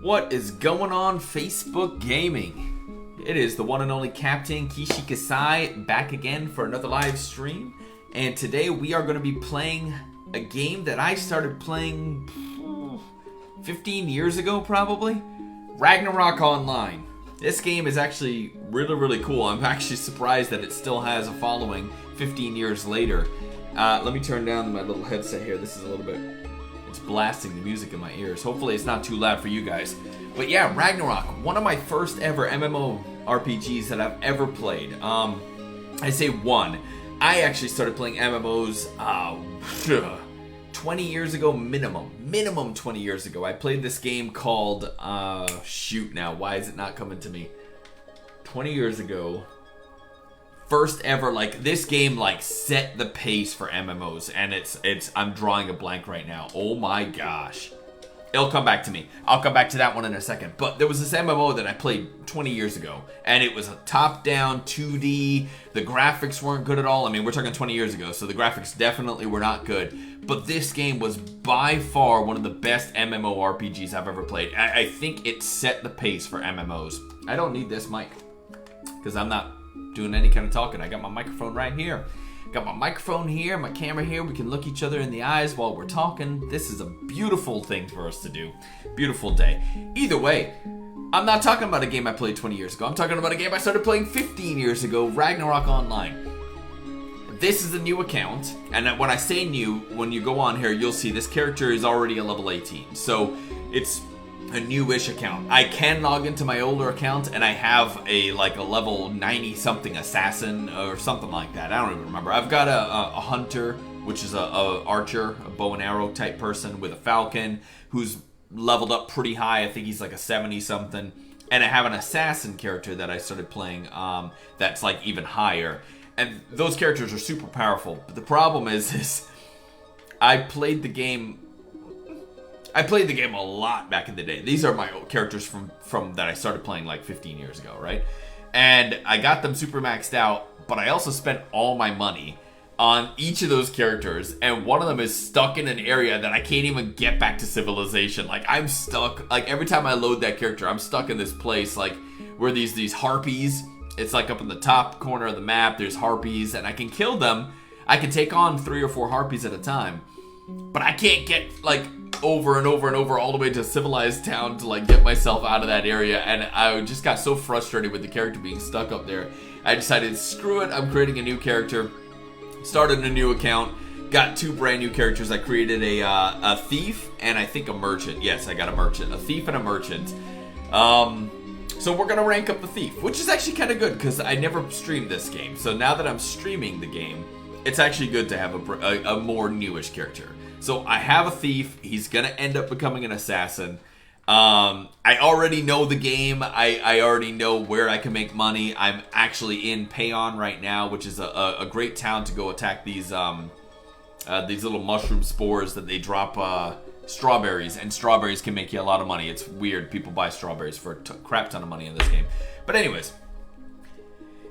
What is going on, Facebook Gaming? It is the one and only Captain Kishi Kasai back again for another live stream. And today we are going to be playing a game that I started playing 15 years ago, probably. Ragnarok Online. This game is actually really cool. I'm actually surprised that it still has a following 15 years later. Let me turn down my little headset here. This is a little bit... It's blasting the music in my ears. Hopefully it's not too loud for you guys. But yeah, Ragnarok, one of my first ever MMO RPGs that I've ever played. I say one. I actually started playing MMOs 20 years ago minimum 20 years ago. I played this game called shoot now, why is it not coming to me? 20 years ago, first ever, like, this game like set the pace for MMOs, and it's I'm drawing a blank right now. Oh my gosh. It'll come back to me. I'll come back to that one in a second. But there was this MMO that I played 20 years ago, and it was a top-down 2D. The graphics weren't good at all. I mean, we're talking 20 years ago, so the graphics definitely were not good. But this game was by far one of the best MMO RPGs I've ever played. I think it set the pace for MMOs. I don't need this mic, because I'm not doing any kind of talking. I got my microphone right here. Got my microphone here, my camera here. We can look each other in the eyes while we're talking. This is a beautiful thing for us to do. Beautiful day. Either way, I'm not talking about a game I played 20 years ago. I'm talking about a game I started playing 15 years ago, Ragnarok Online. This is a new account, and when I say new, when you go on here, you'll see this character is already a level 18. So it's a newish account. I can log into my older account, and I have a level 90 something assassin or something like that. I don't even remember. I've got a hunter, which is a archer, a bow and arrow type person with a falcon who's leveled up pretty high. I think he's like a 70 something. And I have an assassin character that I started playing that's like even higher. And those characters are super powerful. But the problem is I played the game a lot back in the day. These are my characters from that I started playing like 15 years ago, right? And I got them super maxed out, but I also spent all my money on each of those characters, and one of them is stuck in an area that I can't even get back to civilization. Like, I'm stuck. Like, every time I load that character, I'm stuck in this place, like, where these harpies, it's like up in the top corner of the map, there's harpies, and I can kill them. I can take on 3 or 4 harpies at a time, but I can't get, like, over and over and over all the way to civilized town to like get myself out of that area. And I just got so frustrated with the character being stuck up there, I decided, screw it, I'm creating a new character. Started a new account, got 2 brand new characters. I created a thief and I think a merchant. Yes, I got a merchant, a thief and a merchant. So we're gonna rank up the thief, which is actually kind of good because I never streamed this game. So now that I'm streaming the game, it's actually good to have a more newish character. So I have a thief. He's going to end up becoming an assassin. I already know the game. I already know where I can make money. I'm actually in Payon right now, which is a great town to go attack these little mushroom spores that they drop strawberries. And strawberries can make you a lot of money. It's weird. People buy strawberries for a crap ton of money in this game. But anyways,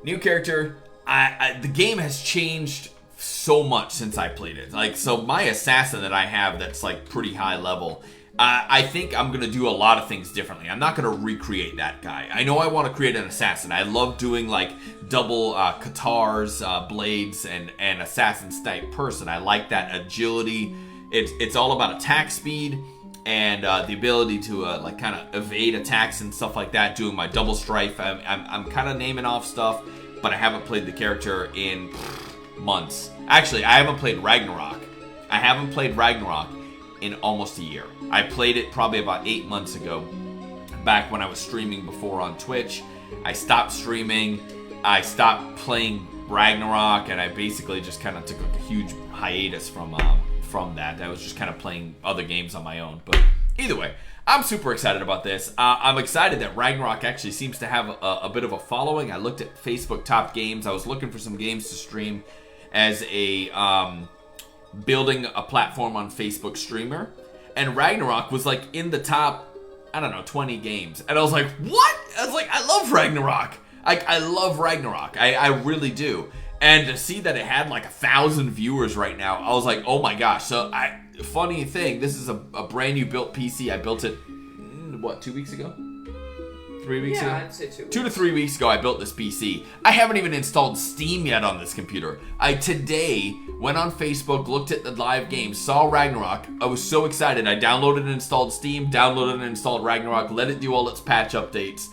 new character. The game has changed so much since I played it. Like, so my assassin that I have that's like pretty high level, I think I'm gonna do a lot of things differently. I'm not gonna recreate that guy. I know I want to create an assassin. I love doing like double katars, blades, and assassin's type person. I like that agility. It's all about attack speed and the ability to like kind of evade attacks and stuff like that. Doing my double strife. I'm kind of naming off stuff, but I haven't played the character in months. Actually, I haven't played Ragnarok. I haven't played Ragnarok in almost a year. I played it probably about 8 months ago, back when I was streaming before on Twitch. I stopped streaming. I stopped playing Ragnarok, and I basically just kind of took a huge hiatus from that. I was just kind of playing other games on my own. But either way, I'm super excited about this. I'm excited that Ragnarok actually seems to have a bit of a following. I looked at Facebook top games. I was looking for some games to stream as a building a platform on Facebook streamer, and Ragnarok was like in the top, I don't know, 20 games. And I was like, what? I was like, I love Ragnarok. I love Ragnarok. I really do. And to see that it had like 1,000 viewers right now, I was like, oh my gosh. So funny thing, this is a brand new built PC. I built it what, 2 weeks ago? 3 weeks ago? Yeah, I'd say 2 weeks. 2 to 3 weeks ago, I built this PC. I haven't even installed Steam yet on this computer. I today went on Facebook, looked at the live game, saw Ragnarok. I was so excited. I downloaded and installed Steam, downloaded and installed Ragnarok, let it do all its patch updates,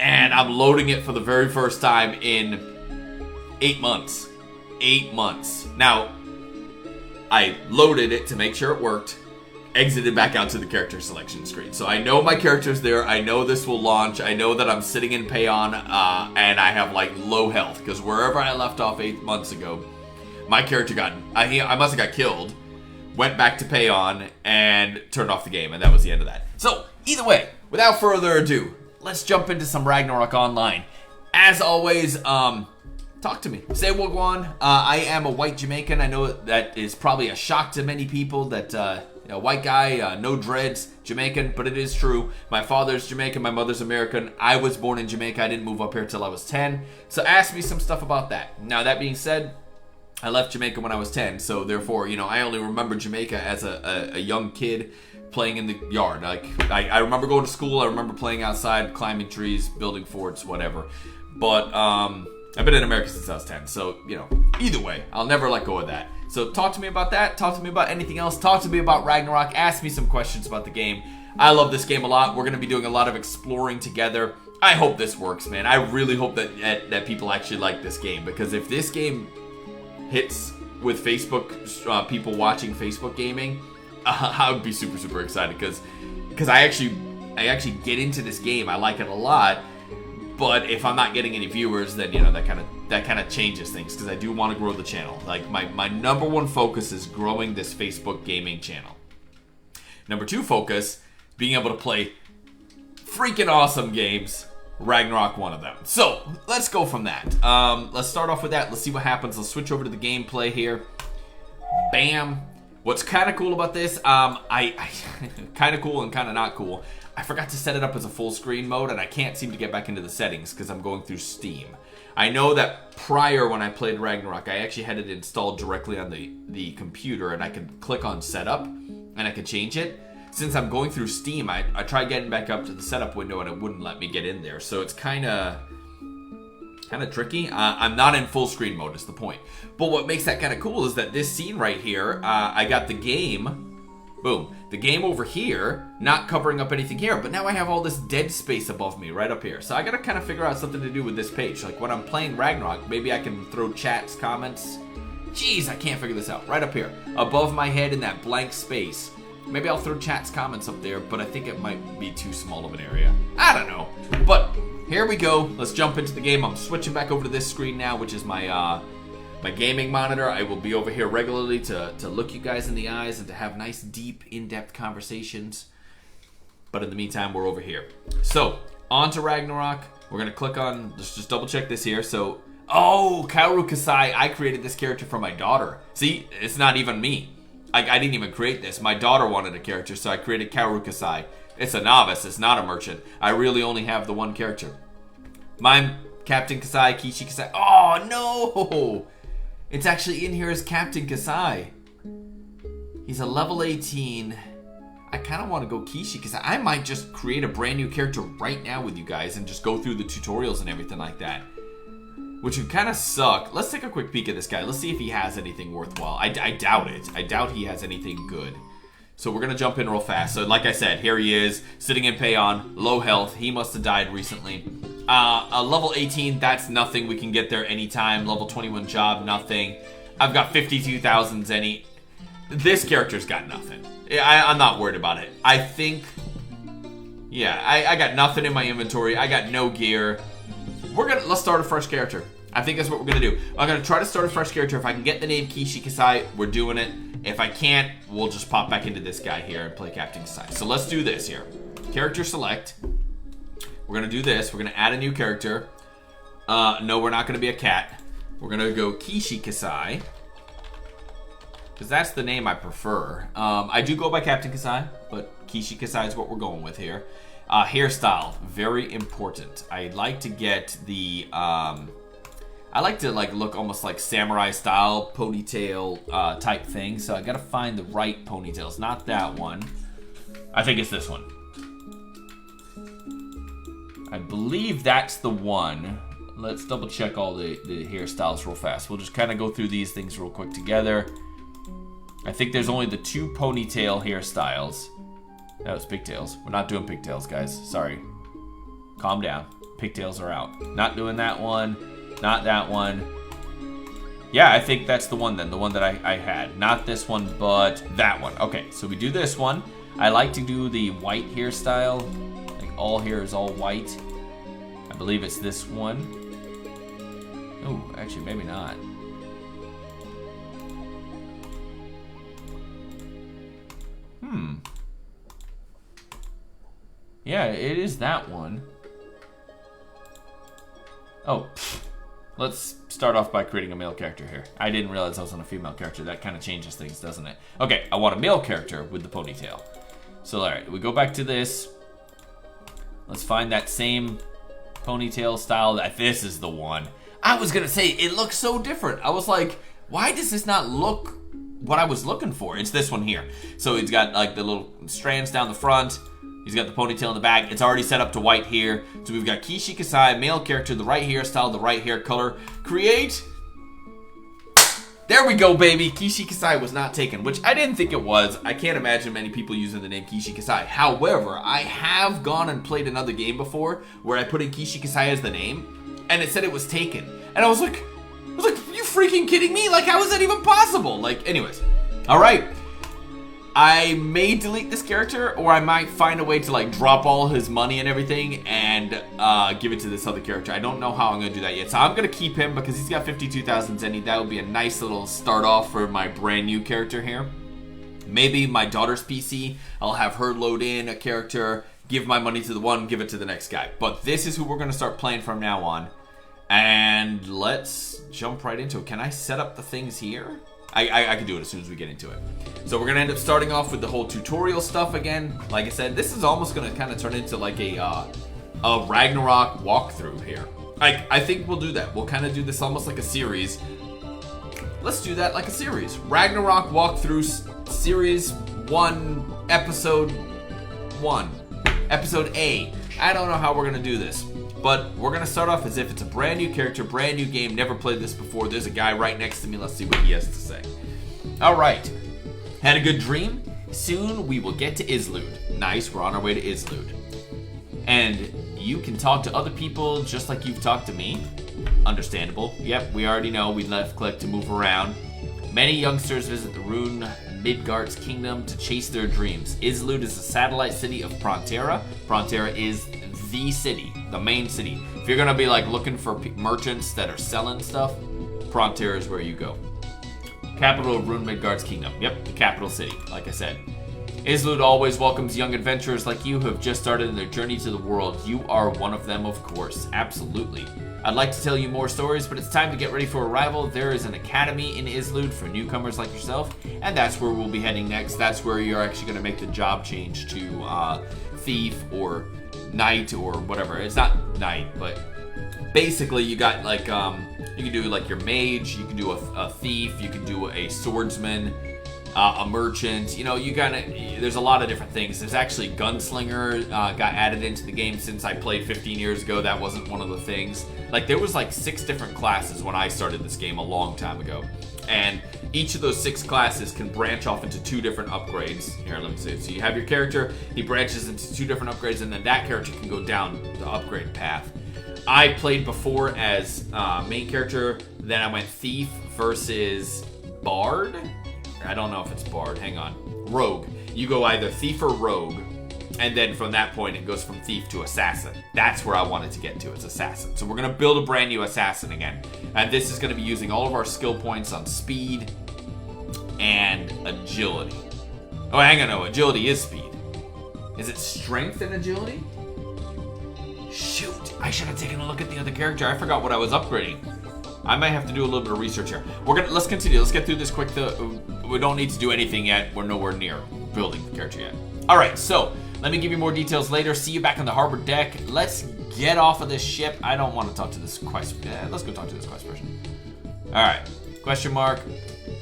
and I'm loading it for the very first time in 8 months. 8 months. Now, I loaded it to make sure it worked, exited back out to the character selection screen. So I know my character's there. I know this will launch. I know that I'm sitting in Payon, and I have like low health because wherever I left off 8 months ago, my character got, I must have got killed, went back to Payon, and turned off the game, and that was the end of that. So either way, without further ado, let's jump into some Ragnarok Online. As always, talk to me. Say Wagwan. I am a white Jamaican. I know that is probably a shock to many people that a white guy, no dreads, Jamaican, but it is true. My father's Jamaican, my mother's American. I was born in Jamaica. I didn't move up here till I was 10. So ask me some stuff about that. Now, that being said, I left Jamaica when I was 10. So therefore, you know, I only remember Jamaica as a young kid playing in the yard. Like, I remember going to school. I remember playing outside, climbing trees, building forts, whatever. But I've been in America since I was 10. So, you know, either way, I'll never let go of that. So talk to me about that. Talk to me about anything else. Talk to me about Ragnarok. Ask me some questions about the game. I love this game a lot. We're going to be doing a lot of exploring together. I hope this works, man. I really hope that people actually like this game. Because if this game hits with Facebook, people watching Facebook gaming, I would be super, super excited. Because I actually get into this game. I like it a lot. But if I'm not getting any viewers, then, you know, that kind of changes things, because I do want to grow the channel. Like, my number one focus is growing this Facebook gaming channel. Number two focus, being able to play freaking awesome games. Ragnarok, one of them. So let's go from that. Let's start off with that. Let's see what happens. Let's switch over to the gameplay here. Bam. What's kind of cool about this, I kind of cool and kind of not cool. I forgot to set it up as a full screen mode, and I can't seem to get back into the settings because I'm going through Steam. I know that prior, when I played Ragnarok, I actually had it installed directly on the computer, and I could click on setup and I could change it. Since I'm going through Steam, I tried getting back up to the setup window and it wouldn't let me get in there. So it's kind of tricky. I'm not in full screen mode is the point. But what makes that kind of cool is that this scene right here, I got the game. Boom. The game over here, not covering up anything here, but now I have all this dead space above me right up here. So I gotta kind of figure out something to do with this page. Like when I'm playing Ragnarok, maybe I can throw chats, comments. Jeez, I can't figure this out. Right up here. Above my head in that blank space. Maybe I'll throw chats, comments up there, but I think it might be too small of an area. I don't know. But here we go. Let's jump into the game. I'm switching back over to this screen now, which is my gaming monitor. I will be over here regularly to look you guys in the eyes and to have nice, deep, in-depth conversations. But in the meantime, we're over here. So, on to Ragnarok. We're going to click on, let's just double check this here. So, oh, Kaoru Kasai. I created this character for my daughter. See, it's not even me. I didn't even create this. My daughter wanted a character, so I created Kaoru Kasai. It's a novice. It's not a merchant. I really only have the one character. Mine, Captain Kasai, Kishi Kasai. Oh, no! It's actually in here as Captain Kasai. He's a level 18. I kind of want to go Kishi Kasai. I might just create a brand new character right now with you guys and just go through the tutorials and everything like that. Which would kind of suck. Let's take a quick peek at this guy. Let's see if he has anything worthwhile. I doubt it. I doubt he has anything good. So we're going to jump in real fast. So like I said, here he is, sitting in Payon, low health. He must have died recently. A level 18, that's nothing. We can get there anytime. Level 21 job, nothing. I've got 52,000 Zenny. This character's got nothing. I'm not worried about it. I think... Yeah, I got nothing in my inventory. I got no gear. Let's start a fresh character. I think that's what we're gonna do. I'm gonna try to start a fresh character. If I can get the name Kishi Kasai, we're doing it. If I can't, we'll just pop back into this guy here and play Captain Kasai. So let's do this here. Character select. We're gonna do this. We're gonna add a new character. No, we're not gonna be a cat. We're gonna go Kishi Kasai, because that's the name I prefer. I do go by Captain Kasai, but Kishi Kasai is what we're going with here. Hairstyle, very important. I like to get the, I like to like look almost like samurai style ponytail type thing. So I gotta find the right ponytails, not that one. I think it's this one. I believe that's the one. Let's double check all the hairstyles real fast. We'll just kind of go through these things real quick together. I think there's only the 2 ponytail hairstyles. That was pigtails. We're not doing pigtails, guys. Sorry. Calm down. Pigtails are out. Not doing that one. Not that one. Yeah, I think that's the one then. The one that I had. Not this one, but that one. Okay, so we do this one. I like to do the white hairstyle. Like all hair is all white. I believe it's this one. Oh, actually, maybe not. Yeah, it is that one. Oh, let's start off by creating a male character here. I didn't realize I was on a female character. That kind of changes things, doesn't it? Okay, I want a male character with the ponytail. So, all right, we go back to this. Let's find that same ponytail style. This is the one. I was gonna say, it looks so different. I was like, why does this not look what I was looking for? It's this one here. So he's got like the little strands down the front. He's got the ponytail in the back. It's already set up to white here. So we've got Kishi Kasai, male character, the right hairstyle, the right hair color. Create. There we go, baby. Kishi Kasai was not taken, which I didn't think it was. I can't imagine many people using the name Kishi Kasai. However, I have gone and played another game before where I put in Kishi Kasai as the name, and it said it was taken. And I was like, you freaking kidding me? Like, how is that even possible? Like, anyways. All right. I may delete this character, or I might find a way to like drop all his money and everything and give it to this other character. I don't know how I'm going to do that yet. So I'm going to keep him because he's got 52,000 zenny. That would be a nice little start off for my brand new character here. Maybe my daughter's PC, I'll have her load in a character, give my money to the one, give it to the next guy. But this is who we're going to start playing from now on. And let's jump right into it. Can I set up the things here? I can do it as soon as we get into it. So we're going to end up starting off with the whole tutorial stuff again. Like I said, this is almost going to kind of turn into like a Ragnarok walkthrough here. I think we'll do that. We'll kind of do this almost like a series. Let's do that like a series. Ragnarok walkthrough series 1, episode 1. Episode A. I don't know how we're going to do this. But we're going to start off as if it's a brand new character, brand new game, never played this before. There's a guy right next to me. Let's see what he has to say. All right. Had a good dream? Soon we will get to Islud. Nice, we're on our way to Islud. And you can talk to other people just like you've talked to me. Understandable. Yep, we already know. We left click to move around. Many youngsters visit the Rune Midgard's kingdom to chase their dreams. Islud is a satellite city of Prontera. Prontera is the city, the main city. If you're gonna be like looking for merchants that are selling stuff, Prontera is where you go. Capital of Rune Midgard's kingdom. Yep, the capital city, like I said. Islud always welcomes young adventurers like you who have just started in their journey to the world. You are one of them, of course. Absolutely. I'd like to tell you more stories, but it's time to get ready for arrival. There is an academy in Islud for newcomers like yourself, and that's where we'll be heading next. That's where you're actually going to make the job change to thief or knight or whatever. It's not knight, but basically you got like you can do like your mage, you can do a thief, you can do a swordsman, a merchant. You know, you gotta, there's a lot of different things. There's actually gunslinger got added into the game since I played 15 years ago. That wasn't one of the things. Like there was like 6 different classes when I started this game a long time ago, and each of those 6 classes can branch off into 2 different upgrades. Here, let me see. So you have your character, he branches into 2 different upgrades, and then that character can go down the upgrade path. I played before as main character, then I went thief versus bard. I don't know if it's bard, hang on. Rogue. You go either thief or rogue, and then from that point it goes from thief to assassin. That's where I wanted to get to, it's assassin. So we're gonna build a brand new assassin again. And this is gonna be using all of our skill points on speed and agility. Oh, hang on, no, agility is speed. Is it strength and agility? Shoot, I should have taken a look at the other character. I forgot what I was upgrading. I might have to do a little bit of research here. Let's continue. Let's get through this quick. We don't need to do anything yet. We're nowhere near building the character yet. All right, so let me give you more details later. See you back on the harbor deck. Let's get off of this ship. I don't want to talk to this quest. Let's go talk to this quest person. All right, question mark.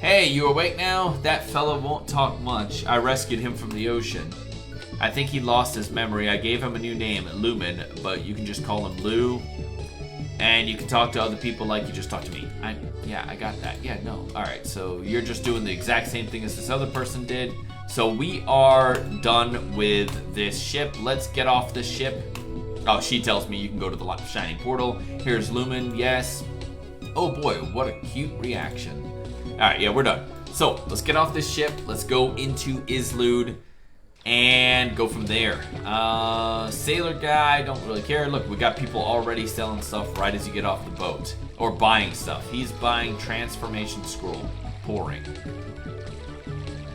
Hey, you awake now? That fella won't talk much. I rescued him from the ocean. I think he lost his memory. I gave him a new name, Lumen, but you can just call him Lou. And you can talk to other people like you just talked to me. Yeah, I got that. Yeah, no. All right, so you're just doing the exact same thing as this other person did. So we are done with this ship. Let's get off the ship. Oh, she tells me you can go to the shining portal. Here's Lumen, yes. Oh boy, what a cute reaction. All right, yeah, we're done. So let's get off this ship. Let's go into Islude and go from there. Sailor guy, don't really care. Look, we got people already selling stuff right as you get off the boat. Or buying stuff. He's buying transformation scroll. Pouring.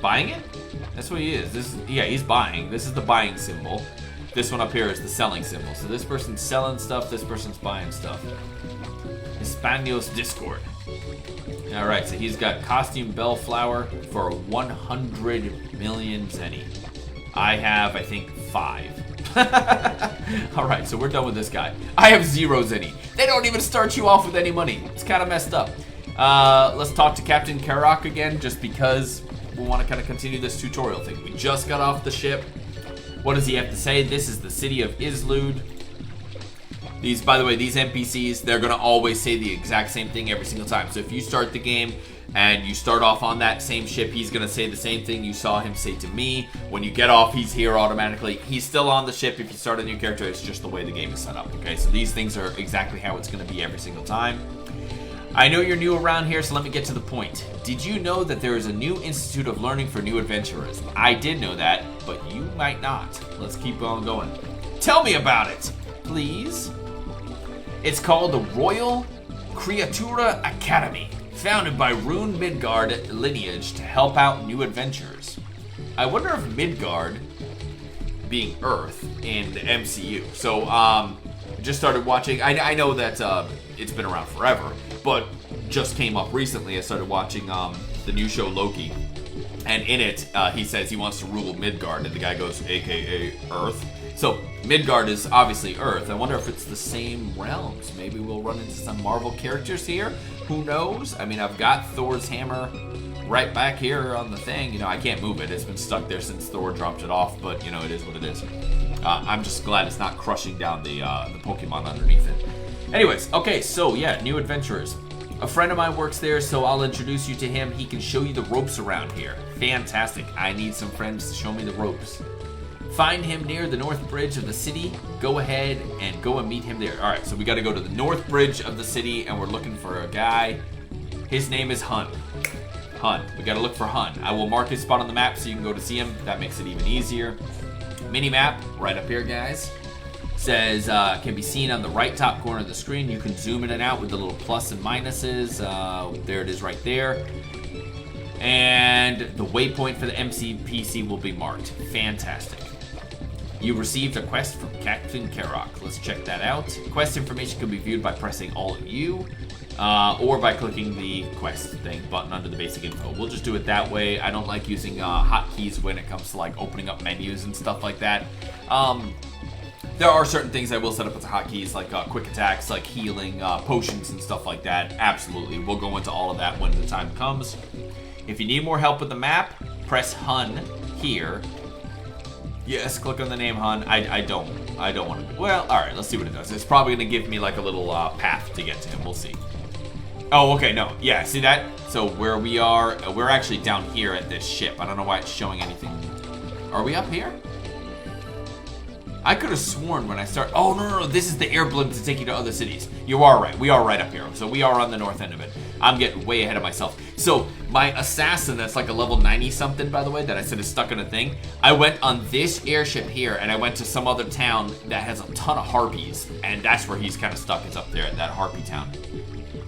Buying it? That's what he is. Yeah, he's buying. This is the buying symbol. This one up here is the selling symbol. So this person's selling stuff, this person's buying stuff. Hispanos Discord. Alright, so he's got costume bellflower for 100 million zenny. I have, I think, 5. Alright, so we're done with this guy. I have 0 zenny. They don't even start you off with any money. It's kind of messed up. Let's talk to Captain Karok again, just because we want to kind of continue this tutorial thing. We just got off the ship. What does he have to say? This is the city of Islude. These, by the way, these NPCs, they're going to always say the exact same thing every single time. So if you start the game and you start off on that same ship, he's going to say the same thing you saw him say to me. When you get off, he's here automatically. He's still on the ship. If you start a new character, it's just the way the game is set up. Okay, so these things are exactly how it's going to be every single time. I know you're new around here, so let me get to the point. Did you know that there is a new Institute of Learning for New Adventurers? I did know that, but you might not. Let's keep on going. Tell me about it, please. It's called the Royal Creatura Academy, founded by Rune Midgard lineage to help out new adventurers. I wonder if Midgard being Earth in the MCU. So, just started watching. I know that it's been around forever, but just came up recently. I started watching the new show Loki, and in it he says he wants to rule Midgard, and the guy goes, AKA Earth. So Midgard is obviously Earth. I wonder if it's the same realms. Maybe we'll run into some Marvel characters here. Who knows? I mean, I've got Thor's hammer right back here on the thing. You know, I can't move it. It's been stuck there since Thor dropped it off, but you know, it is what it is. I'm just glad it's not crushing down the Pokemon underneath it. Anyways, okay, so yeah, new adventurers. A friend of mine works there, so I'll introduce you to him. He can show you the ropes around here. Fantastic. I need some friends to show me the ropes. Find him near the north bridge of the city. Go ahead and go and meet him there. All right, so we got to go to the north bridge of the city, and we're looking for a guy. His name is Hun. Hun. We got to look for Hun. I will mark his spot on the map so you can go to see him. That makes it even easier. Mini map right up here, guys. Says can be seen on the right top corner of the screen. You can zoom in and out with the little plus and minuses. There it is right there. And the waypoint for the MCPC will be marked. Fantastic. You received a quest from Captain Karok. Let's check that out. Quest information can be viewed by pressing Alt U or by clicking the quest thing button under the basic info. We'll just do it that way. I don't like using hotkeys when it comes to like opening up menus and stuff like that. There are certain things I will set up as hotkeys, like quick attacks, like healing, potions and stuff like that. Absolutely. We'll go into all of that when the time comes. If you need more help with the map, press Hun here. Yes, click on the name Hun. I don't want to. Well, all right, let's see what it does. It's probably going to give me like a little path to get to him. We'll see. Oh, okay, no. Yeah, see that? So where we are, we're actually down here at this ship. I don't know why it's showing anything. Are we up here? I could have sworn when I start. Oh, no, this is the air blimp to take you to other cities. You are right. We are right up here. So we are on the north end of it. I'm getting way ahead of myself. So my assassin, that's like a level 90 something, by the way, that I said is stuck in a thing. I went on this airship here, and I went to some other town that has a ton of harpies, and that's where he's kind of stuck, is up there at that harpy town.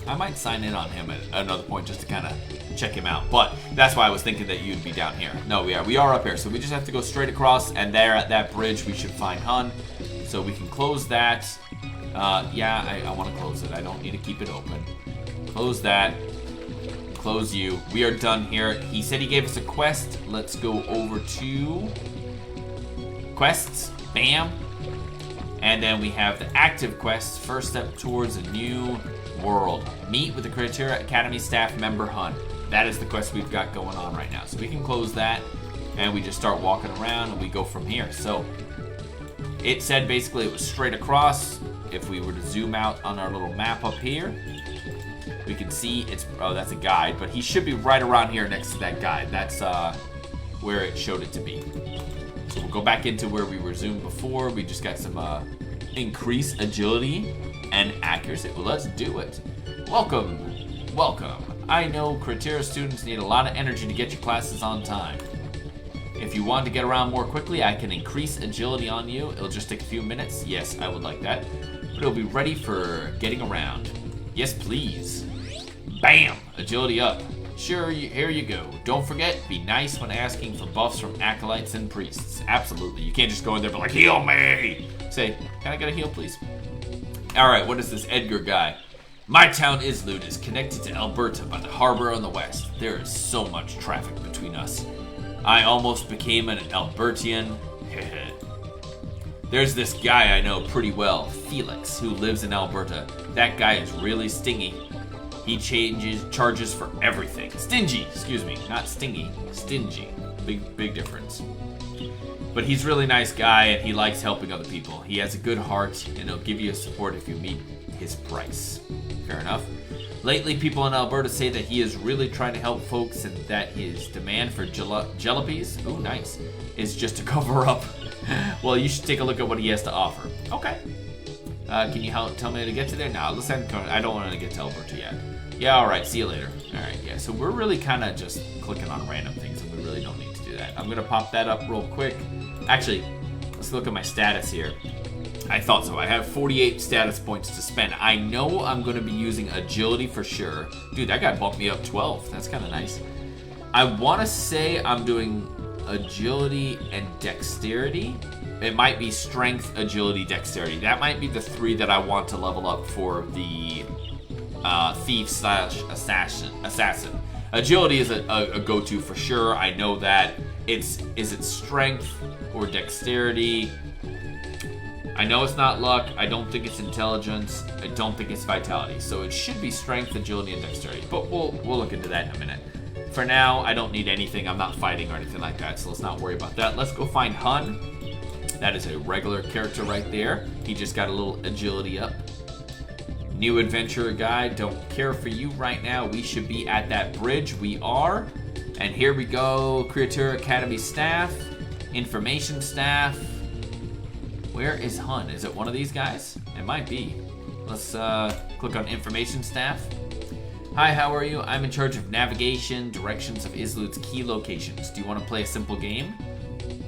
I might sign in on him at another point just to kind of check him out, but that's why I was thinking that you'd be down here. No, we are up here, so we just have to go straight across, and there at that bridge we should find Hun. So we can close that. Yeah, I want to close it. I don't need to keep it open. Close that. Close you. We are done here. He said he gave us a quest. Let's go over to quests. Bam. And then we have the active quests. First step towards a new world. Meet with the Creatura Academy staff member Hun. That is the quest we've got going on right now. So we can close that. And we just start walking around and we go from here. So it said basically it was straight across. If we were to zoom out on our little map up here, we can see it's, oh, that's a guide, but he should be right around here next to that guide. That's where it showed it to be. So we'll go back into where we were zoomed before. We just got some increased agility and accuracy. Well, let's do it. Welcome. I know Criteria students need a lot of energy to get your classes on time. If you want to get around more quickly, I can increase agility on you. It'll just take a few minutes. Yes, I would like that. But it'll be ready for getting around. Yes, please. Bam! Agility up. Sure, here you go. Don't forget, be nice when asking for buffs from acolytes and priests. Absolutely. You can't just go in there and be like, heal me! Say, can I get a heal, please? Alright, what is this Edgar guy? My town Islut is connected to Alberta by the harbor on the west. There is so much traffic between us. I almost became an Albertian. There's this guy I know pretty well, Felix, who lives in Alberta. That guy is really stingy. He charges for everything. Stingy, excuse me, not stingy, stingy. Big difference. But he's a really nice guy and he likes helping other people. He has a good heart and he'll give you support if you meet his price. Fair enough. Lately, people in Alberta say that he is really trying to help folks and that his demand for jalopies, ooh, nice, is just a cover-up. Well, you should take a look at what he has to offer. Okay. Can you tell me how to get to there? No, I don't want to get to Alberta yet. Yeah, alright, see you later. Alright, yeah, so we're really kind of just clicking on random things and we really don't need to do that. I'm going to pop that up real quick. Actually, let's look at my status here. I thought so. I have 48 status points to spend. I know I'm going to be using agility for sure. Dude, that guy bumped me up 12. That's kind of nice. I want to say I'm doing agility and dexterity. It might be strength, agility, dexterity. That might be the 3 that I want to level up for the thief/assassin. Agility is a go-to for sure. I know that. Is it strength or dexterity? I know it's not luck. I don't think it's intelligence. I don't think it's vitality. So it should be strength, agility, and dexterity. But we'll look into that in a minute. For now, I don't need anything. I'm not fighting or anything like that, so let's not worry about that. Let's go find Hun. That is a regular character right there. He just got a little agility up. New adventurer guy. Don't care for you right now. We should be at that bridge. We are. And here we go. Creature Academy staff. Information staff. Where is Hun? Is it one of these guys? It might be. Let's click on information staff. Hi, how are you? I'm in charge of navigation, directions of Islut's key locations. Do you want to play a simple game?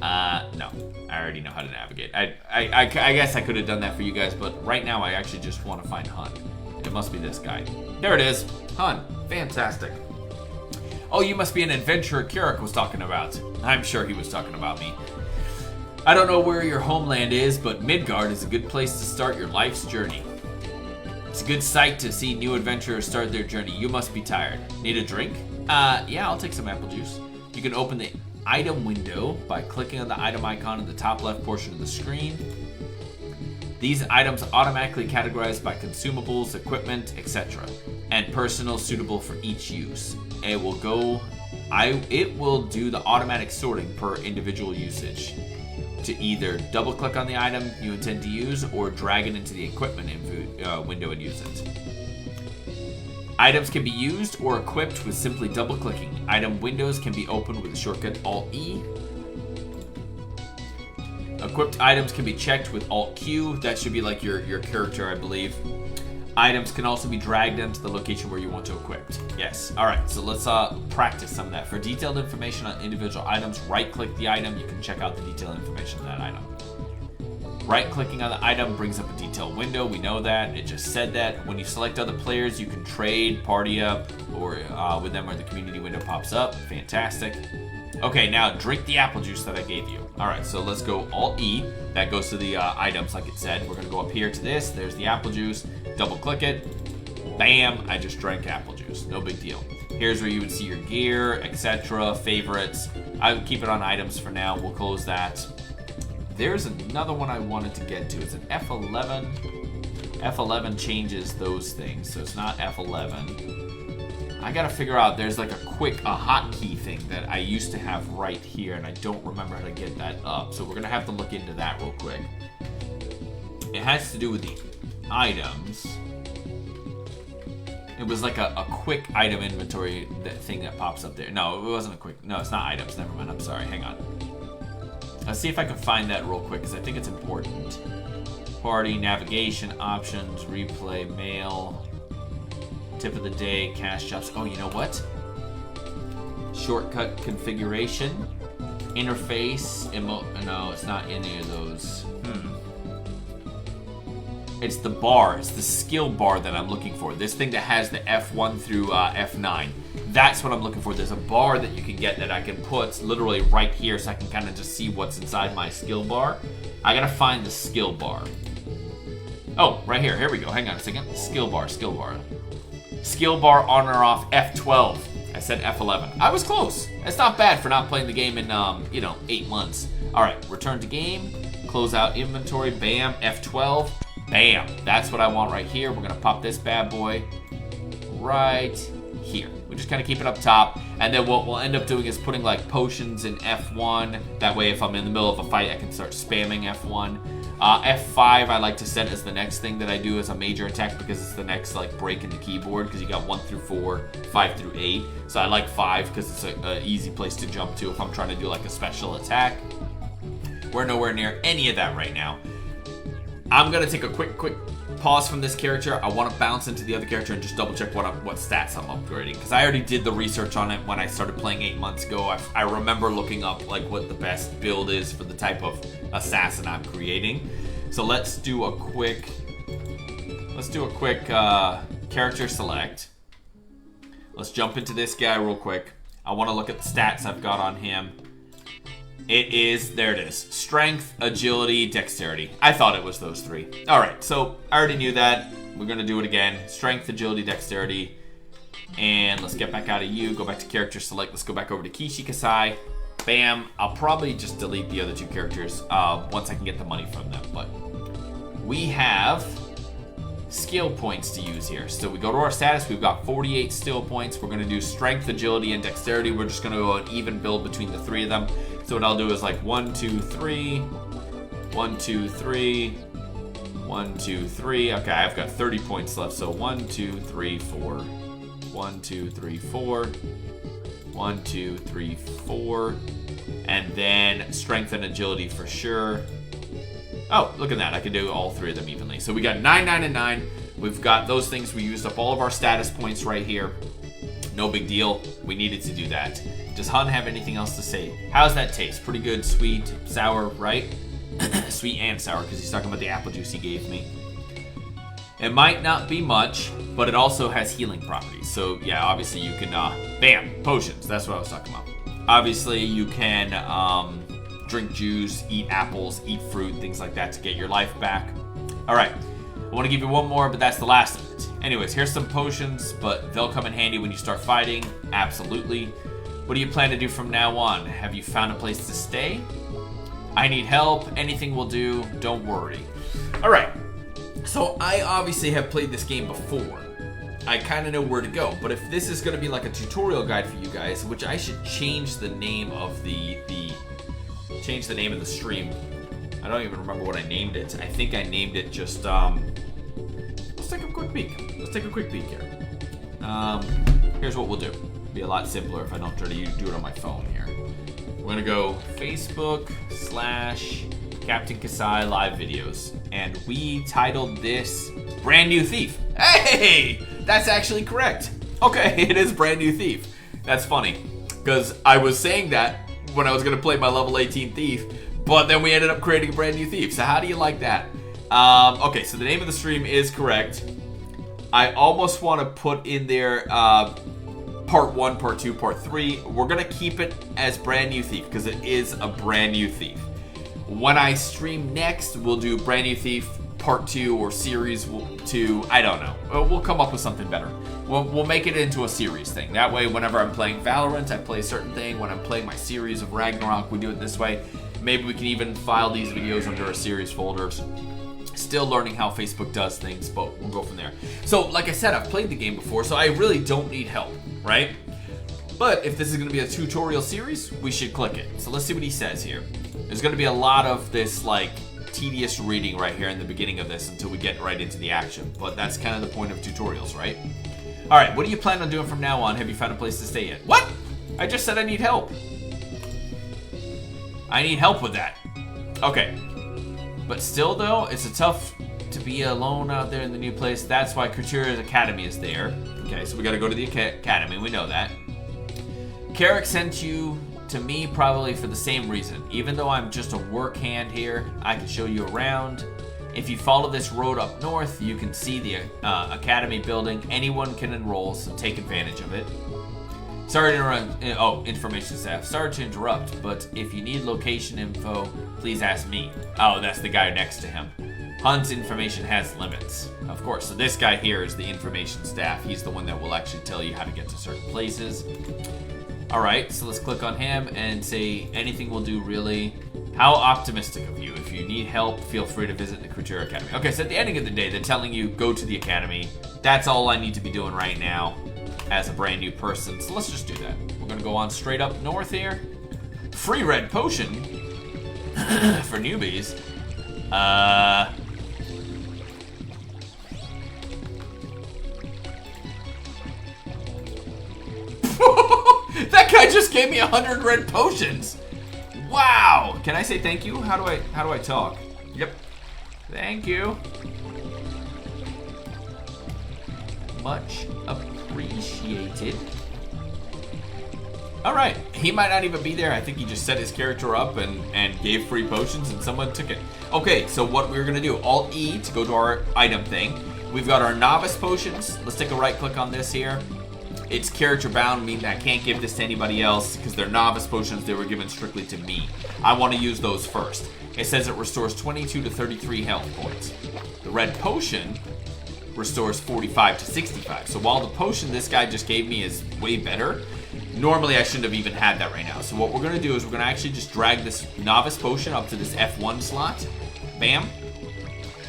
No. I already know how to navigate. I guess I could have done that for you guys, but right now I actually just want to find Hun. It must be this guy. There it is. Hun. Fantastic. Oh, you must be an adventurer Kirik was talking about. I'm sure he was talking about me. I don't know where your homeland is, but Midgard is a good place to start your life's journey. It's a good sight to see new adventurers start their journey. You must be tired. Need a drink? Yeah, I'll take some apple juice. You can open the item window by clicking on the item icon in the top left portion of the screen. These items are automatically categorized by consumables, equipment, etc. and personal suitable for each use. It will do the automatic sorting per individual usage. To either double click on the item you intend to use or drag it into the equipment window and use it. Items can be used or equipped with simply double clicking. Item windows can be opened with the shortcut Alt-E. Equipped items can be checked with Alt-Q. That should be like your character, I believe. Items can also be dragged into the location where you want to equip. Yes. Alright, so let's practice some of that. For detailed information on individual items, right-click the item. You can check out the detailed information on that item. Right-clicking on the item brings up a detailed window. We know that. It just said that. When you select other players, you can trade, party up, or with them, or the community window pops up. Fantastic. Okay, now drink the apple juice that I gave you. Alright, so let's go Alt-E. That goes to the items, like it said. We're going to go up here to this. There's the apple juice. Double click it. Bam, I just drank apple juice. No big deal. Here's where you would see your gear, etc., favorites. I would keep it on items for now. We'll close that. There's another one I wanted to get to. It's an F11. F11 changes those things, so it's not F11. I gotta figure out, there's like a hotkey thing that I used to have right here, and I don't remember how to get that up. So we're gonna have to look into that real quick. It has to do with the items. It was like a quick item inventory thing that pops up there. No, it wasn't a quick, no, it's not items, never mind, I'm sorry, hang on. Let's see if I can find that real quick, because I think it's important. Party, navigation, options, replay, mail, tip of the day, cash jobs. Oh, you know what? Shortcut configuration, interface, no, it's not any of those. It's the bar, it's the skill bar that I'm looking for. This thing that has the F1 through F9. That's what I'm looking for. There's a bar that you can get that I can put literally right here so I can kind of just see what's inside my skill bar. I gotta find the skill bar. Oh, right here, here we go. Hang on a second. Skill bar, skill bar. Skill bar on or off F12. I said F11. I was close. It's not bad for not playing the game in, 8 months. All right, return to game, close out inventory, bam, F12. Bam, that's what I want right here. We're gonna pop this bad boy right here. We just kind of keep it up top, and then what we'll end up doing is putting like potions in F1. That way if I'm in the middle of a fight, I can start spamming F1. F5 I like to set as the next thing that I do as a major attack, because it's the next like break in the keyboard, because you got 1 through 4, 5 through 8. So I like 5 because it's an easy place to jump to if I'm trying to do like a special attack. We're nowhere near any of that right now. I'm gonna take a quick pause from this character. I want to bounce into the other character and just double check what stats I'm upgrading, because I already did the research on it when I started playing 8 months ago. I remember looking up like what the best build is for the type of assassin I'm creating. So let's do a quick character select. Let's jump into this guy real quick. I want to look at the stats I've got on him. It is, there it is. Strength, agility, dexterity. I thought it was those 3. All right, so I already knew that. We're gonna do it again. Strength, agility, dexterity. And let's get back out of you, go back to character select. Let's go back over to Kishi Kasai. Bam, I'll probably just delete the other 2 characters once I can get the money from them. But we have skill points to use here. So we go to our status, we've got 48 skill points. We're gonna do strength, agility, and dexterity. We're just gonna go an even build between the 3 of them. So what I'll do is like 1, 2, 3, 1, 2, 3, 1, 2, 3. Okay, I've got 30 points left. So 1, 2, 3, 4, 1, 2, 3, 4, 1, 2, 3, 4, and then strength and agility for sure. Oh, look at that. I can do all 3 of them evenly. So we got 9, 9, and 9. We've got those things. We used up all of our status points right here. No big deal. We needed to do that. Does Hun have anything else to say? How's that taste? Pretty good, sweet, sour, right? Sweet and sour, because he's talking about the apple juice he gave me. It might not be much, but it also has healing properties. So yeah, obviously you can, bam, potions. That's what I was talking about. Obviously you can drink juice, eat apples, eat fruit, things like that to get your life back. All right, I want to give you one more, but that's the last of it. Anyways, here's some potions, but they'll come in handy when you start fighting. Absolutely. What do you plan to do from now on? Have you found a place to stay? I need help. Anything will do. Don't worry. All right. So I obviously have played this game before. I kind of know where to go. But if this is going to be like a tutorial guide for you guys, which I should change the name of the stream. I don't even remember what I named it. I think I named it just let's take a quick peek. Let's take a quick peek here. Here's what we'll do. It'll be a lot simpler if I don't try to do it on my phone here. We're gonna go Facebook/Captain Kasai live videos, and we titled this Brand New Thief. Hey, that's actually correct. Okay, it is Brand New Thief. That's funny, because I was saying that when I was gonna play my level 18 Thief, but then we ended up creating a Brand New Thief. So how do you like that? Okay, so the name of the stream is correct. I almost want to put in there part 1, part 2, part 3. We're going to keep it as Brand New Thief because it is a brand new thief. When I stream next, we'll do Brand New Thief part 2 or series 2. I don't know. We'll come up with something better. We'll make it into a series thing. That way, whenever I'm playing Valorant, I play a certain thing. When I'm playing my series of Ragnarok, we do it this way. Maybe we can even file these videos under a series folders. Still learning how Facebook does things, but we'll go from there. So, like I said, I've played the game before, so I really don't need help. right? But if this is going to be a tutorial series, we should click it. So let's see what he says here. There's going to be a lot of this like tedious reading right here in the beginning of this until we get right into the action. But that's kind of the point of tutorials, right? All right, what do you plan on doing from now on? Have you found a place to stay yet? What? I just said I need help. I need help with that. Okay. But still, though, it's tough to be alone out there in the new place. That's why Krutura's Academy is there. Okay, so we got to go to the Academy. We know that. Carrick sent you to me probably for the same reason. Even though I'm just a work hand here, I can show you around. If you follow this road up north, you can see the Academy building. Anyone can enroll, so take advantage of it. Sorry to interrupt. Oh, information staff. Sorry to interrupt, but if you need location info, please ask me. Oh, that's the guy next to him. Hunt's information has limits. Of course, so this guy here is the information staff. He's the one that will actually tell you how to get to certain places. Alright, so let's click on him and say anything will do, really. How optimistic of you. If you need help, feel free to visit the Krutura Academy. Okay, so at the ending of the day, they're telling you go to the Academy. That's all I need to be doing right now as a brand new person. So let's just do that. We're going to go on straight up north here. Free red potion for newbies. That guy just gave me 100 red potions. Wow. Can I say thank you? How do I talk? Yep. Thank you. Much appreciated. All right. He might not even be there. I think he just set his character up and gave free potions and someone took it. Okay, so what we're gonna do, Alt E to go to our item thing. We've got our novice potions. Let's take a right click on this here. It's character bound, meaning I can't give this to anybody else because they're novice potions. They were given strictly to me. I want to use those first. It says it restores 22 to 33 health points. The red potion restores 45 to 65. So while the potion this guy just gave me is way better, normally I shouldn't have even had that right now. So what we're going to do is we're going to actually just drag this novice potion up to this F1 slot. Bam.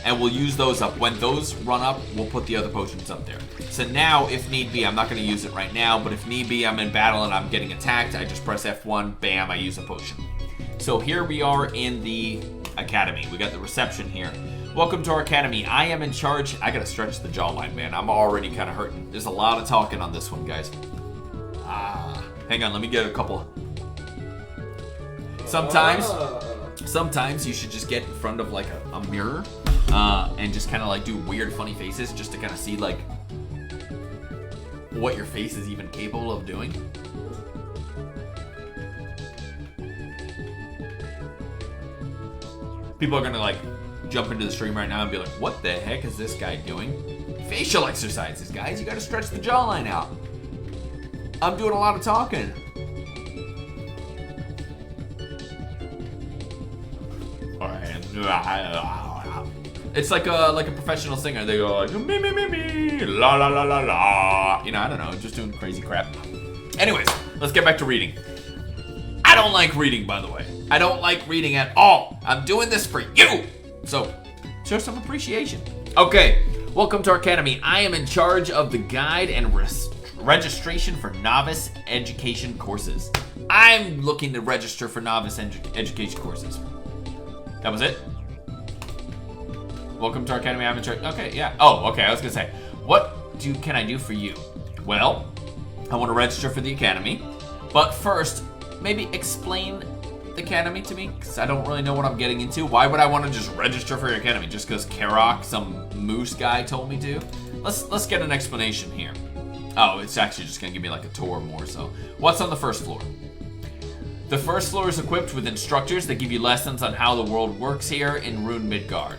And we'll use those up. When those run up, we'll put the other potions up there. So now, if need be, I'm not going to use it right now, but if need be, I'm in battle and I'm getting attacked, I just press F1, bam, I use a potion. So here we are in the Academy. We got the reception here. Welcome to our Academy. I am in charge. I got to stretch the jawline, man. I'm already kind of hurting. There's a lot of talking on this one, guys. Hang on, let me get a couple. Sometimes you should just get in front of like a mirror and just kind of like do weird funny faces just to kind of see like what your face is even capable of doing. People are gonna like jump into the stream right now and be like, what the heck is this guy doing? Facial exercises, guys. You gotta stretch the jawline out. I'm doing a lot of talking. It's like a professional singer. They go like me, la la la la la. You know, I don't know, just doing crazy crap. Anyways, let's get back to reading. I don't like reading, by the way. I don't like reading at all. I'm doing this for you. So, show some appreciation. Okay, welcome to our Academy. I am in charge of the guide and registration for novice education courses. I'm looking to register for novice education courses. That was it? Welcome to our Academy. I'm in charge. Okay, yeah. Oh, okay. I was gonna say, what can I do for you? Well, I want to register for the Academy, but first, maybe explain the Academy to me, because I don't really know what I'm getting into. Why would I want to just register for your Academy? Just because Karok, some moose guy, told me to? Let's get an explanation here. Oh, it's actually just gonna give me like a tour more so. What's on the first floor? The first floor is equipped with instructors that give you lessons on how the world works here in Rune Midgard.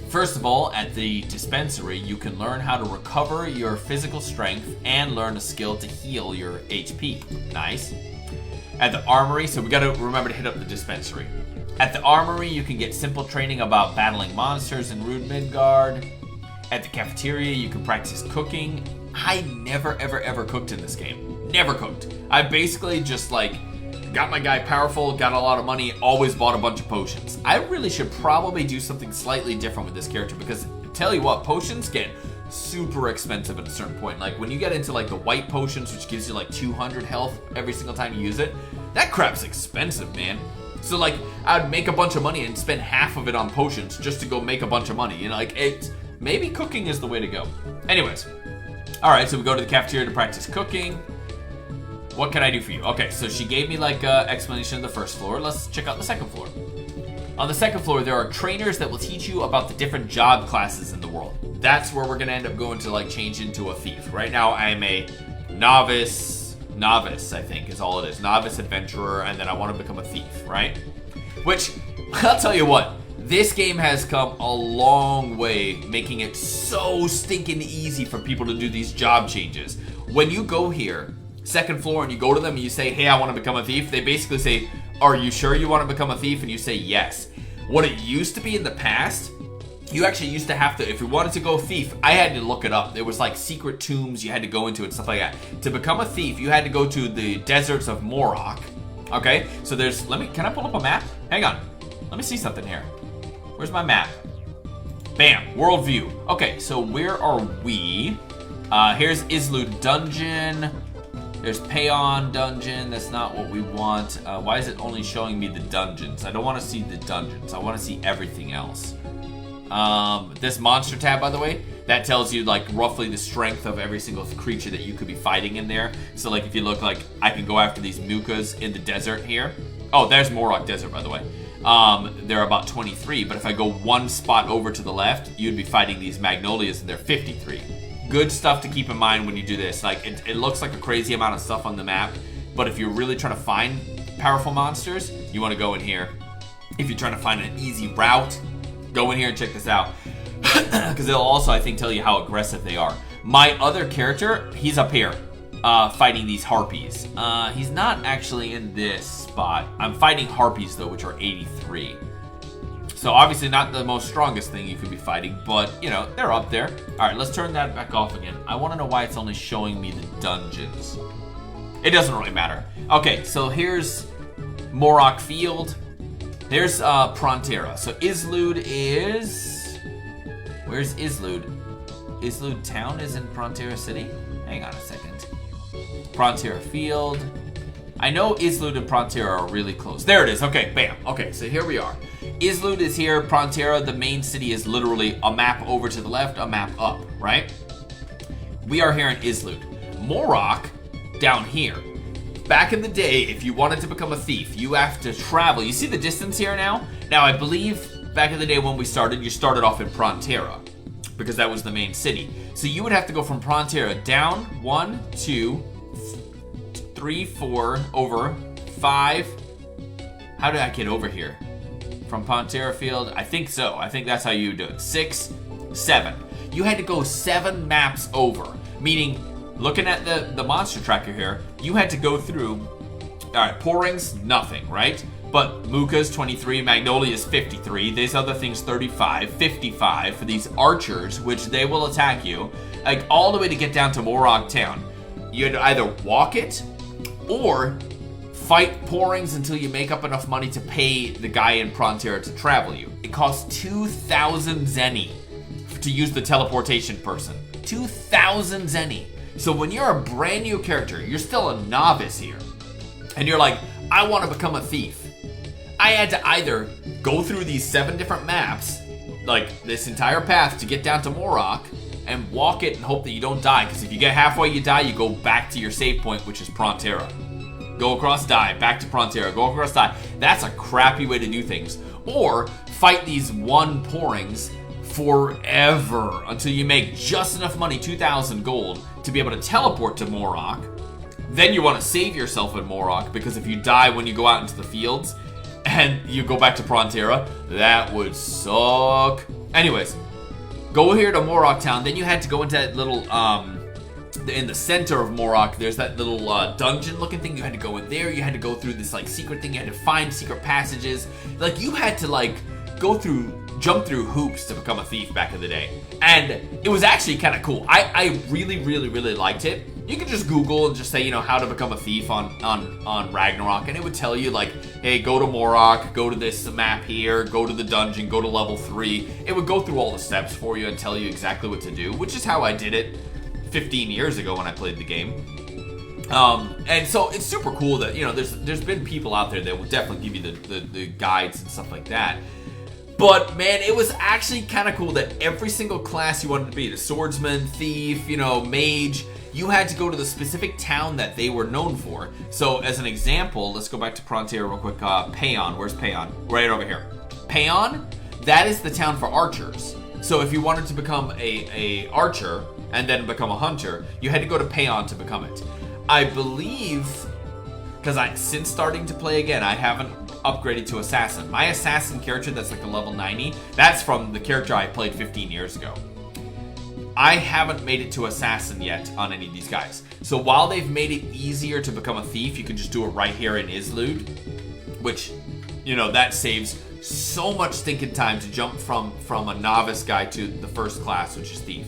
First of all, at the dispensary, you can learn how to recover your physical strength and learn a skill to heal your HP. Nice. At the armory, so we gotta remember to hit up the dispensary. At the armory, you can get simple training about battling monsters in Rune Midgard. At the cafeteria, you can practice cooking. I never, ever cooked in this game. Never cooked. I basically just like got my guy powerful, got a lot of money, always bought a bunch of potions. I really should probably do something slightly different with this character because tell you what, potions get super expensive at a certain point. Like when you get into like the white potions, which gives you like 200 health every single time you use it, that crap's expensive, man. So like I'd make a bunch of money and spend half of it on potions just to go make a bunch of money. You know, like maybe cooking is the way to go. Anyways, all right, so we go to the cafeteria to practice cooking. What can I do for you? Okay, so she gave me like an explanation of the first floor. Let's check out the second floor. On the second floor, there are trainers that will teach you about the different job classes in the world. That's where we're gonna end up going to like change into a thief. Right now, I am a novice, I think is all it is. Novice adventurer, and then I want to become a thief, right? Which, I'll tell you what, this game has come a long way, making it so stinking easy for people to do these job changes. When you go here, second floor, and you go to them and you say, hey, I want to become a thief, they basically say, are you sure you want to become a thief? And you say yes. What it used to be in the past, you actually used to have to, if you wanted to go thief, I had to look it up. There was like secret tombs you had to go into and stuff like that. To become a thief, you had to go to the deserts of Morok. Okay, so there's, can I pull up a map? Hang on, let me see something here. Where's my map? Bam, world view. Okay, so where are we? Here's Islud Dungeon. There's Payon Dungeon. That's not what we want. Why is it only showing me the dungeons? I don't want to see the dungeons. I want to see everything else. This monster tab, by the way, that tells you like roughly the strength of every single creature that you could be fighting in there. So like if you look, like I can go after these Mukas in the desert here. Oh, there's Morok Desert, by the way. They're about 23, but if I go one spot over to the left, you'd be fighting these Magnolias and they're 53. Good stuff to keep in mind when you do this. Like it looks like a crazy amount of stuff on the map, but if you're really trying to find powerful monsters, you want to go in here. If you're trying to find an easy route, go in here and check this out. Because it'll also, I think, tell you how aggressive they are. My other character, he's up here, fighting these harpies. He's not actually in this spot. I'm fighting harpies though, which are 83. So obviously not the most strongest thing you could be fighting, but you know, they're up there. All right, let's turn that back off again. I want to know why it's only showing me the dungeons. It doesn't really matter. Okay, so here's Morok Field. There's Prontera. So Islud is... Where's Islud? Islud Town is in Prontera City? Hang on a second. Prontera Field. I know Islud and Prontera are really close. There it is. Okay, bam. Okay, so here we are. Islud is here. Prontera, the main city, is literally a map over to the left, a map up, right? We are here in Islud. Morok, down here. Back in the day, if you wanted to become a thief, you have to travel. You see the distance here now? Now, I believe back in the day when we started, you started off in Prontera because that was the main city. So you would have to go from Prontera down 1, 2, 3, 4, over 5. How did I get over here? From Prontera Field? I think so. I think that's how you do it. 6, 7. You had to go 7 maps over, meaning looking at the monster tracker here, you had to go through, all right, Porings, nothing, right? But Muka's 23, Magnolia's 53, these other things 35, 55 for these archers, which they will attack you, like all the way to get down to Morok Town. You had to either walk it or fight Porings until you make up enough money to pay the guy in Prontera to travel you. It costs 2,000 zenny to use the teleportation person. 2,000 zenny. So when you're a brand new character, you're still a novice here, and you're like, I want to become a thief. I had to either go through these 7 different maps, like this entire path to get down to Morok, and walk it and hope that you don't die, because if you get halfway, you die, you go back to your save point, which is Prontera. Go across, die, back to Prontera, go across, die. That's a crappy way to do things. Or fight these 1 Porings forever until you make just enough money, 2,000 gold, to be able to teleport to Morok. Then you want to save yourself in Morok, because if you die when you go out into the fields and you go back to Prontera, that would suck. Anyways, go here to Morok Town. Then you had to go into that little, in the center of Morok, there's that little dungeon looking thing. You had to go in there. You had to go through this like secret thing. You had to find secret passages. Like you had to like jump through hoops to become a thief back in the day. And it was actually kind of cool. I really, really, really liked it. You could just Google and just say, you know, how to become a thief on Ragnarok, and it would tell you like, hey, go to Morok, go to this map here, go to the dungeon, go to level 3. It would go through all the steps for you and tell you exactly what to do, which is how I did it 15 years ago when I played the game. And so it's super cool that, you know, there's been people out there that will definitely give you the guides and stuff like that. But man, it was actually kind of cool that every single class you wanted to be, the swordsman, thief, you know, mage, you had to go to the specific town that they were known for. So as an example, let's go back to Frontier real quick. Payon, where's Payon? Right over here. Payon, that is the town for archers. So if you wanted to become a archer and then become a hunter, you had to go to Payon to become it. I believe, because since starting to play again, I haven't upgraded to assassin. My assassin character that's like a level 90, that's from the character I played 15 years ago. I haven't made it to assassin yet on any of these guys. So while they've made it easier to become a thief, you can just do it right here in Islud, which, you know, that saves so much stinking time to jump from a novice guy to the first class, which is thief.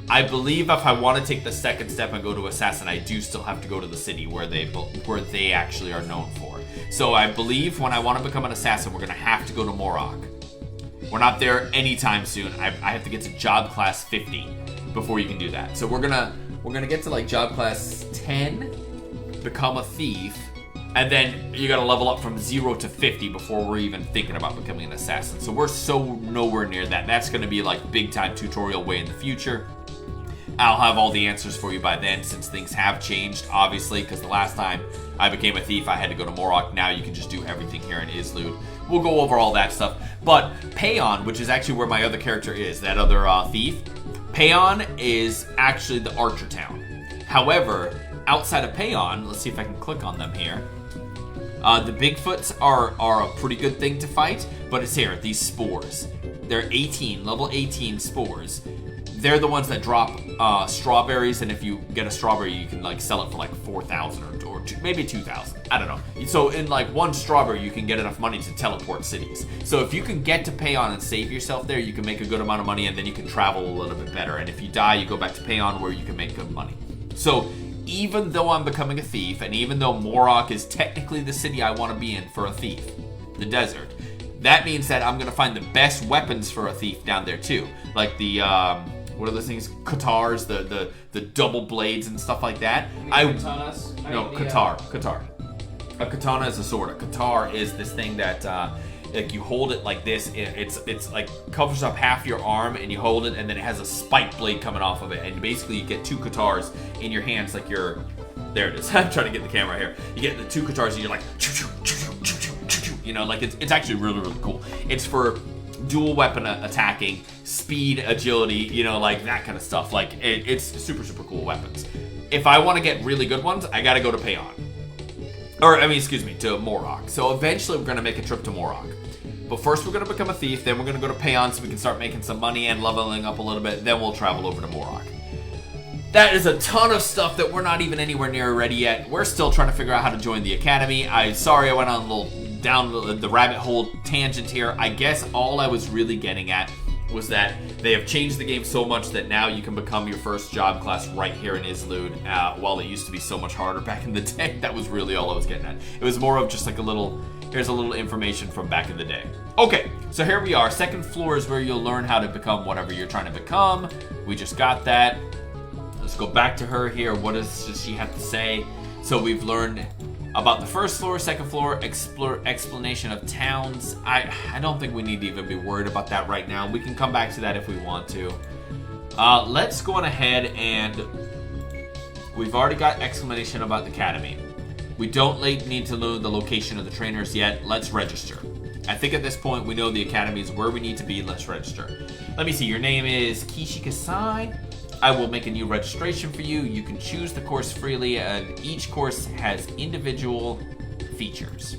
I believe if I want to take the second step and go to assassin, I do still have to go to the city where they actually are known for. So I believe when I want to become an assassin, we're going to have to go to Morok. We're not there anytime soon. I have to get to job class 50 before you can do that. So we're gonna get to like job class 10, become a thief, and then you gotta level up from 0 to 50 before we're even thinking about becoming an assassin. So we're so nowhere near that. That's gonna be like big time tutorial way in the future. I'll have all the answers for you by then, since things have changed, obviously, because the last time I became a thief, I had to go to Morok. Now you can just do everything here in Islud. We'll go over all that stuff. But Payon, which is actually where my other character is, that other thief, Payon is actually the archer town. However, outside of Payon, let's see if I can click on them here. The Bigfoots are a pretty good thing to fight, but it's here, these spores. They're level 18 spores. They're the ones that drop strawberries, and if you get a strawberry, you can like sell it for like 4,000 or maybe 2,000. I don't know. So in like one strawberry, you can get enough money to teleport cities. So if you can get to Payon and save yourself there, you can make a good amount of money, and then you can travel a little bit better. And if you die, you go back to Payon where you can make good money. So even though I'm becoming a thief, and even though Morok is technically the city I want to be in for a thief, the desert, that means that I'm gonna find the best weapons for a thief down there too, like the what are those things? Katars, the double blades and stuff like that. Katanas? Katar. A katana is a sword. A katar is this thing that like you hold it like this. It's like covers up half your arm, and you hold it, and then it has a spike blade coming off of it, and basically you get two katars in your hands, like you're. There it is. I'm trying to get the camera here. You get the two katars, and you're like, you know, like it's actually really, really cool. It's for dual weapon attacking, speed, agility, you know, like that kind of stuff. Like it's super, super cool weapons. If I want to get really good ones, I got to go to Payon. To Morok. So eventually we're going to make a trip to Morok. But first we're going to become a thief, then we're going to go to Payon so we can start making some money and leveling up a little bit, then we'll travel over to Morok. That is a ton of stuff that we're not even anywhere near ready yet. We're still trying to figure out how to join the academy. Sorry I went on a little down the rabbit hole tangent here. I guess all I was really getting at was that they have changed the game so much that now you can become your first job class right here in Islud, while it used to be so much harder back in the day. That was really all I was getting at. It was more of just like here's a little information from back in the day. Okay, so here we are. Second floor is where you'll learn how to become whatever you're trying to become. We just got that. Let's go back to her here. What does she have to say? So we've learned about the first floor, second floor, explanation of towns. I don't think we need to even be worried about that right now. We can come back to that if we want to. Let's go on ahead, and we've already got explanation about the academy. We don't need to know the location of the trainers yet. Let's register. I think at this point we know the academy is where we need to be. Let's register. Let me see. Your name is Kasai. I will make a new registration for you. You can choose the course freely, and each course has individual features.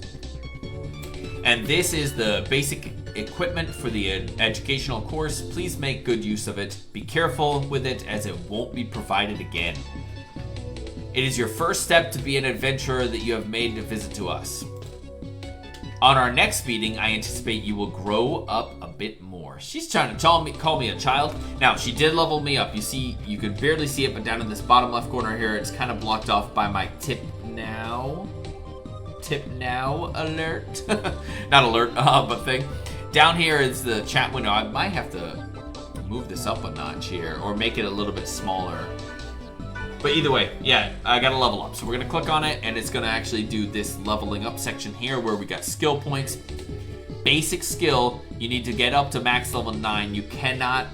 And this is the basic equipment for the educational course. Please make good use of it. Be careful with it, as it won't be provided again. It is your first step to be an adventurer that you have made a visit to us. On our next meeting, I anticipate you will grow up a bit more. She's trying to call me a child. Now, she did level me up. You see, you can barely see it, but down in this bottom left corner here, it's kind of blocked off by my tip now alert. Not alert, but thing. Down here is the chat window. I might have to move this up a notch here or make it a little bit smaller. But either way, yeah, I got to level up. So we're going to click on it, and it's going to actually do this leveling up section here where we got skill points. Basic skill, you need to get up to max level 9. You cannot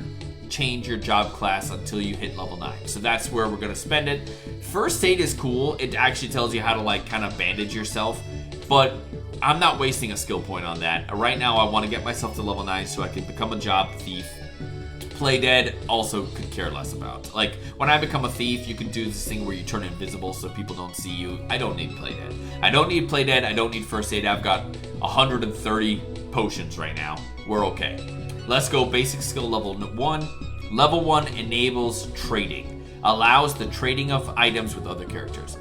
change your job class until you hit level 9. So that's where we're going to spend it. First aid is cool. It actually tells you how to like kind of bandage yourself. But I'm not wasting a skill point on that. Right now, I want to get myself to level 9 so I can become a job thief. Play dead also could care less about. Like when I become a thief, you can do this thing where you turn invisible so people don't see you. I don't need play dead. I don't need play dead. I don't need first aid. I've got 130 potions right now. We're okay. Let's go basic skill level 1. Level 1 enables trading. Allows the trading of items with other characters.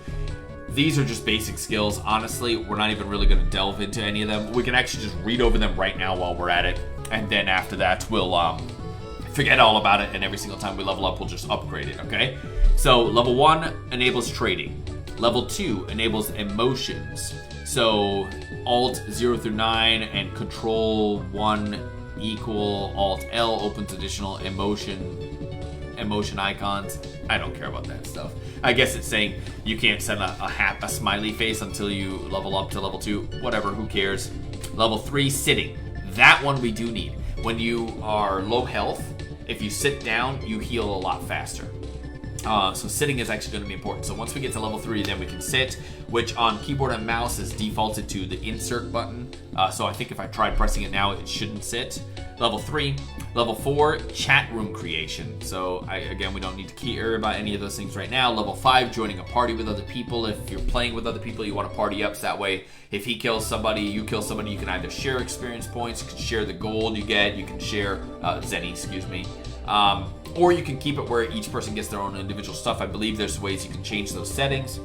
These are just basic skills. Honestly, we're not even really going to delve into any of them. We can actually just read over them right now while we're at it. And then after that, we'll forget all about it, and every single time we level up, we'll just upgrade it, okay? So level 1 enables trading. Level 2 enables emotions. So Alt 0 through 9 and Control 1 equal Alt L opens additional emotion icons. I don't care about that stuff. I guess it's saying you can't send a smiley face until you level up to level 2. Whatever, who cares? Level 3, sitting. That one we do need. When you are low health, if you sit down, you heal a lot faster. So sitting is actually going to be important. So once we get to level 3, then we can sit, which on keyboard and mouse is defaulted to the insert button. So I think if I tried pressing it now, it shouldn't sit. Level 3. Level 4, chat room creation. So again, we don't need to care about any of those things right now. Level 5, joining a party with other people. If you're playing with other people, you want to party up. So that way, if he kills somebody, you kill somebody, you can either share experience points, you can share the gold you get, you can share Zenny, excuse me. Or you can keep it where each person gets their own individual stuff. I believe there's ways you can change those settings.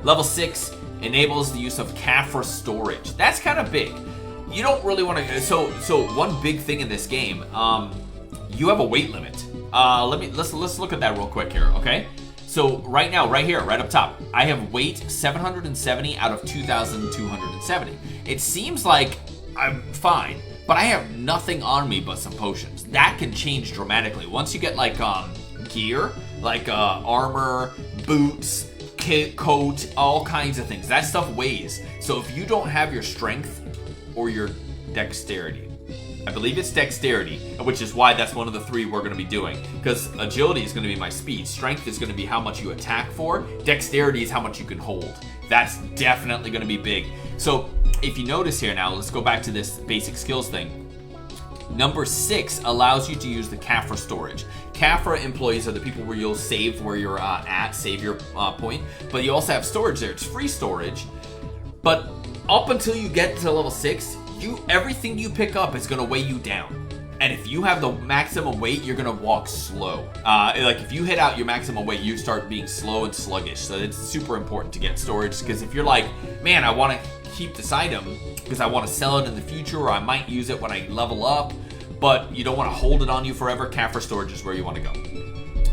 Level 6 enables the use of Kafra storage. That's kind of big. You don't really want to. So one big thing in this game, you have a weight limit. Let's look at that real quick here, okay? So right now, right here, right up top, I have weight 770 out of 2,270. It seems like I'm fine. But I have nothing on me but some potions. That can change dramatically. Once you get like gear, like armor, boots, coat, all kinds of things. That stuff weighs. So if you don't have your strength or your dexterity, I believe it's dexterity, which is why that's one of the 3 we're going to be doing. Because agility is going to be my speed. Strength is going to be how much you attack for. Dexterity is how much you can hold. That's definitely going to be big. So if you notice here now, let's go back to this basic skills thing. Number 6 allows you to use the Kafra storage. Kafra employees are the people where you'll save where you're save your point. But you also have storage there. It's free storage. But up until you get to level 6, everything you pick up is going to weigh you down. And if you have the maximum weight, you're going to walk slow. Like if you hit out your maximum weight, you start being slow and sluggish. So it's super important to get storage, because if you're like, man, I want to keep this item because I want to sell it in the future, or I might use it when I level up, but you don't want to hold it on you forever, Kafra storage is where you want to go.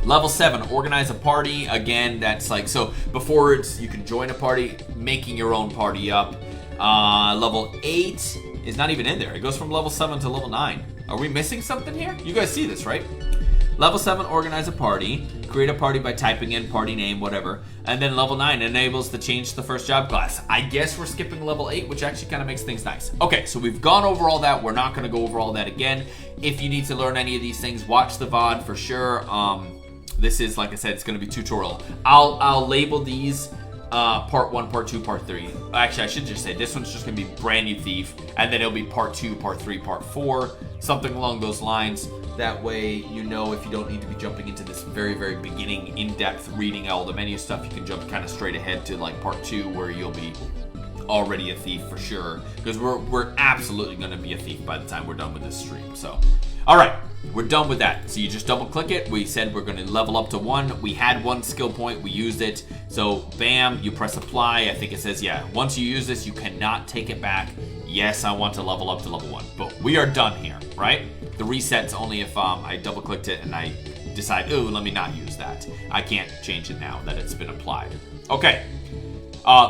Level 7, organize a party. Again, that's like, so before you can join a party, making your own party up. Level 8 is not even in there. It goes from level 7 to level 9. Are we missing something here? You guys see this, right? Level 7, organize a party. Create a party by typing in party name, whatever. And then level 9 enables to change the first job class. I guess we're skipping level 8, which actually kind of makes things nice. Okay, so we've gone over all that. We're not going to go over all that again. If you need to learn any of these things, watch the VOD for sure. This is, like I said, it's going to be tutorial. I'll label these part 1, part 2, part 3. Actually, I should just say this one's just going to be brand new thief, and then it'll be part 2, part 3, part 4, something along those lines. That way, you know, if you don't need to be jumping into this very, very beginning, in-depth reading all the menu stuff, you can jump kind of straight ahead to like part 2, where you'll be already a thief for sure. Because we're absolutely going to be a thief by the time we're done with this stream. So, all right, we're done with that. So you just double click it. We said we're going to level up to 1. We had 1 skill point. We used it. So bam, you press apply. I think it says, yeah, once you use this, you cannot take it back. Yes, I want to level up to level 1. But we are done here, right? The reset's only if I double clicked it and I decide, ooh, let me not use that. I can't change it now that it's been applied. Okay.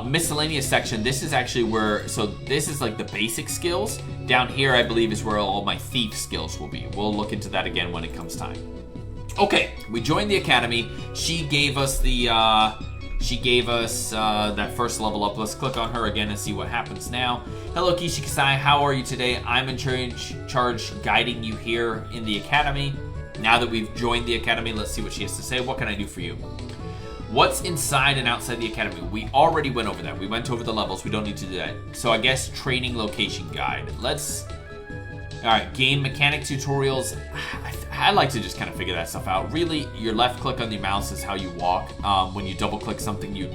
Miscellaneous section. This is actually where, so this is like the basic skills. Down here, I believe, is where all my thief skills will be. We'll look into that again when it comes time. Okay, we joined the academy. She gave us the, that first level up. Let's click on her again and see what happens now. Hello, Kishi Kasai. How are you today? I'm in charge guiding you here in the academy. Now that we've joined the academy, let's see what she has to say. What can I do for you? What's inside and outside the academy? We already went over that. We went over the levels. We don't need to do that. So I guess training location guide. All right, game mechanic tutorials. I like to just kind of figure that stuff out. Really, your left click on the mouse is how you walk. When you double click something, you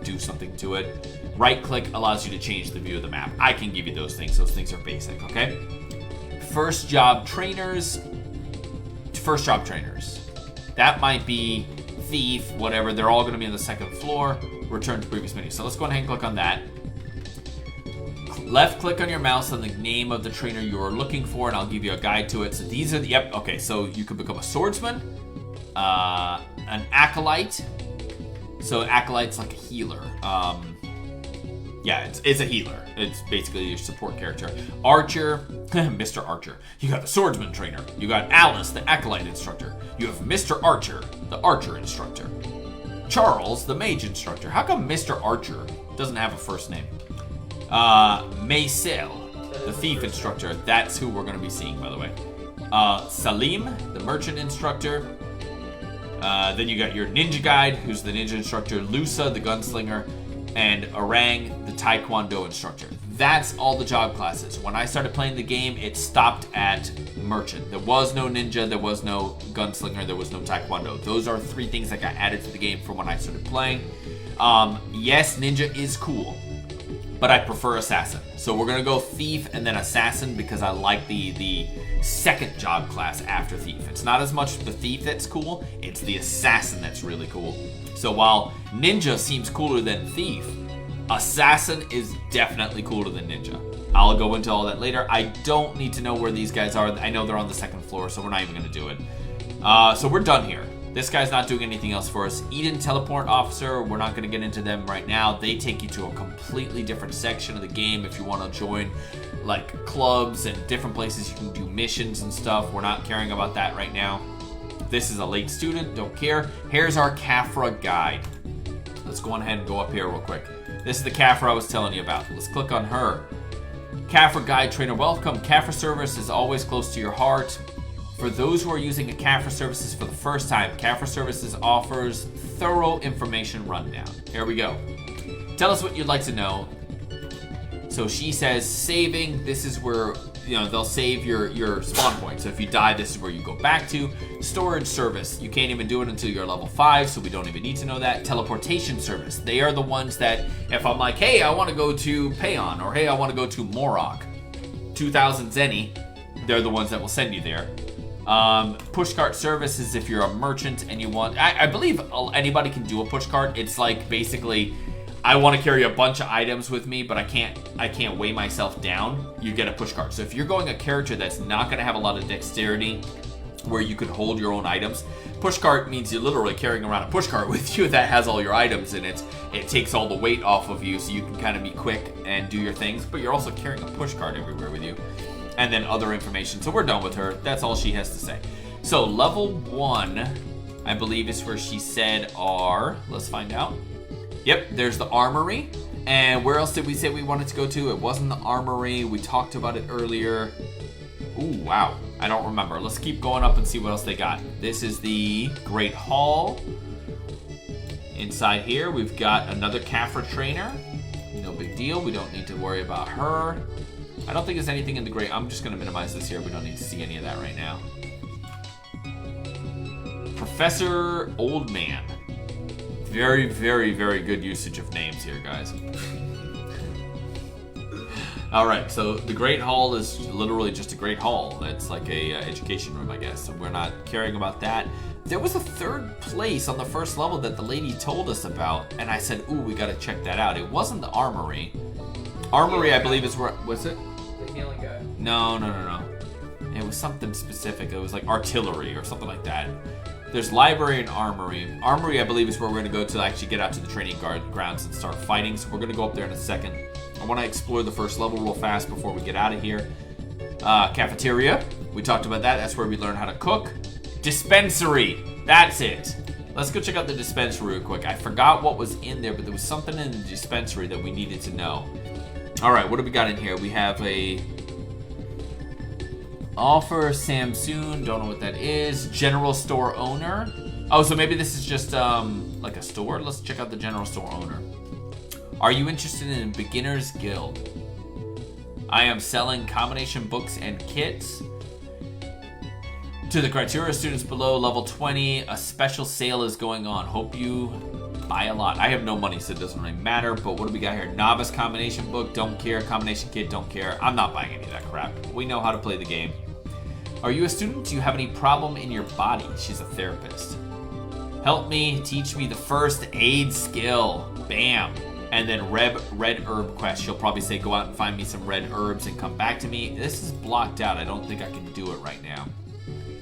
do something to it. Right click allows you to change the view of the map. I can give you those things. Those things are basic, okay? First job trainers. That might be thief, whatever. They're all going to be on the second floor. Return to previous menu. So let's go ahead and click on that. Left click on your mouse on the name of the trainer you are looking for, and I'll give you a guide to it. So these are the, yep, okay, so you could become a swordsman, an acolyte. So acolyte's like a healer. Yeah, it's a healer. It's basically your support character. Archer, Mr. Archer. You got the swordsman trainer. You got Alice, the acolyte instructor. You have Mr. Archer, the archer instructor. Charles, the mage instructor. How come Mr. Archer doesn't have a first name? Maysel, the thief instructor. That's who we're going to be seeing, by the way. Salim, the merchant instructor. Then you got your ninja guide, who's the ninja instructor. Lusa, the gunslinger. And Orang, the taekwondo instructor. That's all the job classes. When I started playing the game, it stopped at merchant. There was no ninja, there was no gunslinger, there was no taekwondo. Those are 3 things that got added to the game from when I started playing. Yes, ninja is cool, but I prefer assassin. So we're gonna go thief and then assassin because I like the second job class after thief. It's not as much the thief that's cool, it's the assassin that's really cool. So while ninja seems cooler than thief, assassin is definitely cooler than ninja. I'll go into all that later. I don't need to know where these guys are. I know they're on the second floor, so we're not even gonna do it. So we're done here. This guy's not doing anything else for us. Eden Teleport Officer, we're not gonna get into them right now. They take you to a completely different section of the game if you wanna join like clubs and different places you can do missions and stuff. We're not caring about that right now. This is a late student, don't care. Here's our Kafra guide. Let's go on ahead and go up here real quick. This is the Kafra I was telling you about. Let's click on her. Kafra guide trainer, welcome. Kafra service is always close to your heart. For those who are using a Kafra services for the first time, Kafra services offers thorough information rundown. Here we go. Tell us what you'd like to know. So she says saving, this is where, you know, they'll save your spawn point. So if you die, this is where you go back to. Storage service, you can't even do it until you're level 5, so we don't even need to know that. Teleportation service, they are the ones that if I'm like, hey, I want to go to Payon, or hey, I want to go to Morok, 2000 Zenny, they're the ones that will send you there. Pushcart service is if you're a merchant and you want, I believe anybody can do a pushcart. It's like basically, I want to carry a bunch of items with me, but I can't weigh myself down. You get a pushcart. So if you're going a character that's not going to have a lot of dexterity, where you could hold your own items, pushcart means you're literally carrying around a pushcart with you that has all your items in it. It takes all the weight off of you, so you can kind of be quick and do your things, but you're also carrying a pushcart everywhere with you. And then other information. So we're done with her. That's all she has to say. So level 1, I believe is where she said are, let's find out. Yep, there's the armory. And where else did we say we wanted to go to? It wasn't the armory. We talked about it earlier. Ooh, wow. I don't remember. Let's keep going up and see what else they got. This is the Great Hall. Inside here, we've got another Kafra trainer. No big deal. We don't need to worry about her. I don't think there's anything in the Great... I'm just going to minimize this here. We don't need to see any of that right now. Professor Oldman. Very, very, very good usage of names here, guys. Alright, so the Great Hall is literally just a Great Hall. It's like a education room, I guess. So we're not caring about that. There was a third place on the first level that the lady told us about, and I said, ooh, we gotta check that out. It wasn't the Armory. Armory, I believe, is where... Was it? The healing guy. No. It was something specific. It was like artillery or something like that. There's library and armory. Armory, I believe, is where we're going to go to actually get out to the training grounds and start fighting. So we're going to go up there in a second. I want to explore the first level real fast before we get out of here. Cafeteria. We talked about that. That's where we learn how to cook. Dispensary. That's it. Let's go check out the dispensary real quick. I forgot what was in there, but there was something in the dispensary that we needed to know. All right, what do we got in here? We have a... Offer Samsoon, don't know what that is. General store owner. Oh, so maybe this is just like a store. Let's check out the general store owner. Are you interested in a beginner's guild? I am selling combination books and kits. To the criteria students below level 20, a special sale is going on. Hope you buy a lot. I have no money, so it doesn't really matter. But what do we got here? Novice combination book, don't care. Combination kit, don't care. I'm not buying any of that crap. We know how to play the game. Are you a student? Do you have any problem in your body? She's a therapist. Help me, teach me the first aid skill. Bam. And then red herb quest. She'll probably say, go out and find me some red herbs and come back to me. This is blocked out. I don't think I can do it right now.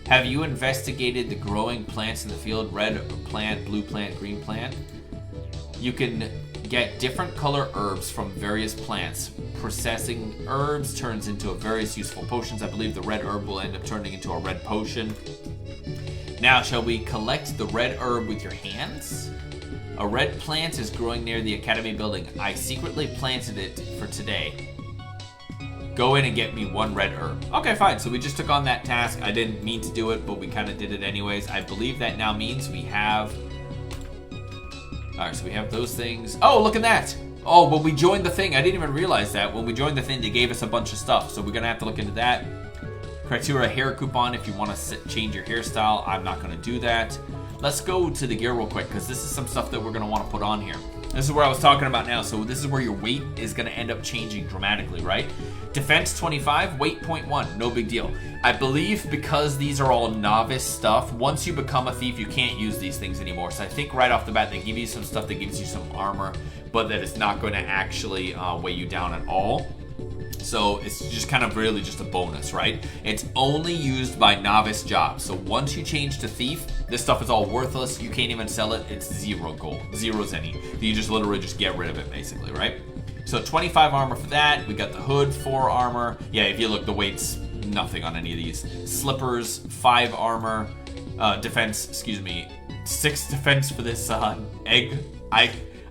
Have you investigated the growing plants in the field? Red plant, blue plant, green plant. You can get different color herbs from various plants. Processing herbs turns into various useful potions. I believe the red herb will end up turning into a red potion. Now, shall we collect the red herb with your hands? A red plant is growing near the academy building. I secretly planted it for today. Go in and get me one red herb. Okay, fine. So we just took on that task. I didn't mean to do it, but we kind of did it anyways. I believe that now means we have... Alright, so we have those things. Oh, look at that! Oh, when we joined the thing, I didn't even realize that. When we joined the thing, they gave us a bunch of stuff. So we're going to have to look into that. Criteria hair coupon if you want to change your hairstyle. I'm not going to do that. Let's go to the gear real quick, because this is some stuff that we're going to want to put on here. This is where I was talking about now. So this is where your weight is going to end up changing dramatically, right? Defense 25, weight 0.1, no big deal. I believe because these are all novice stuff, once you become a thief, you can't use these things anymore. So I think right off the bat, they give you some stuff that gives you some armor, but that it's not going to actually weigh you down at all. So it's just kind of really just a bonus, right? It's only used by novice jobs. So once you change to thief, this stuff is all worthless. You can't even sell it. It's 0 gold, 0 zenny. You just literally just get rid of it basically, right? So 25 armor for that. We got the hood, 4 armor. Yeah, if you look, the weight's nothing on any of these. Slippers, 5 armor. Defense, excuse me, 6 defense for this egg.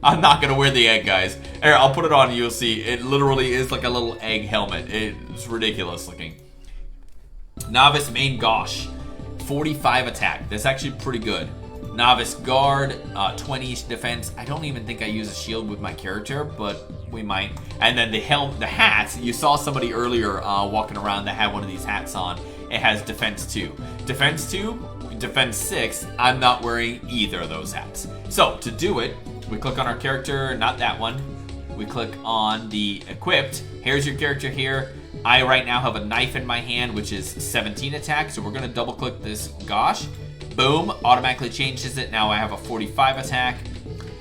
I'm not gonna wear the egg, guys. Here, I'll put it on and you'll see. It literally is like a little egg helmet. It's ridiculous looking. Novice main gosh, 45 attack. That's actually pretty good. Novice guard, 20 defense. I don't even think I use a shield with my character, but we might. And then the hat. You saw somebody earlier walking around that had one of these hats on. It has defense 2. Defense 2, defense 6. I'm not wearing either of those hats. So to do it, we click on our character, not that one. We click on the equipped. Here's your character here. I right now have a knife in my hand, which is 17 attack. So we're gonna double click this gosh. Boom, automatically changes it. Now I have a 45 attack.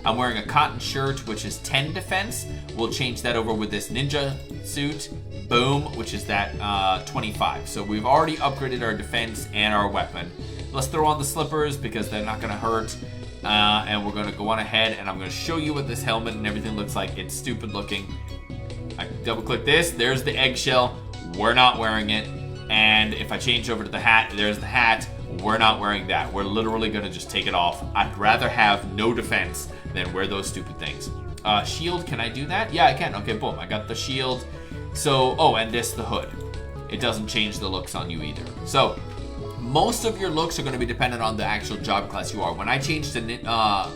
I'm wearing a cotton shirt, which is 10 defense. We'll change that over with this ninja suit. Boom, which is that 25. So we've already upgraded our defense and our weapon. Let's throw on the slippers because they're not gonna hurt. And we're gonna go on ahead and I'm gonna show you what this helmet and everything looks like. It's stupid looking. I double click this, there's the eggshell. We're not wearing it. And if I change over to the hat, there's the hat. We're not wearing that. We're literally gonna just take it off. I'd rather have no defense than wear those stupid things. Shield, can I do that? Yeah, I can. Okay, boom, I got the shield. So, oh, and this, the hood. It doesn't change the looks on you either. So, most of your looks are going to be dependent on the actual job class you are. When I change to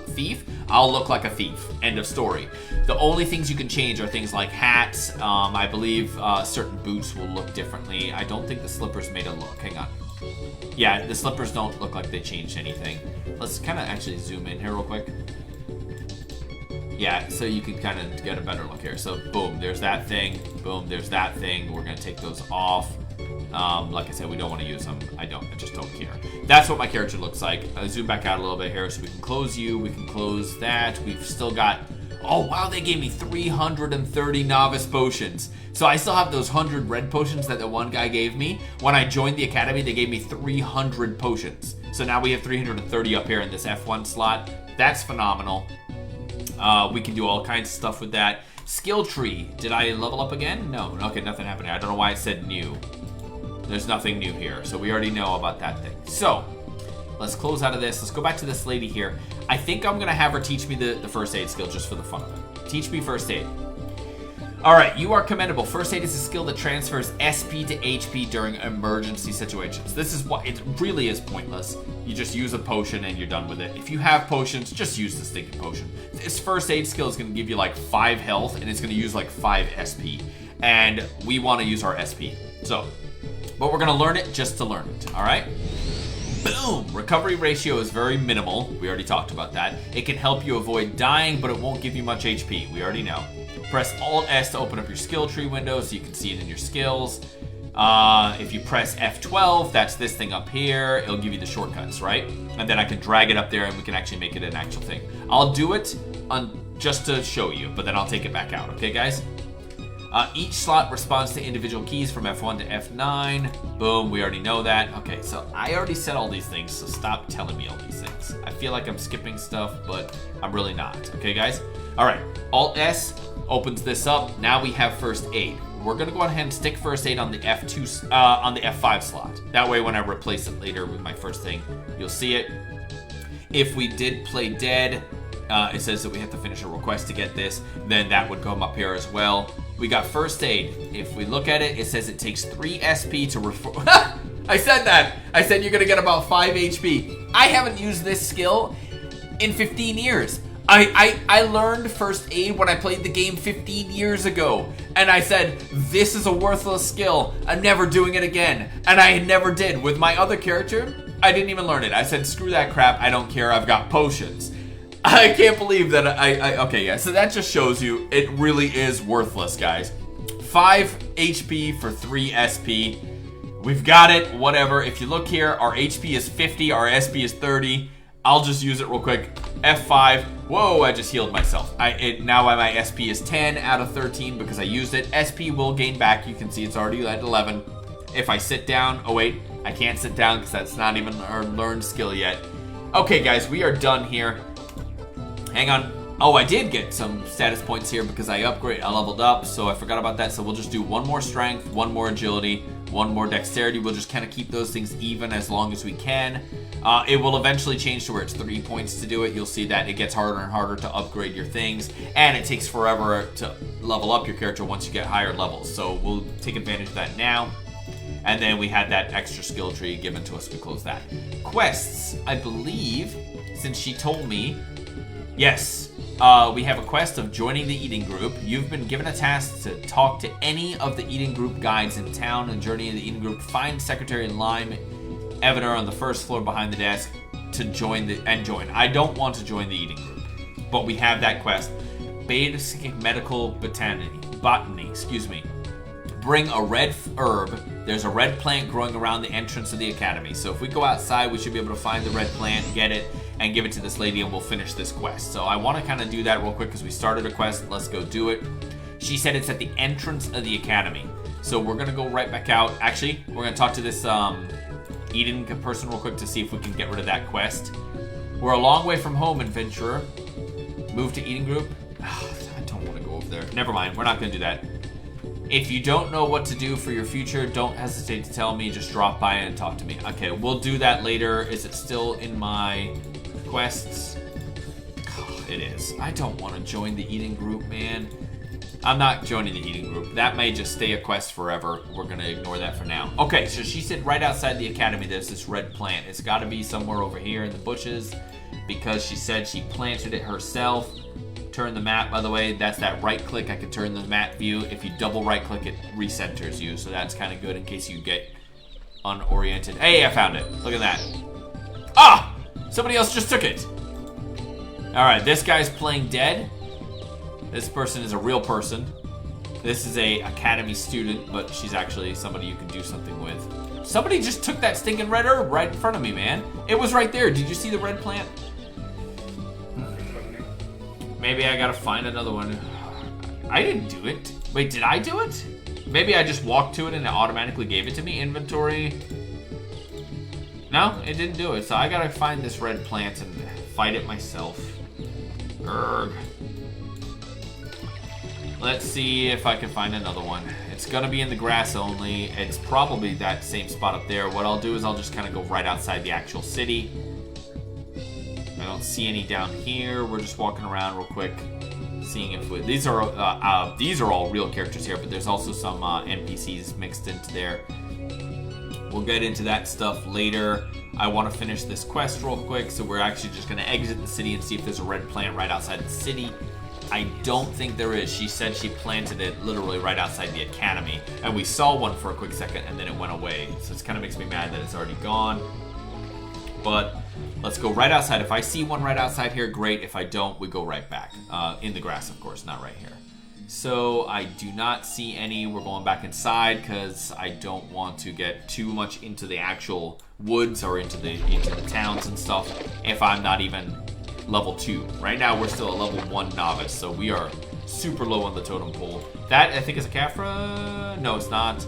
thief, I'll look like a thief. End of story. The only things you can change are things like hats. I believe certain boots will look differently. I don't think the slippers made a look. Hang on. Yeah, the slippers don't look like they changed anything. Let's kind of actually zoom in here real quick. Yeah, so you can kind of get a better look here. So boom, there's that thing. Boom, there's that thing. We're gonna take those off. Like I said, we don't want to use them. I just don't care. That's what my character looks like. I'll zoom back out a little bit here so we can close you. We can close that. We've still got, oh wow, they gave me 330 novice potions. So I still have those 100 red potions that the one guy gave me. When I joined the academy, they gave me 300 potions. So now we have 330 up here in this F1 slot. That's phenomenal. We can do all kinds of stuff with that. Skill tree. Did I level up again? No. Okay, nothing happened here. I don't know why it said new. There's nothing new here. So we already know about that thing. So let's close out of this. Let's go back to this lady here. I think I'm going to have her teach me the first aid skill just for the fun of it. Teach me first aid. All right, you are commendable. First aid is a skill that transfers SP to HP during emergency situations. This is what it really is pointless. You just use a potion and you're done with it. If you have potions, just use the stinking potion. This first aid skill is going to give you like 5 health and it's going to use like 5 SP. And we want to use our SP. So, but we're going to learn it just to learn it, all right? Boom! Recovery ratio is very minimal. We already talked about that. It can help you avoid dying, but it won't give you much HP. We already know. Press Alt-S to open up your skill tree window so you can see it in your skills. If you press F12, that's this thing up here. It'll give you the shortcuts, right? And then I can drag it up there and we can actually make it an actual thing. I'll do it just to show you, but then I'll take it back out. Okay, guys? Each slot responds to individual keys from F1 to F9. Boom, we already know that. Okay, so I already said all these things, so stop telling me all these things. I feel like I'm skipping stuff, but I'm really not. Okay, guys? All right, Alt-S opens this up. Now we have first aid. We're gonna go ahead and stick first aid on the on the F5 slot. That way when I replace it later with my first thing, you'll see it. If we did play dead, it says that we have to finish a request to get this, then that would come up here as well. We got first aid. If we look at it, it says it takes 3 SP to I said that. I said you're gonna get about 5 HP. I haven't used this skill in 15 years. I learned first aid when I played the game 15 years ago. And I said, this is a worthless skill. I'm never doing it again. And I never did. With my other character, I didn't even learn it. I said, screw that crap. I don't care. I've got potions. I can't believe that okay, yeah. So that just shows you it really is worthless, guys. 5 HP for 3 SP. We've got it, whatever. If you look here, our HP is 50, our SP is 30. I'll just use it real quick. F5. Whoa, I just healed myself. Now my SP is 10 out of 13 because I used it. SP will gain back. You can see it's already at 11. If I sit down, oh wait, I can't sit down because that's not even our learned skill yet. Okay, guys, we are done here. Hang on. Oh, I did get some status points here because I leveled up, so I forgot about that. So we'll just do 1 more strength, 1 more agility, 1 more dexterity. We'll just kind of keep those things even as long as we can. It will eventually change to where it's 3 points to do it. You'll see that it gets harder and harder to upgrade your things, and it takes forever to level up your character once you get higher levels. So we'll take advantage of that now. And then we had that extra skill tree given to us. We close that. Quests, I believe, since she told me, yes, we have a quest of joining the eating group. You've been given a task to talk to any of the eating group guides in town and journey in the eating group. Find Secretary Lime Evaner on the first floor behind the desk to join I don't want to join the eating group, but we have that quest. Basic medical botany, excuse me. Bring a red herb. There's a red plant growing around the entrance of the academy. So if we go outside, we should be able to find the red plant, get it, and give it to this lady, and we'll finish this quest. So I want to kind of do that real quick because we started a quest. Let's go do it. She said it's at the entrance of the academy. So we're going to go right back out. Actually, we're going to talk to this eating person real quick to see if we can get rid of that quest. We're a long way from home, adventurer. Move to eating group. I don't want to go over there. Never mind. We're not going to do that. If you don't know what to do for your future, don't hesitate to tell me. Just drop by and talk to me. Okay, we'll do that later. Is it still in my quests? Oh, it is. I don't want to join the eating group, man. I'm not joining the eating group. That may just stay a quest forever. We're going to ignore that for now. Okay, so she said right outside the academy there's this red plant. It's got to be somewhere over here in the bushes because she said she planted it herself. Turn the map, by the way, that's that right click. I can turn the map view. If you double right click, it recenters you. So that's kind of good in case you get unoriented. Hey, I found it. Look at that. Ah! Somebody else just took it. All right, this guy's playing dead. This person is a real person. This is a academy student, but she's actually somebody you can do something with. Somebody just took that stinking red herb right in front of me, man. It was right there. Did you see the red plant? Maybe I gotta find another one. I didn't do it. Wait, did I do it? Maybe I just walked to it and it automatically gave it to me. Inventory. No, it didn't do it. So I gotta find this red plant and fight it myself. Urgh. Let's see if I can find another one. It's gonna be in the grass only. It's probably that same spot up there. What I'll do is I'll just kind of go right outside the actual city. I don't see any down here. We're just walking around real quick, seeing if these are all real characters here, but there's also some NPCs mixed into there. We'll get into that stuff later. I want to finish this quest real quick, so we're actually just going to exit the city and see if there's a red plant right outside the city. I don't think there is. She said she planted it literally right outside the academy, and we saw one for a quick second, and then it went away. So it kind of makes me mad that it's already gone. But let's go right outside. If I see one right outside here, great. If I don't, we go right back. In the grass, of course, not right here. So I do not see any. We're going back inside because I don't want to get too much into the actual woods or into the towns and stuff if I'm not even level 2. Right now we're still a level 1 novice, so we are super low on the totem pole. That I think is a Caphra. No, it's not.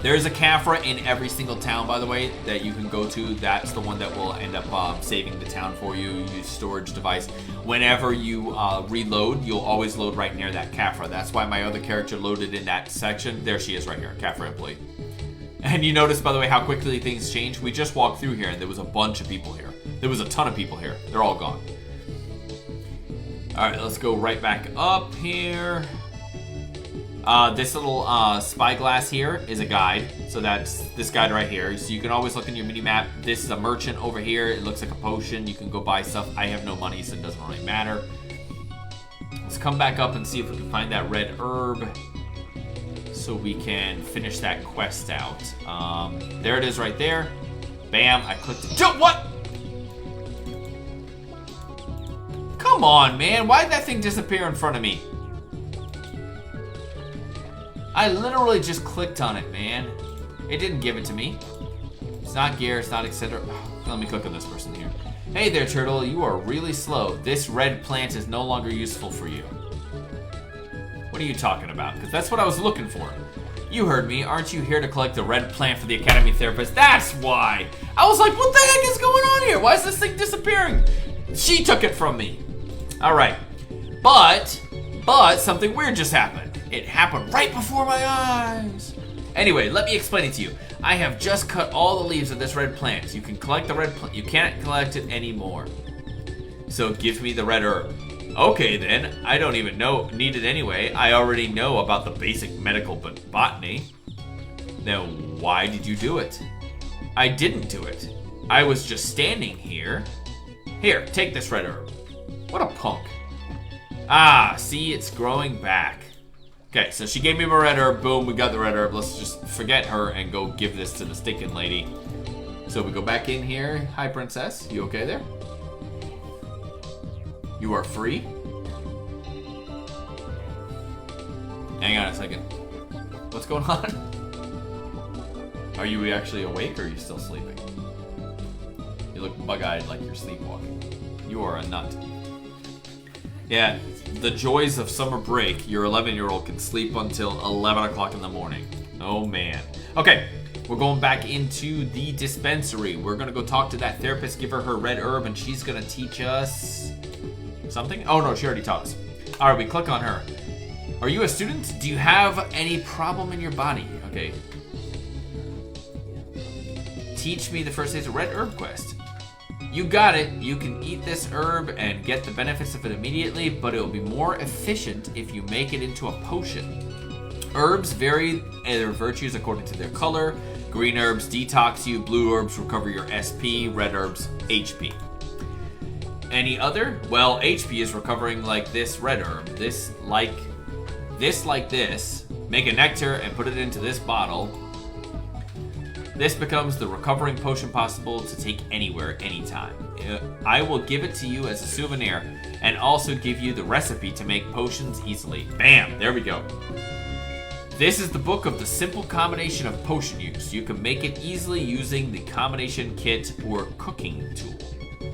There's a Caphra in every single town, by the way, that you can go to. That's the one that will end up saving the town for you. Use storage device. Whenever you reload, you'll always load right near that Caphra. That's why my other character loaded in that section. There she is right here, Caphra employee. And you notice, by the way, how quickly things change. We just walked through here, and there was a bunch of people here. There was a ton of people here. They're all gone. All right, let's go right back up here. This little spyglass here is a guide. So that's this guide right here. So you can always look in your mini-map. This is a merchant over here. It looks like a potion. You can go buy stuff. I have no money, so it doesn't really matter. Let's come back up and see if we can find that red herb so we can finish that quest out. There it is right there. Bam, I clicked it. What? Come on, man. Why did that thing disappear in front of me? I literally just clicked on it, man. It didn't give it to me. It's not gear, it's not etc. Let me click on this person here. Hey there, turtle. You are really slow. This red plant is no longer useful for you. What are you talking about? Because that's what I was looking for. You heard me. Aren't you here to collect the red plant for the academy therapist? That's why. I was like, what the heck is going on here? Why is this thing disappearing? She took it from me. All right. But something weird just happened. It happened right before my eyes. Anyway, let me explain it to you. I have just cut all the leaves of this red plant. You can collect the red plant. You can't collect it anymore. So give me the red herb. Okay then, I don't even need it anyway. I already know about the basic medical botany. Now, why did you do it? I didn't do it. I was just standing here. Here, take this red herb. What a punk. Ah, see, it's growing back. Okay, so she gave me my red herb. Boom, we got the red herb. Let's just forget her and go give this to the stinking lady. So we go back in here. Hi, princess. You okay there? You are free? Hang on a second. What's going on? Are you actually awake or are you still sleeping? You look bug-eyed like you're sleepwalking. You are a nut. Yeah, the joys of summer break. Your 11-year-old can sleep until 11 o'clock in the morning. Oh, man. Okay, we're going back into the dispensary. We're going to go talk to that therapist, give her red herb, and she's going to teach us something. Oh, no, she already taught us. All right, we click on her. Are you a student? Do you have any problem in your body? Okay. Teach me the first stage of red herb quest. You got it. You can eat this herb and get the benefits of it immediately, but it will be more efficient if you make it into a potion. Herbs vary their virtues according to their color. Green herbs detox you, blue herbs recover your SP, red herbs HP. Any other? Well, HP is recovering like this red herb. This like this. Make a nectar and put it into this bottle. This becomes the recovering potion possible to take anywhere, anytime. I will give it to you as a souvenir and also give you the recipe to make potions easily. Bam, there we go. This is the book of the simple combination of potion use. You can make it easily using the combination kit or cooking tool.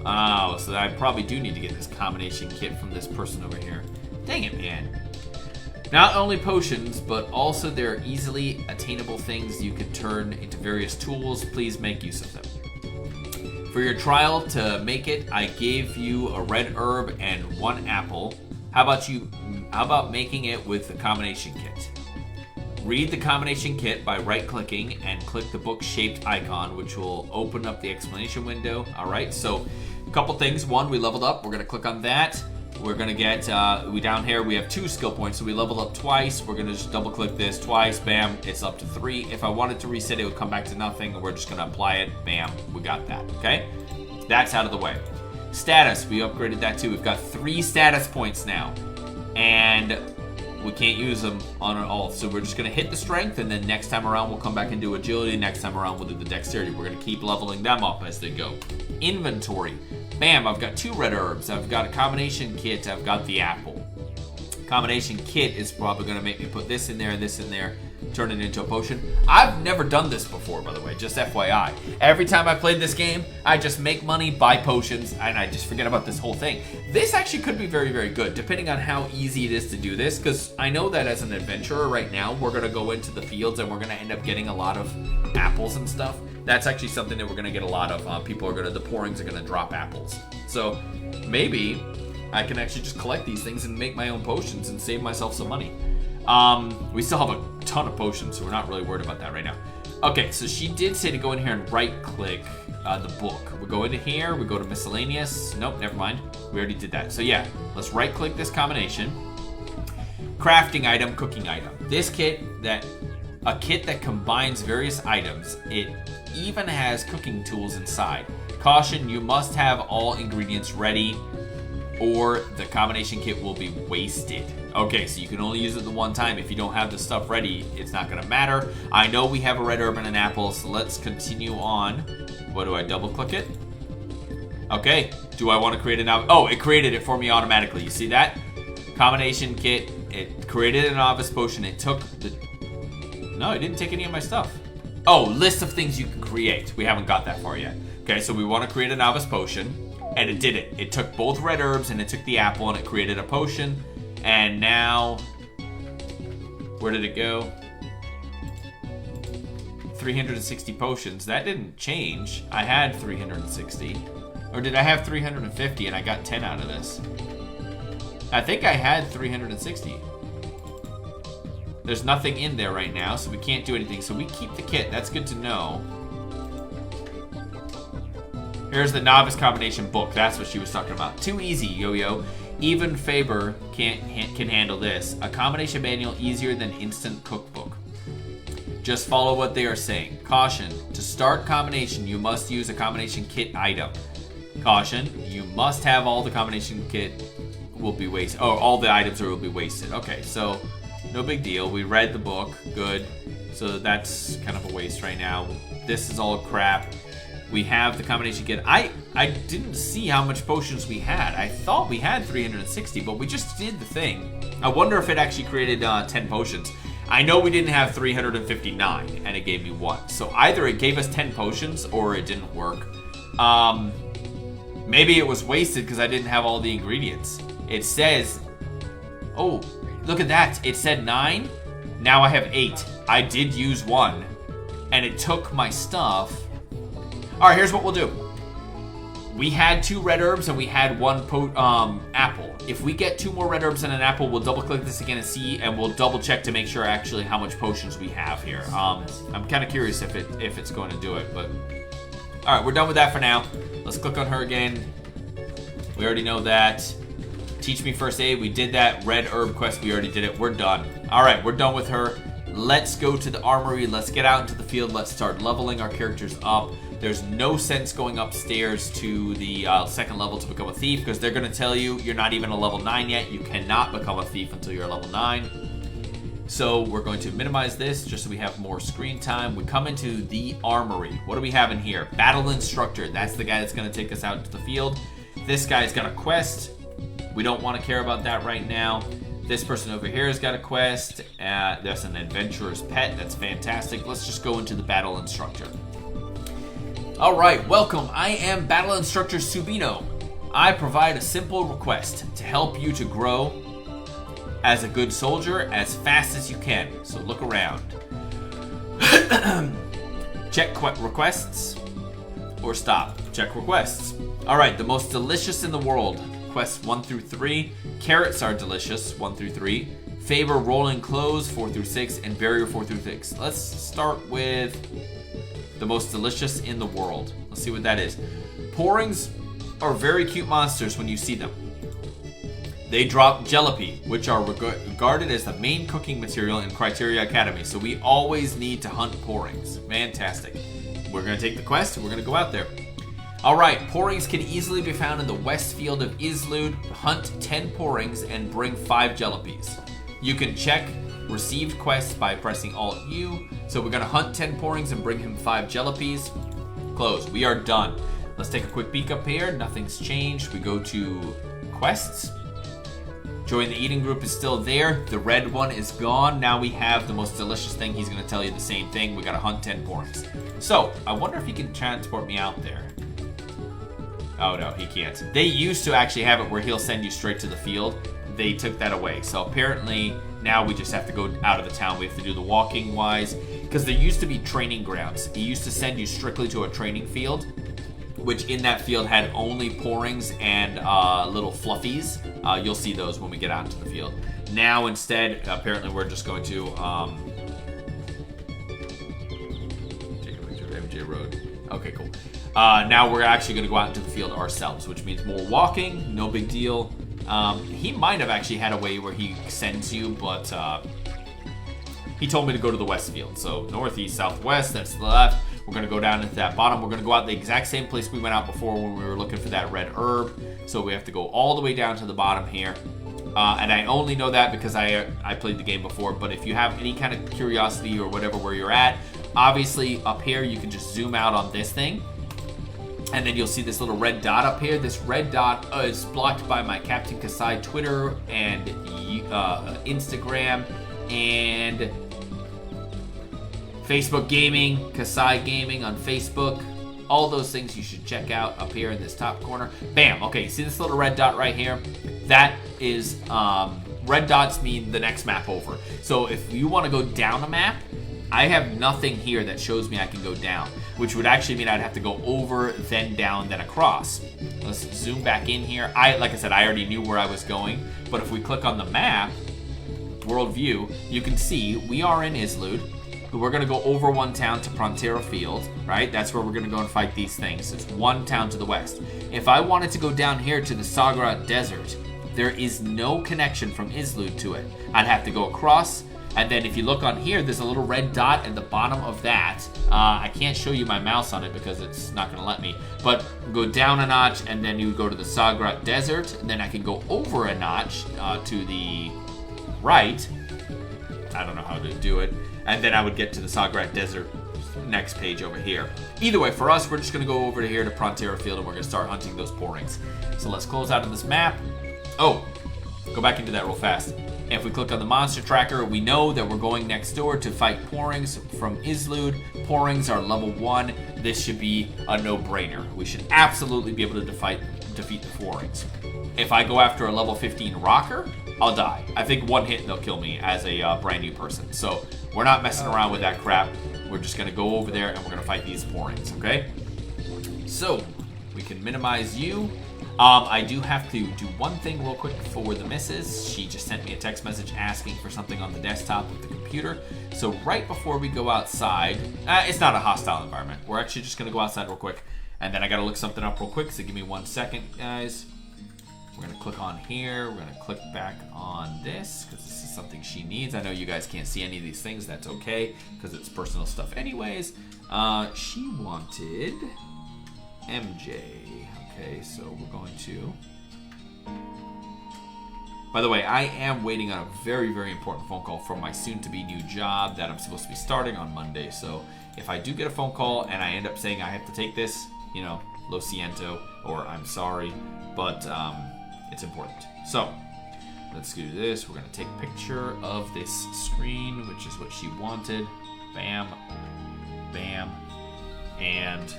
Oh, so I probably do need to get this combination kit from this person over here. Dang it, man. Not only potions, but also there are easily attainable things you can turn into various tools. Please make use of them. For your trial to make it, I gave you a red herb and 1 apple. How about making it with the combination kit? Read the combination kit by right-clicking and click the book-shaped icon, which will open up the explanation window. All right, so a couple things. One, we leveled up. We're going to click on that. We're going to get, down here, we have 2 skill points, so we leveled up twice. We're going to just double-click this twice. Bam, it's up to 3. If I wanted to reset it, would come back to nothing. We're just going to apply it. Bam, we got that, okay? That's out of the way. Status, we upgraded that too. We've got 3 status points now. And we can't use them on all, so we're just going to hit the strength, and then next time around we'll come back and do agility. Next time around we'll do the dexterity. We're going to keep leveling them up as they go. Inventory. Bam, I've got 2 red herbs. I've got a combination kit. I've got the apple. Combination kit is probably going to make me put this in there and this in there, turn it into a potion. I've never done this before, by the way, just FYI. Every time I played this game, I just make money, buy potions, and I just forget about this whole thing. This actually could be very, very good, depending on how easy it is to do this, because I know that as an adventurer right now, we're going to go into the fields and we're going to end up getting a lot of apples and stuff. That's actually something that we're going to get a lot of. The pourings are going to drop apples. So maybe I can actually just collect these things and make my own potions and save myself some money. We still have a ton of potions, so we're not really worried about that right now. Okay, so she did say to go in here and right-click the book. We go into here, we go to miscellaneous. Nope, never mind. We already did that. So yeah, let's right-click this combination. Crafting item, cooking item. This kit, a kit that combines various items. It even has cooking tools inside. Caution, you must have all ingredients ready or the combination kit will be wasted. Okay, so you can only use it the one time. If you don't have the stuff ready, it's not gonna matter. I know we have a red herb and an apple, so let's continue on. What do I double click it? Okay, do I want to create an novice? Oh, it created it for me automatically. You see that? Combination kit, it created a novice potion. It took the, no, it didn't take any of my stuff. Oh, list of things you can create. We haven't got that far yet. Okay, so we want to create a novice potion. And it did it. It took both red herbs and it took the apple and it created a potion. And now, where did it go? 360 potions. That didn't change. I had 360. Or did I have 350 and I got 10 out of this? I think I had 360. There's nothing in there right now, so we can't do anything. So we keep the kit. That's good to know. Here's the novice combination book. That's what she was talking about. Too easy, Yo-Yo. Even Faber can handle this. A combination manual easier than instant cookbook. Just follow what they are saying. Caution. To start combination, you must use a combination kit item. Caution. You must have all the combination kit will be wasted. Oh, all the items will be wasted. Okay, so no big deal. We read the book. Good. So that's kind of a waste right now. This is all crap. We have the combination kit. I didn't see how much potions we had. I thought we had 360, but we just did the thing. I wonder if it actually created 10 potions. I know we didn't have 359, and it gave me 1. So either it gave us 10 potions, or it didn't work. Maybe it was wasted because I didn't have all the ingredients. It says, oh, look at that. It said 9. Now I have 8. I did use 1, and it took my stuff. All right, here's what we'll do. We had 2 red herbs and we had 1 apple. If we get 2 more red herbs and an apple, we'll double click this again and see, and we'll double check to make sure actually how much potions we have here. I'm kind of curious if it's going to do it, but all right, we're done with that for now. Let's click on her again. We already know that. Teach me first aid. We did that. Red herb quest. We already did it. We're done. All right, we're done with her. Let's go to the armory. Let's get out into the field. Let's start leveling our characters up. There's no sense going upstairs to the second level to become a thief, because they're going to tell you you're not even a level 9 yet. You cannot become a thief until you're a level 9. So we're going to minimize this just so we have more screen time. We come into the armory. What do we have in here? Battle instructor. That's the guy that's going to take us out to the field. This guy's got a quest. We don't want to care about that right now. This person over here has got a quest. There's an adventurer's pet. That's fantastic. Let's just go into the battle instructor. All right, welcome. I am Battle Instructor Subino. I provide a simple request to help you to grow as a good soldier as fast as you can. So look around. Check requests or stop. Check requests. All right, the most delicious in the world. Quests 1 through 3. Carrots are delicious, 1 through 3. Favor rolling clothes, 4 through 6. And barrier, 4 through 6. Let's start with the most delicious in the world. Let's see what that is. Porrings are very cute monsters when you see them. They drop jalopy, which are regarded as the main cooking material in Criteria Academy. So we always need to hunt porrings. Fantastic. We're going to take the quest and we're going to go out there. Alright, porrings can easily be found in the west field of Islud. Hunt 10 porrings and bring 5 jalopies. You can check received quests by pressing Alt U. So we're going to hunt 10 porrings and bring him 5 jalopies. Close. We are done. Let's take a quick peek up here. Nothing's changed. We go to quests. Join the eating group is still there. The red one is gone. Now we have the most delicious thing. He's going to tell you the same thing. We got to hunt 10 porrings. So I wonder if he can transport me out there. Oh no, he can't. They used to actually have it where he'll send you straight to the field. They took that away. So apparently now we just have to go out of the town. We have to do the walking wise. Because there used to be training grounds. He used to send you strictly to a training field, which in that field had only porrings and little fluffies. You'll see those when we get out into the field. Now instead, apparently we're just going to take a picture of MJ Road. Okay, cool. Now we're actually going to go out into the field ourselves, which means more walking. No big deal. He might have actually had a way where he sends you, but he told me to go to the west field. So northeast, southwest, that's the left. We're going to go down into that bottom. We're going to go out the exact same place we went out before when we were looking for that red herb. So we have to go all the way down to the bottom here. And I only know that because I played the game before. But if you have any kind of curiosity or whatever where you're at, obviously up here you can just zoom out on this thing. And then you'll see this little red dot up here. This red dot is blocked by my Captain Kasai Twitter and Instagram and Facebook Gaming, KasaiGaming on Facebook. All those things you should check out up here in this top corner. Bam. Okay, you see this little red dot right here? That is, red dots mean the next map over. So if you want to go down a map, I have nothing here that shows me I can go down, which would actually mean I'd have to go over, then down, then across. Let's zoom back in here. Like I said, I already knew where I was going, but if we click on the map, world view, you can see we are in Islud. We're going to go over one town to Prontera Field, right? That's where we're going to go and fight these things. It's one town to the west. If I wanted to go down here to the Sagra Desert, there is no connection from Islud to it. I'd have to go across, and then if you look on here, there's a little red dot at the bottom of that. I can't show you my mouse on it because it's not going to let me, but go down a notch, and then you go to the Sagra Desert, and then I can go over a notch to the right. I don't know how to do it. And then I would get to the Sagrat Desert next page over here. Either way, for us, we're just going to go over to here to Prontera Field, and we're going to start hunting those porrings. So let's close out of this map. Oh, go back into that real fast. And if we click on the monster tracker, we know that we're going next door to fight porrings from Islud. Porrings are level 1. This should be a no-brainer. We should absolutely be able to defeat the porrings. If I go after a level 15 rocker, I'll die. I think one hit and they'll kill me as a brand new person. So we're not messing around with that crap. We're just going to go over there and we're going to fight these porrings, okay? So we can minimize you. I do have to do one thing real quick for the missus. She just sent me a text message asking for something on the desktop of the computer. So right before we go outside, it's not a hostile environment. We're actually just going to go outside real quick. And then I got to look something up real quick, so give me 1 second, guys. We're going to click on here. We're going to click back on this because this is something she needs. I know you guys can't see any of these things. That's okay because it's personal stuff anyways. She wanted MJ. Okay, so we're going to By the way, I am waiting on a very, very important phone call from my soon-to-be new job that I'm supposed to be starting on Monday. So if I do get a phone call and I end up saying I have to take this, you know, lo siento, or I'm sorry, but it's important. So let's do this. We're going to take a picture of this screen, which is what she wanted. Bam, bam, and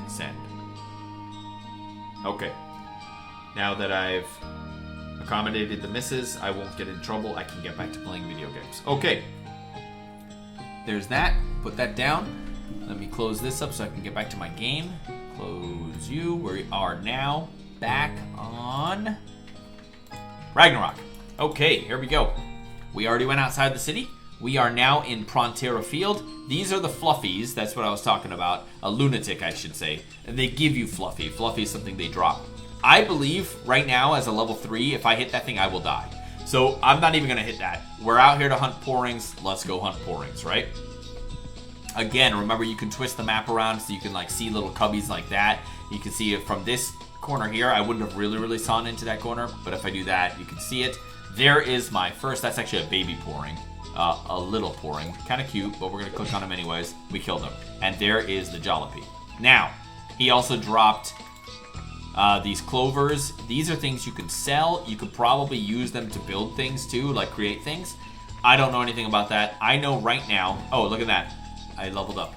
send. Okay. Now that I've accommodated the misses, I won't get in trouble. I can get back to playing video games. Okay. There's that. Put that down. Let me close this up so I can get back to my game. Close you. We are now back on Ragnarok. Okay, here we go. We already went outside the city. We are now in Prontera Field. These are the fluffies. That's what I was talking about. A lunatic, I should say. And they give you fluffy. Fluffy is something they drop. I believe right now as a level 3, if I hit that thing, I will die. So I'm not even going to hit that. We're out here to hunt porrings. Let's go hunt porrings, right? Again, remember you can twist the map around so you can like see little cubbies like that. You can see it from this corner here. I wouldn't have really sawn into that corner, but if I do that, you can see it. There is my first. That's actually a baby porring. A little porring. Kind of cute, but we're going to click on him anyways. We killed him. And there is the Jalopy. Now, he also dropped these clovers. These are things you can sell. You could probably use them to build things too, like create things. I don't know anything about that. I know right now. Oh, look at that. I leveled up.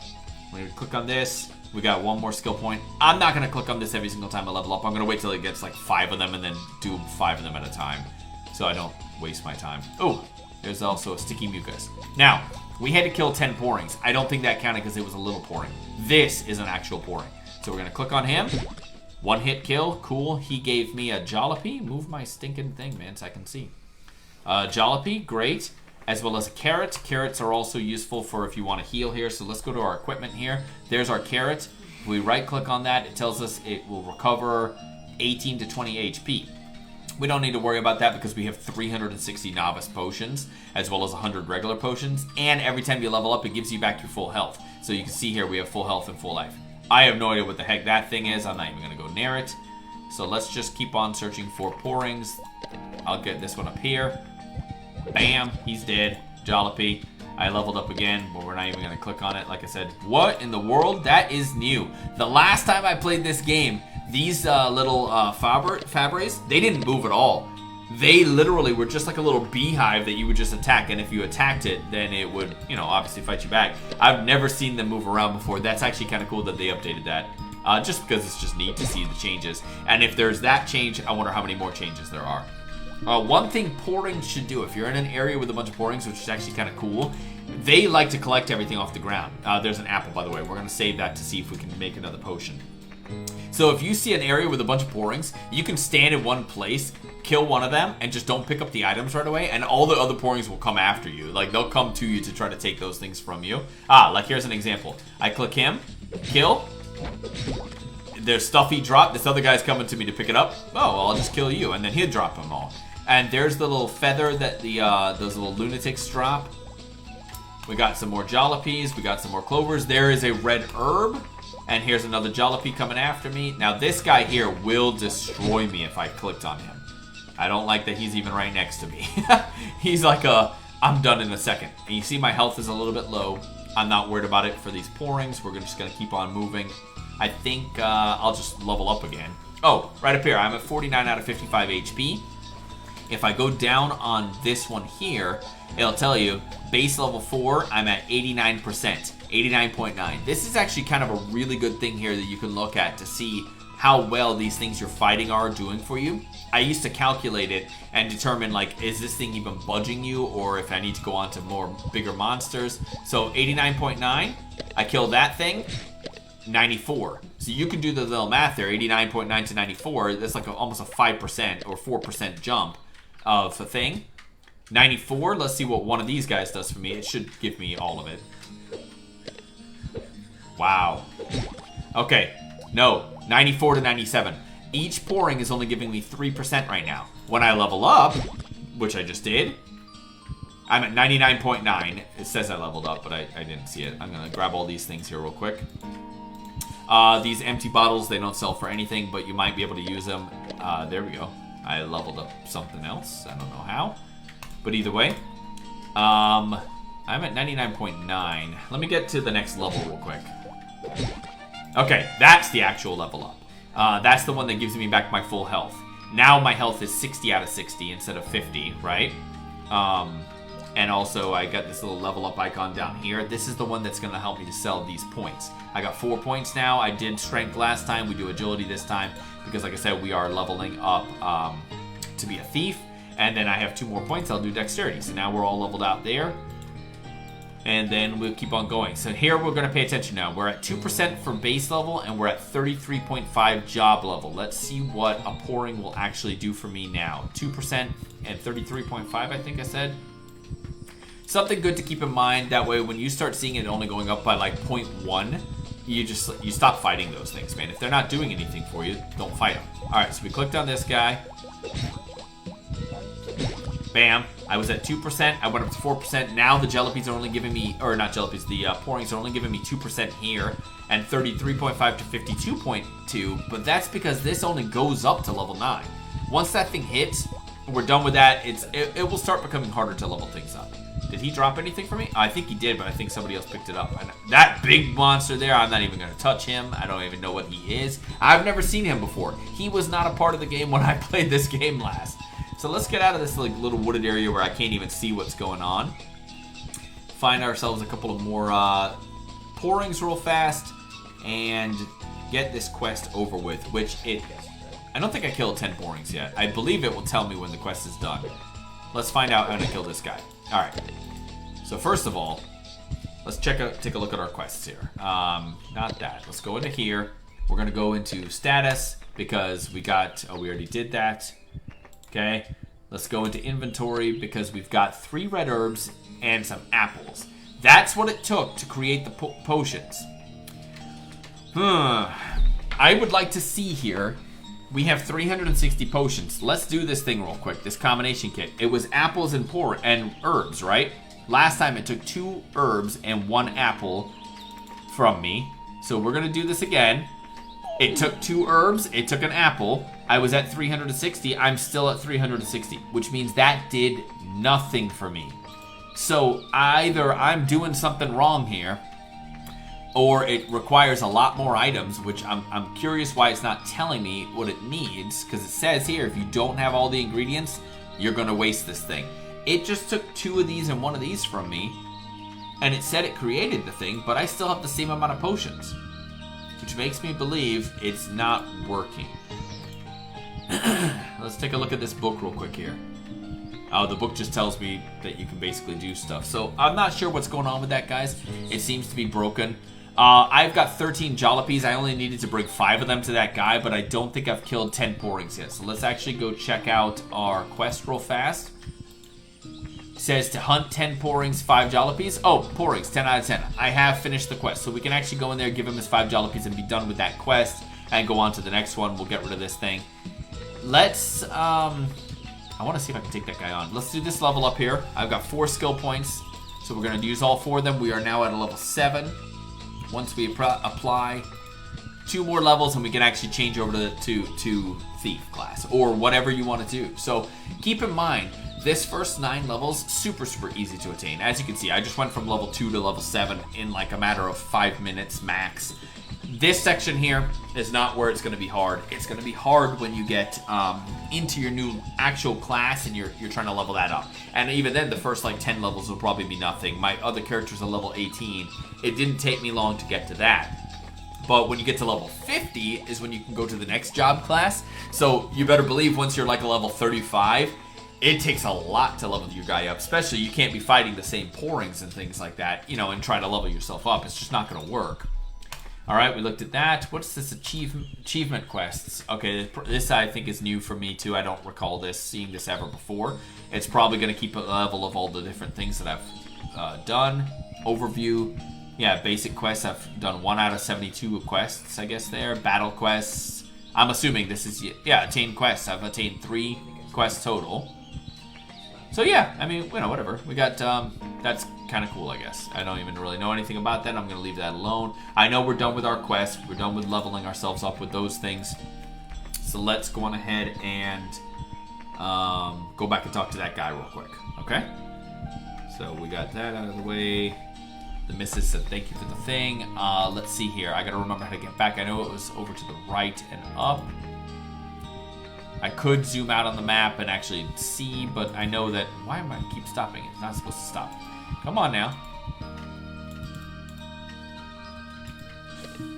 When we click on this, we got one more skill point. I'm not going to click on this every single time I level up. I'm going to wait till it gets like 5 of them and then do 5 of them at a time so I don't waste my time. Oh, there's also a sticky mucus. Now, we had to kill 10 porrings. I don't think that counted because it was a little porring. This is an actual porring. So we're going to click on him. One hit kill. Cool. He gave me a Jalopy. Move my stinking thing, man, so I can see. Jalopy, great. As well as a carrot. Carrots are also useful for if you want to heal here. So let's go to our equipment here. There's our carrot. If we right click on that, it tells us it will recover 18 to 20 HP. We don't need to worry about that because we have 360 novice potions as well as 100 regular potions. And every time you level up, it gives you back your full health. So you can see here we have full health and full life. I have no idea what the heck that thing is. I'm not even going to go near it. So let's just keep on searching for porrings. I'll get this one up here. Bam, he's dead. Jalopy. I leveled up again, but we're not even going to click on it. Like I said, what in the world? That is new. The last time I played this game, these little Fabres, they didn't move at all. They literally were just like a little beehive that you would just attack, and if you attacked it, then it would, you know, obviously fight you back. I've never seen them move around before. That's actually kind of cool that they updated that. Just because it's just neat to see the changes. And if there's that change, I wonder how many more changes there are. One thing porrings should do, if you're in an area with a bunch of porrings, which is actually kind of cool, they like to collect everything off the ground. There's an apple, by the way. We're going to save that to see if we can make another potion. So if you see an area with a bunch of porrings, you can stand in one place, kill one of them, and just don't pick up the items right away, and all the other porrings will come after you. Like, they'll come to you to try to take those things from you. Like here's an example. I click him, kill. There's stuff he dropped. This other guy's coming to me to pick it up. Oh, well, I'll just kill you, and then he'll drop them all. And there's the little feather that those little lunatics drop. We got some more Jalopies. We got some more clovers. There is a red herb. And here's another Jalopy coming after me. Now, this guy here will destroy me if I clicked on him. I don't like that he's even right next to me. He's like I'm done in a second. And you see my health is a little bit low. I'm not worried about it for these porrings. We're just going to keep on moving. I think I'll just level up again. Oh, right up here. I'm at 49 out of 55 HP. If I go down on this one here, it'll tell you base level 4, I'm at 89%, 89.9. This is actually kind of a really good thing here that you can look at to see how well these things you're fighting are doing for you. I used to calculate it and determine, like, is this thing even budging you, or if I need to go on to more bigger monsters. So 89.9, I killed that thing, 94. So you can do the little math there, 89.9 to 94. That's like almost a 5% or 4% jump of a thing. 94, let's see what one of these guys does for me. It should give me all of it. Wow. Okay, no, 94 to 97. Each porring is only giving me 3% right now. When I level up, which I just did, I'm at 99.9. It says I leveled up, but I didn't see it. I'm gonna grab all these things here real quick. These empty bottles, they don't sell for anything, but you might be able to use them. There we go. I leveled up something else. I don't know how. But either way, I'm at 99.9. Let me get to the next level real quick. Okay, that's the actual level up. That's the one that gives me back my full health. Now my health is 60 out of 60 instead of 50, right? And also I got this little level up icon down here. This is the one that's going to help me to sell these points. I got 4 points now. I did strength last time. We do agility this time because, like I said, we are leveling up to be a thief. And then I have 2 more points. I'll do dexterity. So now we're all leveled out there. And then we'll keep on going. So here we're going to pay attention now. We're at 2% for base level, and we're at 33.5 job level. Let's see what a pouring will actually do for me now. 2% and 33.5, I think I said. Something good to keep in mind. That way, when you start seeing it only going up by like 0.1, you stop fighting those things, man. If they're not doing anything for you, don't fight them. All right, so we clicked on this guy. Bam. I was at 2%. I went up to 4%. Now the jalapenos are only giving me, or not jalapenos, the pourings are only giving me 2% here, and 33.5 to 52.2. But that's because this only goes up to level 9. Once that thing hits, we're done with that. It will start becoming harder to level things up. Did he drop anything for me? I think he did, but I think somebody else picked it up. And that big monster there, I'm not even going to touch him. I don't even know what he is. I've never seen him before. He was not a part of the game when I played this game last. So let's get out of this like little wooded area where I can't even see what's going on. Find ourselves a couple of more pourings real fast and get this quest over with, I don't think I killed 10 pourings yet. I believe it will tell me when the quest is done. Let's find out how to kill this guy. All right. So first of all, let's take a look at our quests here. Not that. Let's go into here. We're gonna go into status because we already did that. Okay. Let's go into inventory because we've got 3 red herbs and some apples. That's what it took to create the potions. I would like to see here. We have 360 potions. Let's do this thing real quick. This combination kit. It was apples and herbs, right? Last time it took 2 herbs and 1 apple from me. So we're gonna do this again. It took 2 herbs. It took an apple. I was at 360. I'm still at 360, which means that did nothing for me. So either I'm doing something wrong here, or it requires a lot more items, which I'm curious why it's not telling me what it needs, because it says here if you don't have all the ingredients, you're going to waste this thing. It just took 2 of these and 1 of these from me, and it said it created the thing, but I still have the same amount of potions, which makes me believe it's not working. Let's take a look at this book real quick here. Oh, the book just tells me that you can basically do stuff. So I'm not sure what's going on with that, guys. It seems to be broken. I've got 13 jalapenos. I only needed to bring 5 of them to that guy, but I don't think I've killed 10 pourings yet. So let's actually go check out our quest real fast. It says to hunt 10 pourings, 5 jalapenos. Oh, pourings, 10 out of 10. I have finished the quest. So we can actually go in there, give him his 5 jalapenos, and be done with that quest. And go on to the next one. We'll get rid of this thing. Let's, I want to see if I can take that guy on. Let's do this level up here. I've got 4 skill points. So we're going to use all 4 of them. We are now at a level 7. Once we apply 2 more levels, and we can actually change over to Thief class, or whatever you want to do. So keep in mind, this first 9 levels, super easy to attain. As you can see, I just went from level 2 to level 7 in like a matter of 5 minutes max. This section here is not where it's going to be hard. It's going to be hard when you get into your new actual class and you're trying to level that up. And even then, the first like 10 levels will probably be nothing. My other character's a level 18. It didn't take me long to get to that. But when you get to level 50 is when you can go to the next job class. So you better believe once you're like a level 35, it takes a lot to level your guy up. Especially you can't be fighting the same pourings and things like that, you know, and try to level yourself up. It's just not going to work. All right, we looked at that. What's this achievement quests? Okay, this I think is new for me too. I don't recall seeing this ever before. It's probably going to keep a level of all the different things that I've done. Overview. Yeah, basic quests. I've done 1 out of 72 quests, I guess there. Battle quests. I'm assuming this is, yeah, attain quests. I've attained 3 quests total. So yeah, I mean, you know, whatever. We got, that's kind of cool, I guess. I don't even really know anything about that. I'm going to leave that alone. I know we're done with our quest. We're done with leveling ourselves up with those things. So let's go on ahead and go back and talk to that guy real quick. Okay? So we got that out of the way. The missus said thank you for the thing. Let's see here. I gotta remember how to get back. I know it was over to the right and up. I could zoom out on the map and actually see, but I know that... Why am I keep stopping? It's not supposed to stop. Come on now.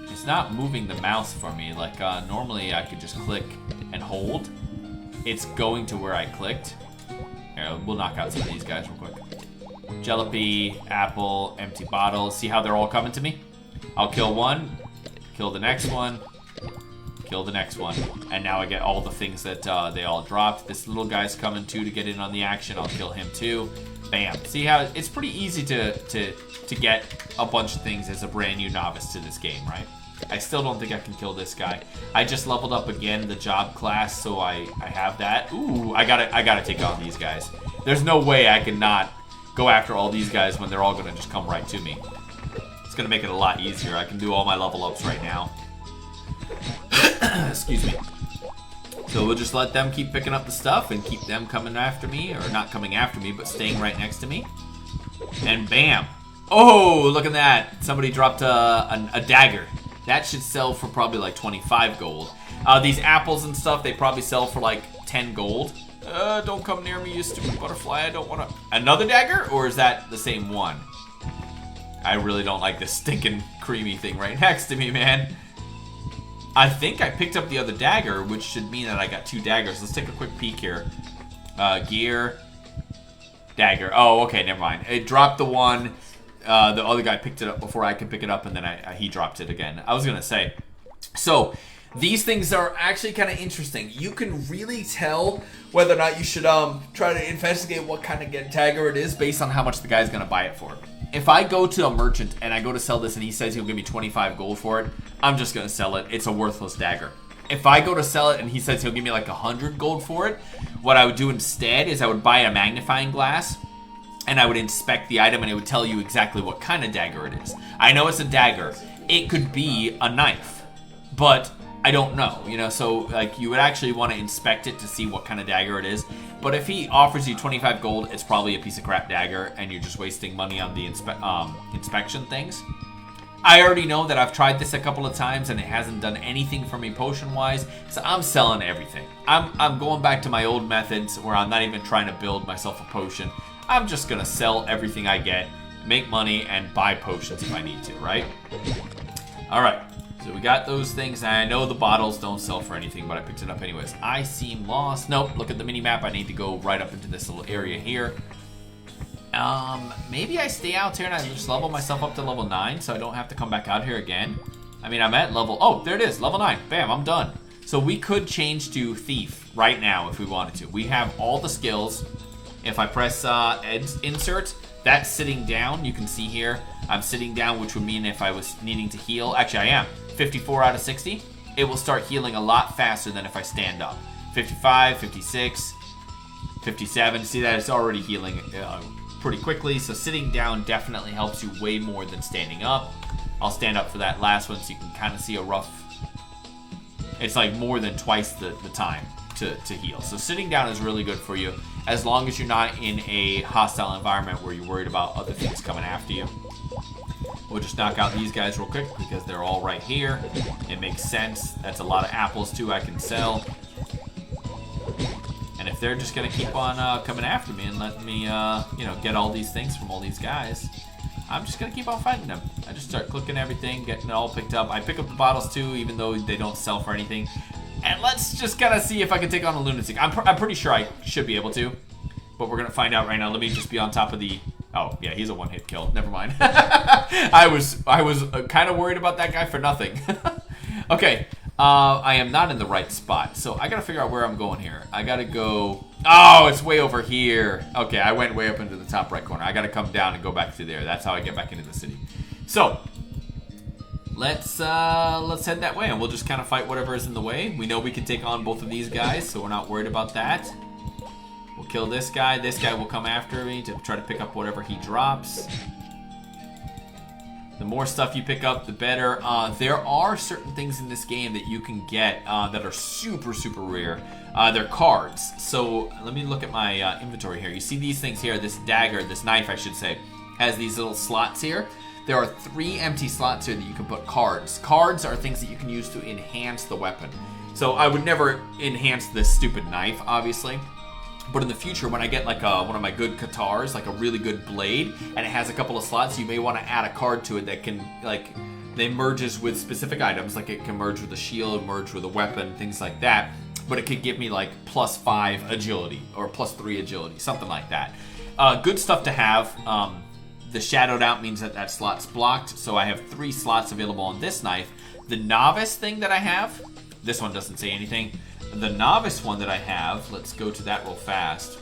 It's not moving the mouse for me. Like, normally I could just click and hold. It's going to where I clicked. Here, we'll knock out some of these guys real quick. Jalopy, apple, empty bottle. See how they're all coming to me? I'll kill one, kill the next one, kill the next one. And now I get all the things that they all dropped. This little guy's coming too to get in on the action. I'll kill him too. Bam. See how it's pretty easy to get a bunch of things as a brand new novice to this game, right? I still don't think I can kill this guy. I just leveled up again the job class, so I have that. Ooh, I gotta take on these guys. There's no way I can not go after all these guys when they're all gonna just come right to me. It's gonna make it a lot easier. I can do all my level ups right now. Excuse me. So we'll just let them keep picking up the stuff and keep them coming after me, or not coming after me, but staying right next to me. And bam. Oh, look at that. Somebody dropped a dagger. That should sell for probably like 25 gold. These apples and stuff, they probably sell for like 10 gold. Don't come near me, you stupid butterfly. I don't want to... Another dagger? Or is that the same one? I really don't like this stinking creamy thing right next to me, man. I think I picked up the other dagger, which should mean that I got 2 daggers. Let's take a quick peek here. Gear. Dagger. Oh, okay, never mind. It dropped the one. The other guy picked it up before I could pick it up, and then he dropped it again. I was going to say. So... These things are actually kind of interesting. You can really tell whether or not you should try to investigate what kind of dagger it is based on how much the guy's going to buy it for. If I go to a merchant and I go to sell this and he says he'll give me 25 gold for it, I'm just going to sell it. It's a worthless dagger. If I go to sell it and he says he'll give me like 100 gold for it, what I would do instead is I would buy a magnifying glass and I would inspect the item and it would tell you exactly what kind of dagger it is. I know it's a dagger. It could be a knife, but... I don't know, you know, so like you would actually want to inspect it to see what kind of dagger it is. But if he offers you 25 gold, it's probably a piece of crap dagger and you're just wasting money on the inspection things. I already know that I've tried this a couple of times and it hasn't done anything for me potion-wise, so I'm selling everything. I'm going back to my old methods where I'm not even trying to build myself a potion. I'm just going to sell everything I get, make money, and buy potions if I need to, right? All right. So we got those things, and I know the bottles don't sell for anything, but I picked it up anyways. I seem lost. Nope, look at the mini-map. I need to go right up into this little area here. Maybe I stay out here and I just level myself up to level 9 so I don't have to come back out here again. I mean, I'm at level... Oh, there it is, level 9. Bam, I'm done. So we could change to Thief right now if we wanted to. We have all the skills. If I press insert, that's sitting down. You can see here, I'm sitting down, which would mean if I was needing to heal... Actually, I am. 54 out of 60, it will start healing a lot faster than if I stand up. 55, 56, 57. See that it's already healing pretty quickly. So sitting down definitely helps you way more than standing up. I'll stand up for that last one so you can kind of see a rough... It's like more than twice the time to heal. So sitting down is really good for you as long as you're not in a hostile environment where you're worried about other things coming after you. We'll just knock out these guys real quick because they're all right here. It makes sense. That's a lot of apples too I can sell. And if they're just gonna keep on coming after me and letting me, you know, get all these things from all these guys, I'm just gonna keep on fighting them. I just start clicking everything, getting it all picked up. I pick up the bottles too, even though they don't sell for anything. And let's just kind of see if I can take on a lunatic. I'm pretty sure I should be able to, but we're gonna find out right now. Let me just be on top of the... Oh, yeah, he's a one-hit kill. Never mind. I was kind of worried about that guy for nothing. Okay, I am not in the right spot, so I gotta figure out where I'm going here. I gotta go... Oh, it's way over here. Okay, I went way up into the top right corner. I gotta come down and go back to there. That's how I get back into the city. So, let's head that way, and we'll just kind of fight whatever is in the way. We know we can take on both of these guys, so we're not worried about that. We'll kill this guy. This guy will come after me to try to pick up whatever he drops. The more stuff you pick up, the better. There are certain things in this game that you can get that are super, super rare. They're cards. So let me look at my inventory here. You see these things here, this dagger, this knife I should say, has these little slots here. There are 3 empty slots here that you can put cards. Cards are things that you can use to enhance the weapon. So I would never enhance this stupid knife, obviously. But in the future, when I get like one of my good katars, like a really good blade, and it has a couple of slots, you may want to add a card to it that can, like, they merges with specific items. Like it can merge with a shield, merge with a weapon, things like that. But it could give me like +5 agility or +3 agility, something like that. Good stuff to have. The shadowed out means that that slot's blocked, so I have 3 slots available on this knife. The novice thing that I have, this one doesn't say anything. The novice one that I have, let's go to that real fast.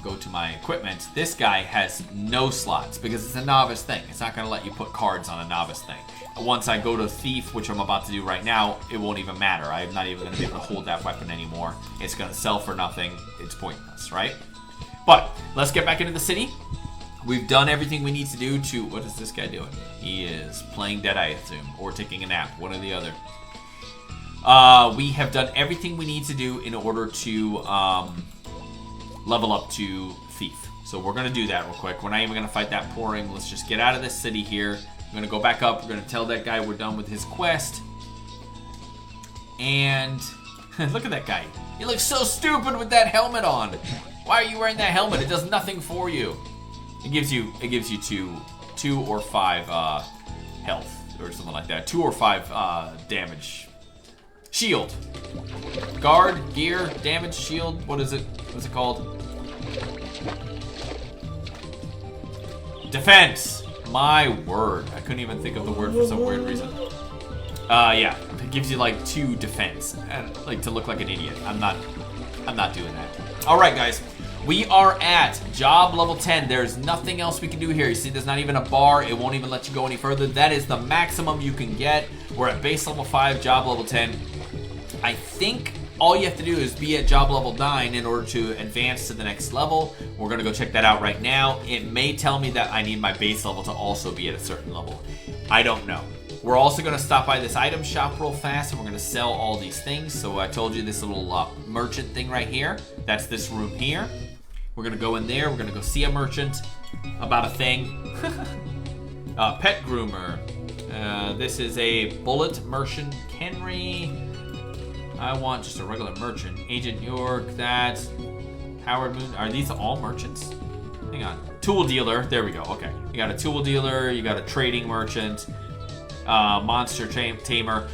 Go to my equipment. This guy has no slots because it's a novice thing. It's not going to let you put cards on a novice thing. Once I go to Thief, which I'm about to do right now, it won't even matter. I'm not even going to be able to hold that weapon anymore. It's going to sell for nothing. It's pointless, right? But let's get back into the city. We've done everything we need to do to... What is this guy doing? He is playing dead, I assume, or taking a nap, one or the other. We have done everything we need to do in order to level up to Thief. So we're going to do that real quick. We're not even going to fight that pouring. Let's just get out of this city here. We're going to go back up. We're going to tell that guy we're done with his quest. And look at that guy. He looks so stupid with that helmet on. Why are you wearing that helmet? It does nothing for you. It gives you 2 or 5 health or something like that. 2 or 5 damage. Shield. Guard, gear, damage, shield. What is it? What's it called? Defense. My word. I couldn't even think of the word for some weird reason. Yeah. It gives you like 2 defense. And like to look like an idiot. I'm not doing that. Alright guys. We are at job level 10. There's nothing else we can do here. You see, there's not even a bar. It won't even let you go any further. That is the maximum you can get. We're at base level 5, job level 10. I think all you have to do is be at job level 9 in order to advance to the next level. We're going to go check that out right now. It may tell me that I need my base level to also be at a certain level. I don't know. We're also going to stop by this item shop real fast, and we're going to sell all these things. So I told you this little merchant thing right here. That's this room here. We're going to go in there. We're going to go see a merchant about a thing. Pet groomer. This is a bullet merchant. Henry. I want just a regular merchant. Agent York, that. Howard Moon. Are these all merchants? Hang on. Tool dealer. There we go. Okay. You got a tool dealer. You got a trading merchant. Monster tamer.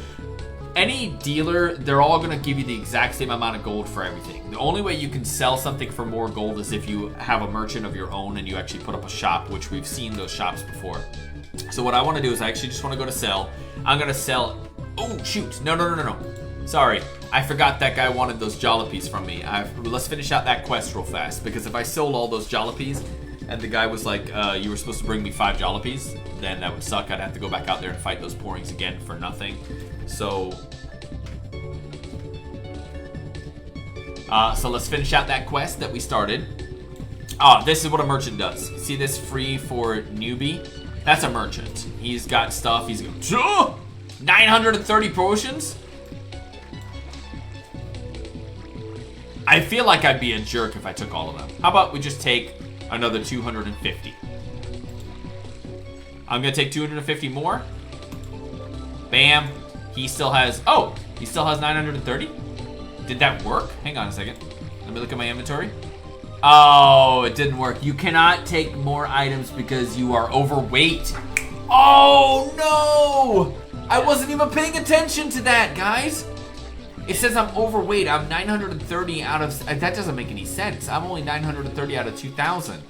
Any dealer, they're all going to give you the exact same amount of gold for everything. The only way you can sell something for more gold is if you have a merchant of your own and you actually put up a shop, which we've seen those shops before. So what I want to do is I actually just want to go to sell. I'm going to sell... Oh, shoot. No. Sorry. I forgot that guy wanted those jalapenos from me. Let's finish out that quest real fast, because if I sold all those jalapenos and the guy was like, you were supposed to bring me 5 jalapenos, then that would suck. I'd have to go back out there and fight those pourings again for nothing. So let's finish out that quest that we started. This is what a merchant does. See this free for newbie? That's a merchant. He's got stuff. He's got 930 potions. I feel like I'd be a jerk if I took all of them. How about we just take another 250? I'm gonna take 250 more. Bam. He still has 930? Did that work? Hang on a second. Let me look at my inventory. Oh, it didn't work. You cannot take more items because you are overweight. Oh, no! I wasn't even paying attention to that, guys. It says I'm overweight. I'm 930 out of... That doesn't make any sense. I'm only 930 out of 2,000.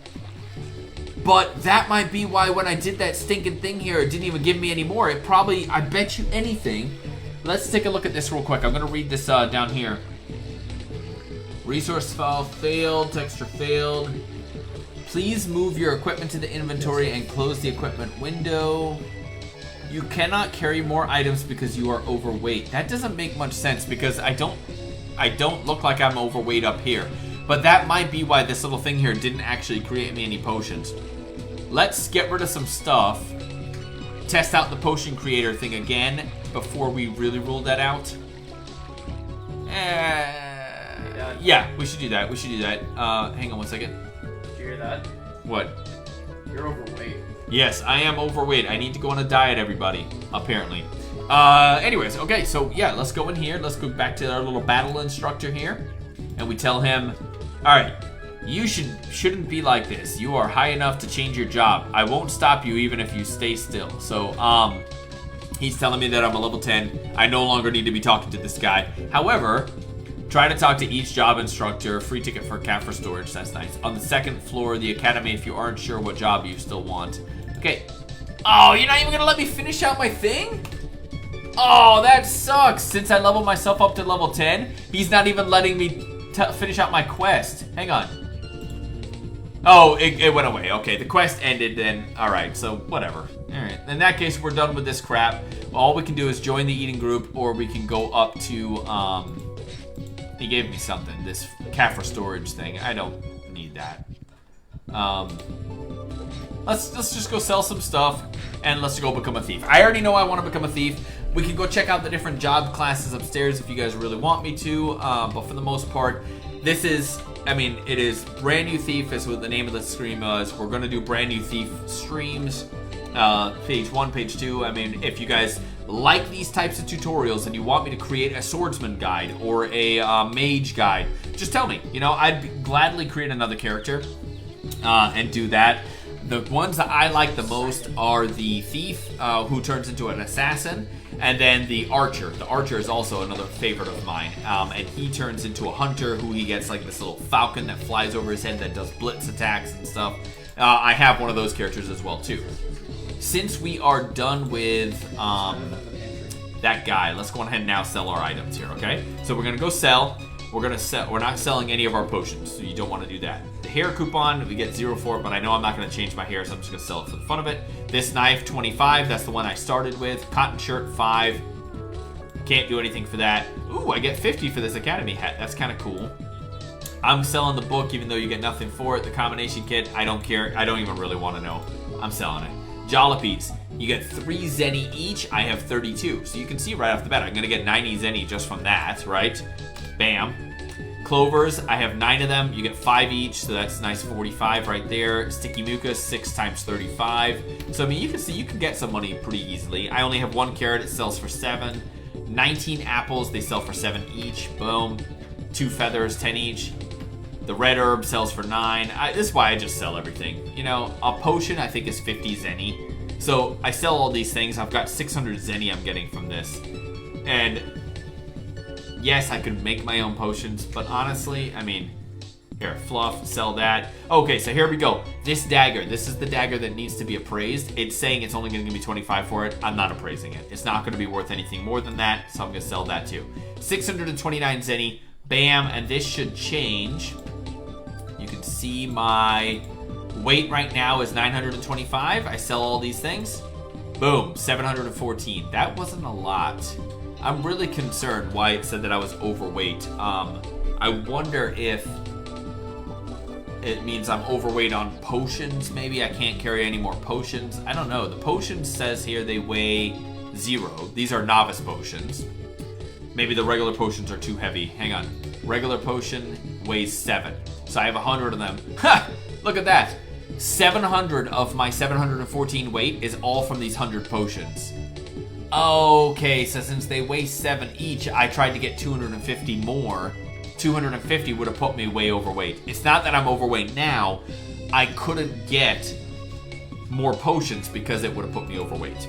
But that might be why when I did that stinking thing here, it didn't even give me any more. It probably... I bet you anything. Let's take a look at this real quick. I'm going to read this down here. Resource file failed. Texture failed. Please move your equipment to the inventory and close the equipment window. You cannot carry more items because you are overweight. That doesn't make much sense because I don't look like I'm overweight up here. But that might be why this little thing here didn't actually create me any potions. let's get rid of some stuff. Test out the potion creator thing again before we really rule that out. Yeah, we should do that. We should do that. Hang on one second. Did you hear that? What? You're overweight. Yes, I am overweight. I need to go on a diet, everybody. Apparently. Anyways, okay, so yeah, let's go in here. Let's go back to our little battle instructor here. And we tell him, alright, you shouldn't be like this. You are high enough to change your job. I won't stop you even if you stay still. So, he's telling me that I'm a level 10. I no longer need to be talking to this guy. However, try to talk to each job instructor. Free ticket for cat for storage. That's nice. On the second floor of the academy if you aren't sure what job you still want. Okay. Oh, you're not even going to let me finish out my thing? Oh, that sucks. Since I leveled myself up to level 10, he's not even letting me finish out my quest. Hang on. Oh, it went away. Okay, the quest ended then. All right, so whatever. All right, in that case, we're done with this crap. All we can do is join the eating group, or we can go up to, he gave me something, this cat for storage thing. I don't need that. Let's just go sell some stuff, and let's go become a thief. I already know I want to become a thief. We can go check out the different job classes upstairs if you guys really want me to, but for the most part, this is, I mean, it is Brand New Thief is what the name of the stream is. We're going to do Brand New Thief streams, page 1, page 2. I mean, if you guys like these types of tutorials and you want me to create a swordsman guide or a mage guide, just tell me. You know, I'd gladly create another character and do that. The ones that I like the most are the thief, who turns into an assassin, and then the archer. The archer is also another favorite of mine, and he turns into a hunter who he gets like this little falcon that flies over his head that does blitz attacks and stuff. I have one of those characters as well too. Since we are done with that guy, let's go ahead and now sell our items here, okay? So we're gonna go sell. We're not selling any of our potions, so you don't want to do that. The hair coupon, we get 0 for it, but I know I'm not going to change my hair, so I'm just going to sell it for the fun of it. This knife, 25, that's the one I started with. Cotton shirt, 5. Can't do anything for that. Ooh, I get 50 for this academy hat. That's kind of cool. I'm selling the book, even though you get nothing for it. The combination kit, I don't care. I don't even really want to know. I'm selling it. Jalopies, you get 3 zenny each. I have 32, so you can see right off the bat, I'm going to get 90 zenny just from that, right? Bam. Clovers, I have 9 of them. You get 5 each, so that's nice 45 right there. Sticky mucus, 6 times 35. So, I mean, you can see you can get some money pretty easily. I only have 1 carrot. It sells for 7. 19 apples. They sell for 7 each. Boom. 2 feathers, 10 each. The red herb sells for 9. This is why I just sell everything. You know, a potion, I think, is 50 zenny. So, I sell all these things. I've got 600 zenny I'm getting from this. And yes, I could make my own potions, but honestly, I mean, here, fluff, sell that. Okay, so here we go. This dagger, this is the dagger that needs to be appraised. It's saying it's only going to give me 25 for it. I'm not appraising it. It's not going to be worth anything more than that, so I'm going to sell that too. 629 zenny, bam, and this should change. You can see my weight right now is 925. I sell all these things. Boom, 714. That wasn't a lot. I'm really concerned why it said that I was overweight. I wonder if it means I'm overweight on potions. Maybe I can't carry any more potions. I don't know. The potions says here they weigh 0. These are novice potions. Maybe the regular potions are too heavy. Hang on. Regular potion weighs 7. So I have 100 of them. Ha! Look at that. 700 of my 714 weight is all from these 100 potions. Okay, so since they weigh 7 each, I tried to get 250 more. 250 would have put me way overweight. It's not that I'm overweight now. I couldn't get more potions because it would have put me overweight.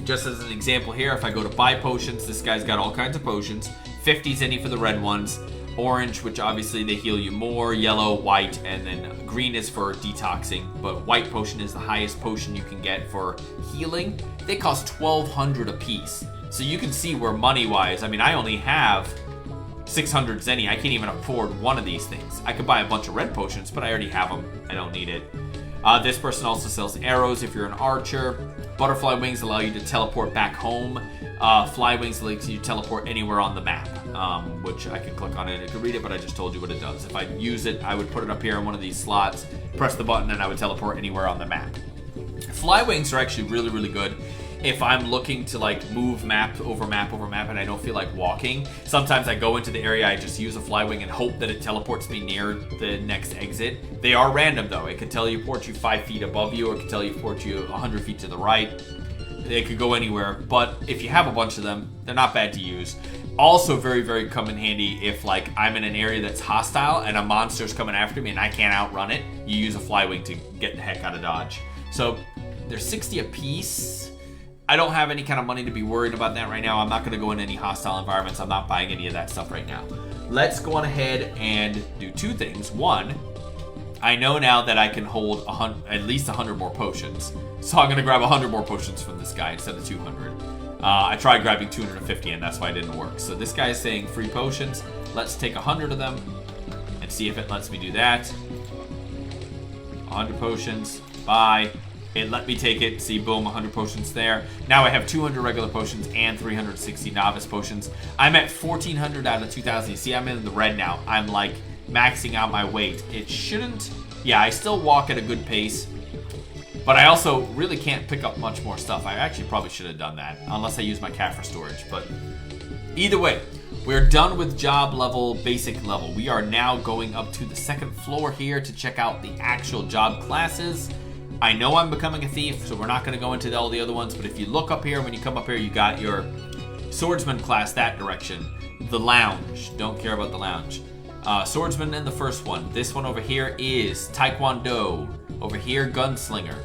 Just as an example here, if I go to buy potions, this guy's got all kinds of potions. 50 zenny for the red ones. Orange, which obviously they heal you more. Yellow, white, and then green is for detoxing. But white potion is the highest potion you can get for healing. They cost 1,200 a piece. So you can see where money-wise, I mean, I only have 600 zenny. I can't even afford one of these things. I could buy a bunch of red potions, but I already have them. I don't need it. This person also sells arrows if you're an archer. Butterfly wings allow you to teleport back home. Fly wings lets you teleport anywhere on the map, which I can click on it and I can read it, but I just told you what it does. If I use it, I would put it up here in one of these slots, press the button, and I would teleport anywhere on the map. Fly wings are actually really, really good if I'm looking to like move map over map over map and I don't feel like walking. Sometimes I go into the area, I just use a fly wing and hope that it teleports me near the next exit. They are random though. It could teleport you 5 feet above you, or it could teleport you 100 feet to the right. They could go anywhere, but if you have a bunch of them, they're not bad to use. Also very, very come in handy if like I'm in an area that's hostile and a monster's coming after me and I can't outrun it. You use a fly wing to get the heck out of dodge. So they're 60 a piece. I don't have any kind of money to be worried about that right now. I'm not going to go in any hostile environments. I'm not buying any of that stuff right now. Let's go on ahead and do two things. One, I know now that I can hold at least 100 more potions. So I'm going to grab 100 more potions from this guy instead of 200. I tried grabbing 250 and that's why it didn't work. So this guy is saying free potions. Let's take 100 of them and see if it lets me do that. 100 potions. Buy. It let me take it. See, boom, 100 potions there. Now I have 200 regular potions and 360 novice potions. I'm at 1,400 out of 2,000. You see, I'm in the red now. I'm like maxing out my weight. It shouldn't... Yeah, I still walk at a good pace. But I also really can't pick up much more stuff. I actually probably should have done that. Unless I use my cat for storage. But either way, we're done with job level, basic level. We are now going up to the second floor here to check out the actual job classes. I know I'm becoming a thief, so we're not going to go into all the other ones, but if you look up here, when you come up here, you got your swordsman class that direction. The lounge. Don't care about the lounge. Swordsman in the first one. This one over here is Taekwondo. Over here, Gunslinger.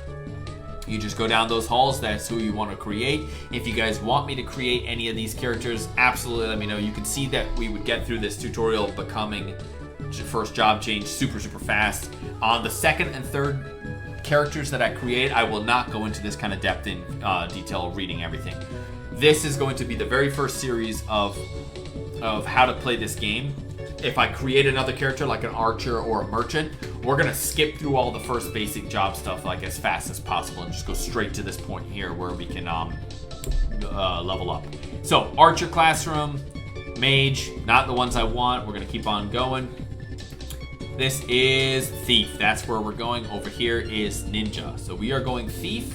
You just go down those halls. That's who you want to create. If you guys want me to create any of these characters, absolutely let me know. You can see that we would get through this tutorial becoming first job change super, super fast. On the second and third characters that I create, I will not go into this kind of depth in detail reading everything. This is going to be the very first series of how to play this game. If I create another character like an archer or a merchant, we're gonna skip through all the first basic job stuff like as fast as possible and just go straight to this point here where we can level up. So archer classroom, mage, not the ones I want. We're gonna keep on going. This is thief. That's where we're going. Over here is ninja. So we are going thief.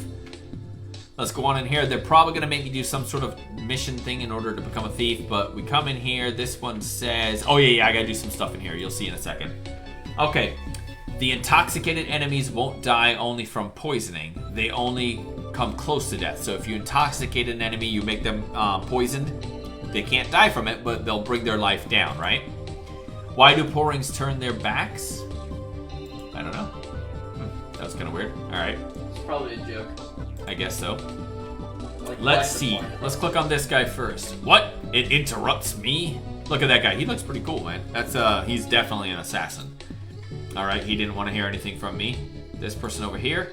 Let's go on in here. They're probably going to make me do some sort of mission thing in order to become a thief. But we come in here. This one says... Oh, yeah, I got to do some stuff in here. You'll see in a second. Okay. The intoxicated enemies won't die only from poisoning. They only come close to death. So if you intoxicate an enemy, you make them poisoned. They can't die from it, but they'll bring their life down, right? Why do poorings turn their backs? I don't know. That was kind of weird. All right. It's probably a joke. I guess so. Like Let's see. Let's click on this guy first. What? It interrupts me? Look at that guy. He looks pretty cool, man. That's he's definitely an assassin. All right. He didn't want to hear anything from me. This person over here.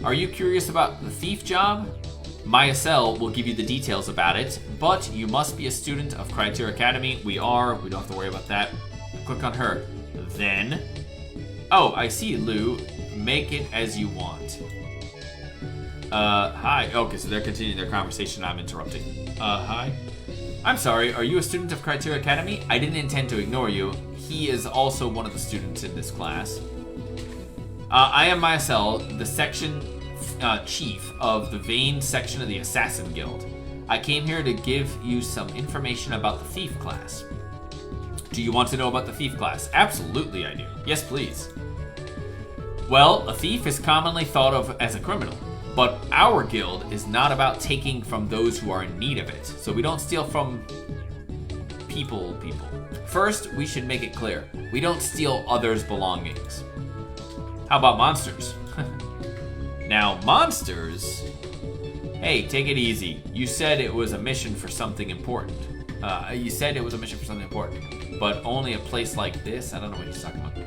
Are you curious about the thief job? MySL will give you the details about it, but you must be a student of Criteria Academy. We are. We don't have to worry about that. Click on her. Then, oh, I see, Lou. Make it as you want. Hi. Okay, so they're continuing their conversation. I'm interrupting. Hi. I'm sorry. Are you a student of Criteria Academy? I didn't intend to ignore you. He is also one of the students in this class. I am MySL, the section chief of the Vane section of the Assassin Guild. I came here to give you some information about the thief class. Do you want to know about the thief class? Absolutely I do. Yes, please. Well, a thief is commonly thought of as a criminal, but our guild is not about taking from those who are in need of it. So we don't steal from people. First, we should make it clear. We don't steal others' belongings. How about monsters? Now, monsters... Hey, take it easy. You said it was a mission for something important. But only a place like this? I don't know what he's talking about.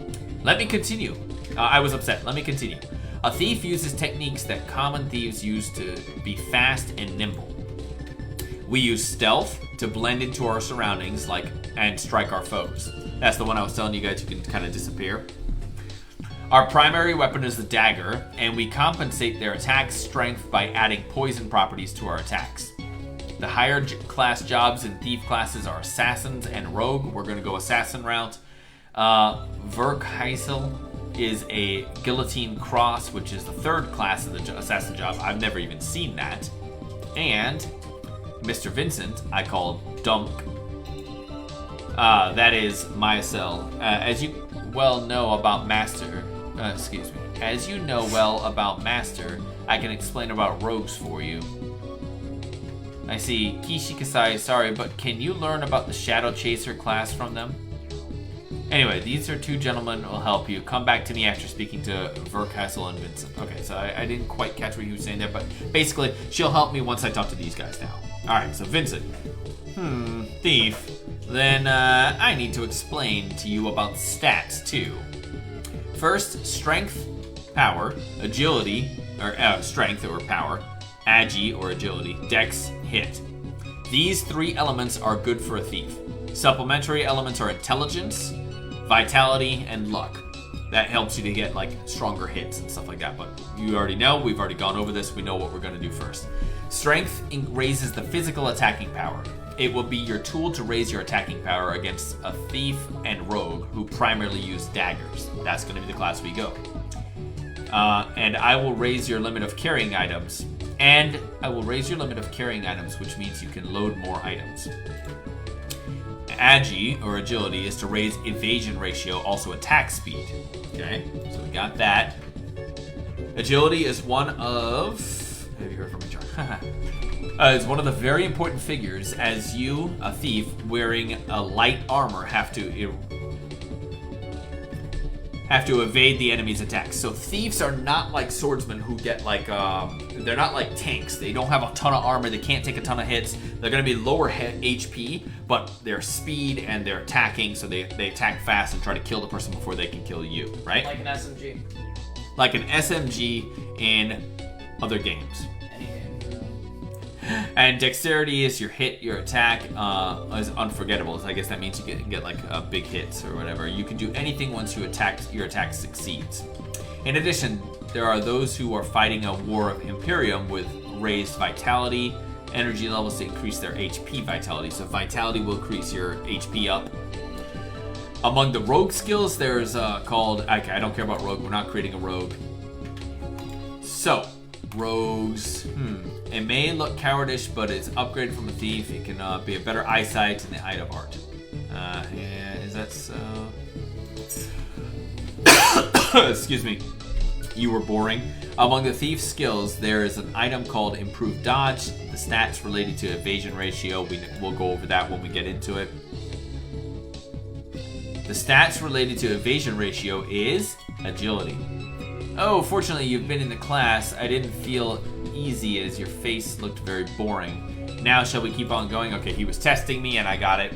Let me continue. I was upset. Let me continue. A thief uses techniques that common thieves use to be fast and nimble. We use stealth to blend into our surroundings and strike our foes. That's the one I was telling you guys you can kind of disappear. Our primary weapon is the dagger, and we compensate their attack strength by adding poison properties to our attacks. The higher class jobs in thief classes are assassins and rogue. We're going to go assassin route. Verkheisel is a guillotine cross, which is the third class of the assassin job. I've never even seen that. And Mr. Vincent, I call Dunk. That is Mycel. As you well know about Master, As you know well about Master, I can explain about rogues for you. I see. Kishi Kasai, sorry, but can you learn about the Shadow Chaser class from them? Anyway, these are two gentlemen who will help you. Come back to me after speaking to Verkheisel and Vincent. Okay, so I didn't quite catch what he was saying there, but basically, she'll help me once I talk to these guys now. Alright, so Vincent. Thief. Then I need to explain to you about stats, too. First, strength, power, agility, or strength or power, agi or agility, dex, hit. These three elements are good for a thief. Supplementary elements are intelligence, vitality, and luck. That helps you to get like stronger hits and stuff like that, but you already know, we've already gone over this, we know what we're going to do first. Strength raises the physical attacking power. It will be your tool to raise your attacking power against a thief and rogue who primarily use daggers. That's going to be the class we go. And I will raise your limit of carrying items. Which means you can load more items. Agi, or agility, is to raise evasion ratio, also attack speed. Okay, so we got that. Agility is one of... Have you heard from me, John? It's one of the very important figures, as you, a thief, wearing a light armor, have to evade the enemy's attacks. So thieves are not like swordsmen who get like, they're not like tanks. They don't have a ton of armor. They can't take a ton of hits. They're going to be lower HP, but their speed and their attacking, so they attack fast and try to kill the person before they can kill you, right? Like an SMG. Like an SMG in other games. And dexterity is your hit, your attack is unforgettable. So I guess that means you can get like big hits or whatever. You can do anything once your attack succeeds. In addition, there are those who are fighting a war of Imperium with raised vitality, energy levels to increase their HP vitality. So vitality will increase your HP up. Among the rogue skills, there's called... Okay, I don't care about rogue. We're not creating a rogue. So... rogues. It may look cowardish, but it's upgraded from a thief. It can be a better eyesight in the eye of art. Yeah, is that so? Excuse me. You were boring. Among the thief's skills, there is an item called Improved Dodge. The stats related to evasion ratio, we'll go over that when we get into it. The stats related to evasion ratio is agility. Oh, fortunately, you've been in the class. I didn't feel easy as your face looked very boring. Now, shall we keep on going? Okay, he was testing me and I got it.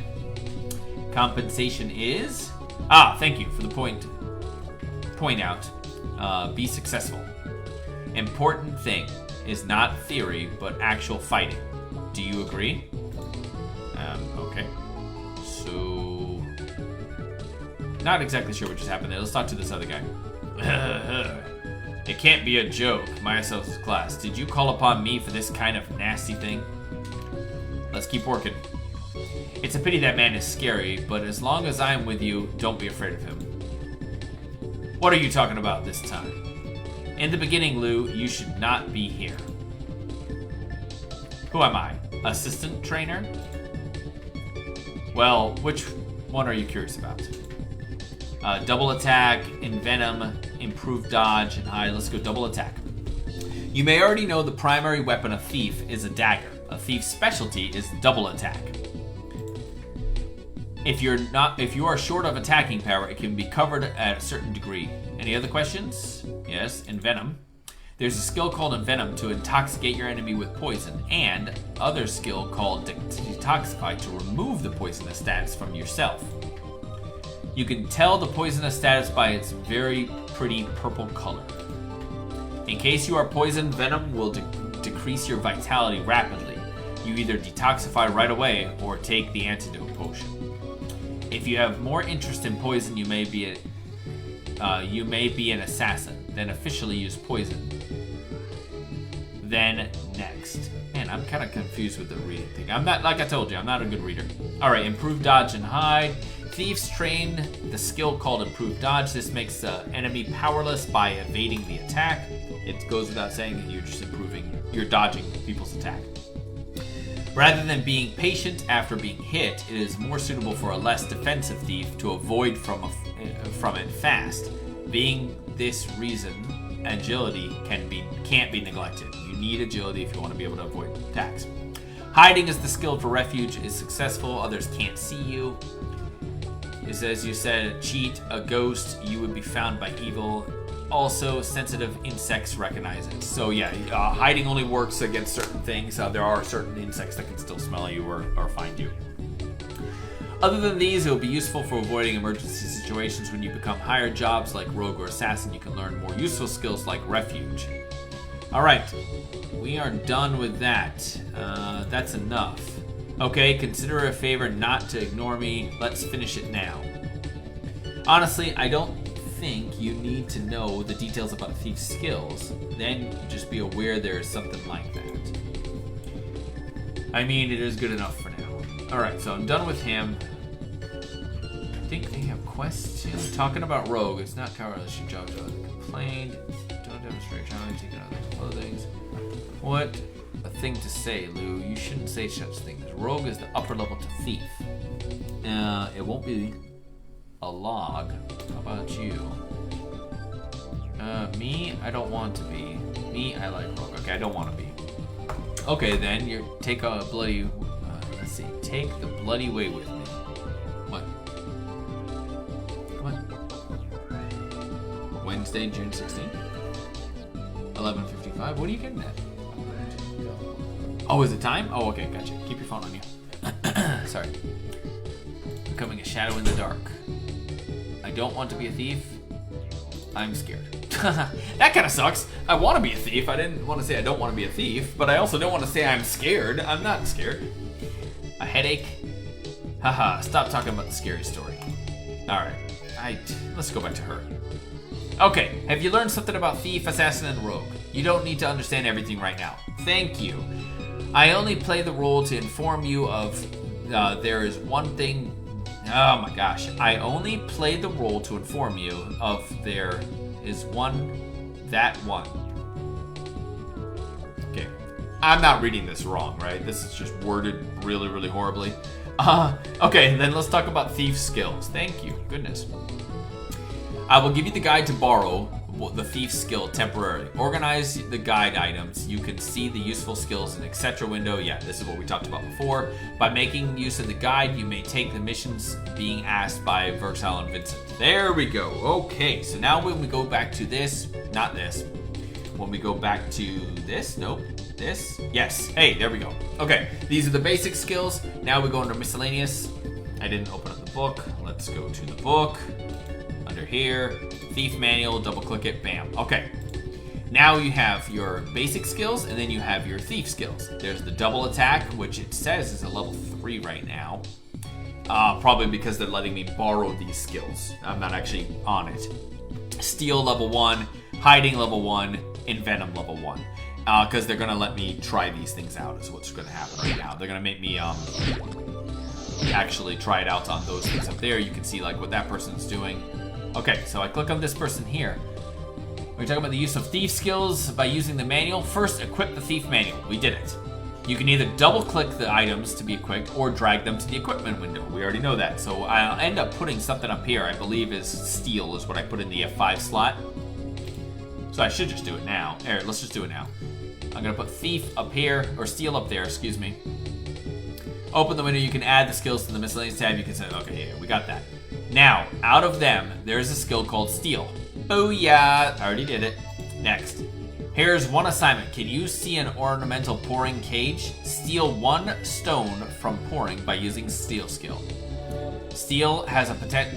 Compensation is... thank you for the point out. Be successful. Important thing is not theory, but actual fighting. Do you agree? Okay. So... Not exactly sure what just happened there. Let's talk to this other guy. It can't be a joke. Myself's class. Did you call upon me for this kind of nasty thing? Let's keep working. It's a pity that man is scary, but as long as I'm with you, don't be afraid of him. What are you talking about this time? In the beginning, Lou, you should not be here. Who am I? Assistant trainer? Well, which one are you curious about? Double attack, envenom, improved dodge, and high. Let's go double attack. You may already know the primary weapon of thief is a dagger. A thief's specialty is double attack. If you are short of attacking power, it can be covered at a certain degree. Any other questions? Yes, envenom. There's a skill called envenom to intoxicate your enemy with poison, and other skill called detoxify to remove the poisonous status from yourself. You can tell the poisonous status by its very pretty purple color. In case you are poisoned, venom will decrease your vitality rapidly. You either detoxify right away or take the antidote potion. If you have more interest in poison, you may you may be an assassin. Then officially use poison. Then next. Man, I'm kind of confused with the reading thing. I'm not, like I told you, I'm not a good reader. All right, improve dodge and hide. Thieves train the skill called improved dodge. This makes the enemy powerless by evading the attack. It goes without saying that you're dodging people's attack. Rather than being patient after being hit, it is more suitable for a less defensive thief to avoid from it fast. Being this reason, agility can't be neglected. You need agility if you want to be able to avoid attacks. Hiding is the skill for refuge is successful. Others can't see you. It says you said a cheat, a ghost, you would be found by evil. Also, sensitive insects recognize it. So yeah, hiding only works against certain things. There are certain insects that can still smell you or find you. Other than these, it will be useful for avoiding emergency situations. When you become higher jobs like rogue or assassin, you can learn more useful skills like refuge. All right, we are done with that. That's enough. Okay, consider it a favor not to ignore me. Let's finish it now. Honestly, I don't think you need to know the details about a thief's skills. Then just be aware there is something like that. I mean, it is good enough for now. Alright, so I'm done with him. I think they have questions. Talking about rogue, it's not cowardice. Your job is complained. Don't demonstrate challenge, taking out their clothing. What a thing to say, Lou. You shouldn't say such things. Rogue is the upper level to thief. It won't be a log. How about you? Me, I don't want to be. Me, I like rogue. Okay, I don't want to be. Okay, then you take a bloody. Let's see. Take the bloody way with me. What? What? Wednesday, June 16th. 11:55. What are you getting at? Oh, is it time? Oh, okay, gotcha. Keep your phone on you. Sorry. Becoming a shadow in the dark. I don't want to be a thief. I'm scared. That kind of sucks. I want to be a thief. I didn't want to say I don't want to be a thief, but I also don't want to say I'm scared. I'm not scared. A headache? Haha, stop talking about the scary story. Alright, let's go back to her. Okay, have you learned something about thief, assassin, and rogue? You don't need to understand everything right now. Thank you. I only play the role to inform you of there is one thing. Oh my gosh. I only play the role to inform you of there is that one. Okay. I'm not reading this wrong, right? This is just worded really, really horribly. Okay, then let's talk about thief skills. Thank you. Goodness. I will give you the guide to borrow the thief skill temporarily. Organize the guide items. You can see the useful skills in etc. window. Yeah, this is what we talked about before. By making use of the guide, you may take the missions being asked by Verxile and Vincent. There we go. Okay, so now when we go back to this, not this. When we go back to this, nope, this, yes. Hey, there we go. Okay, these are the basic skills. Now we go under miscellaneous. I didn't open up the book. Let's go to the book. Under here, thief manual, double click it, bam. Okay, now you have your basic skills and then you have your thief skills. There's the double attack, which it says is a level 3 right now. Probably because they're letting me borrow these skills. I'm not actually on it. Steal level 1, hiding level 1, and venom level 1. Because they're gonna let me try these things out is what's gonna happen right now. They're gonna make me actually try it out on those things up there. You can see like what that person's doing. Okay, so I click on this person here. We're talking about the use of thief skills by using the manual. First, equip the thief manual. We did it. You can either double click the items to be equipped or drag them to the equipment window. We already know that. So I'll end up putting something up here. I believe is steel is what I put in the F5 slot. So I should just do it now. Here, let's just do it now. I'm gonna put thief up here, or steel up there, excuse me. Open the window, you can add the skills to the miscellaneous tab. You can say, okay, yeah, we got that. Now, out of them, there's a skill called Steel. Oh yeah, I already did it. Next. Here's one assignment. Can you see an ornamental pouring cage? Steal 1 stone from pouring by using Steel skill. Steel has a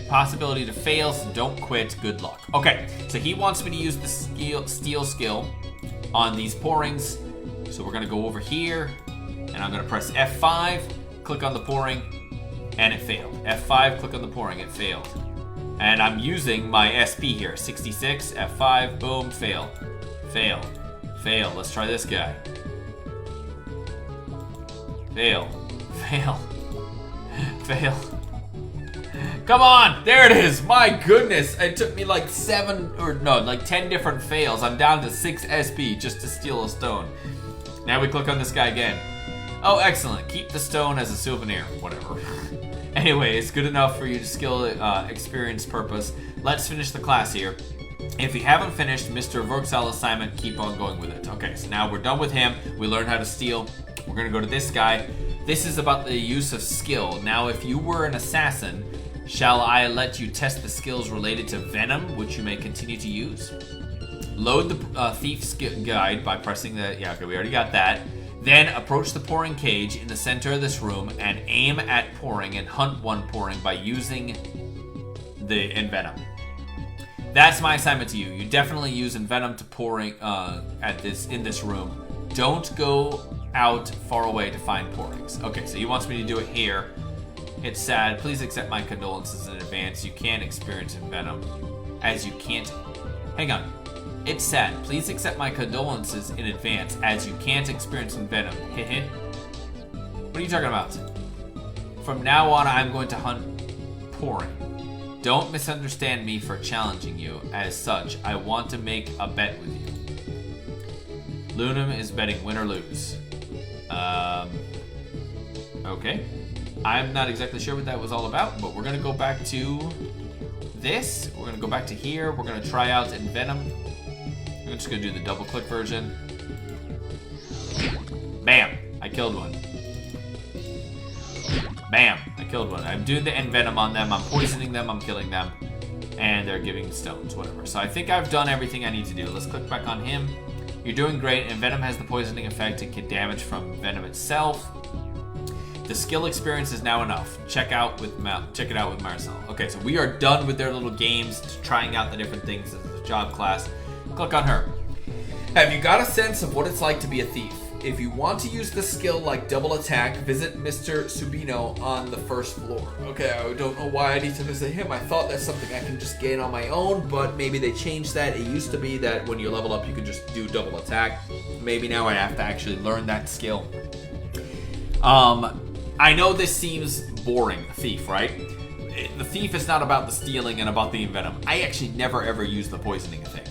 possibility to fail, so don't quit. Good luck. Okay, so he wants me to use the Steel skill on these pourings. So we're gonna go over here, and I'm gonna press F5, click on the pouring, and it failed. F5, click on the pouring, it failed. And I'm using my SP here. 66, F5, boom, fail. Fail. Fail. Let's try this guy. Fail. Fail. Fail. Come on! There it is! My goodness! It took me like 10 different fails. I'm down to 6 SP just to steal a stone. Now we click on this guy again. Oh, excellent. Keep the stone as a souvenir. Whatever. Anyway, it's good enough for you to skill experience purpose. Let's finish the class here. If you haven't finished Mr. Verxel assignment, keep on going with it. Okay, so now we're done with him. We learned how to steal. We're gonna go to this guy. This is about the use of skill. Now, if you were an assassin, shall I let you test the skills related to Venom, which you may continue to use? Load the thief's guide by pressing the... Yeah, okay, we already got that. Then approach the pouring cage in the center of this room and aim at pouring and hunt one pouring by using the Envenom. That's my assignment to you. You definitely use Envenom to pouring in this room. Don't go out far away to find pourings. Okay, so he wants me to do it here. It's sad. Please accept my condolences in advance. You can't experience Envenom as you can't... Hang on. It's sad. Please accept my condolences in advance as you can't experience Envenom. Hit hit. What are you talking about? From now on, I'm going to hunt pouring. Don't misunderstand me for challenging you. As such, I want to make a bet with you. Lunam is betting win or lose. Okay. I'm not exactly sure what that was all about, but we're going to go back to this. We're going to go back to here. We're going to try out Envenom. I'm just going to do the double click version. Bam! I killed one. Bam! I killed one. I'm doing the Envenom on them. I'm poisoning them. I'm killing them. And they're giving stones, whatever. So I think I've done everything I need to do. Let's click back on him. You're doing great. Envenom has the poisoning effect. It can damage from Venom itself. The skill experience is now enough. Check it out with Marcel. Okay, so we are done with their little games, trying out the different things as a job class. Click on her. Have you got a sense of what it's like to be a thief? If you want to use the skill like double attack, visit Mr. Subino on the first floor. Okay, I don't know why I need to visit him. I thought that's something I can just gain on my own, but maybe they changed that. It used to be that when you level up, you could just do double attack. Maybe now I have to actually learn that skill. I know this seems boring, thief, right? The thief is not about the stealing and about the Envenom. I actually never ever use the poisoning thing.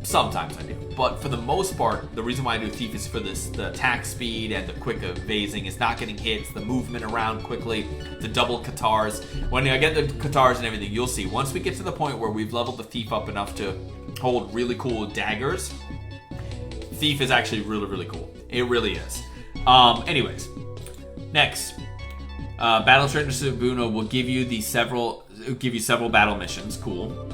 Sometimes I do, but for the most part, the reason why I do thief is for the attack speed and the quick evasing. It's not getting hits, the movement around quickly, the double katars. When I get the katars and everything, you'll see. Once we get to the point where we've leveled the thief up enough to hold really cool daggers, thief is actually really, really cool. It really is. Anyways, next, Battle Trainer Subuno will give you several battle missions. Cool.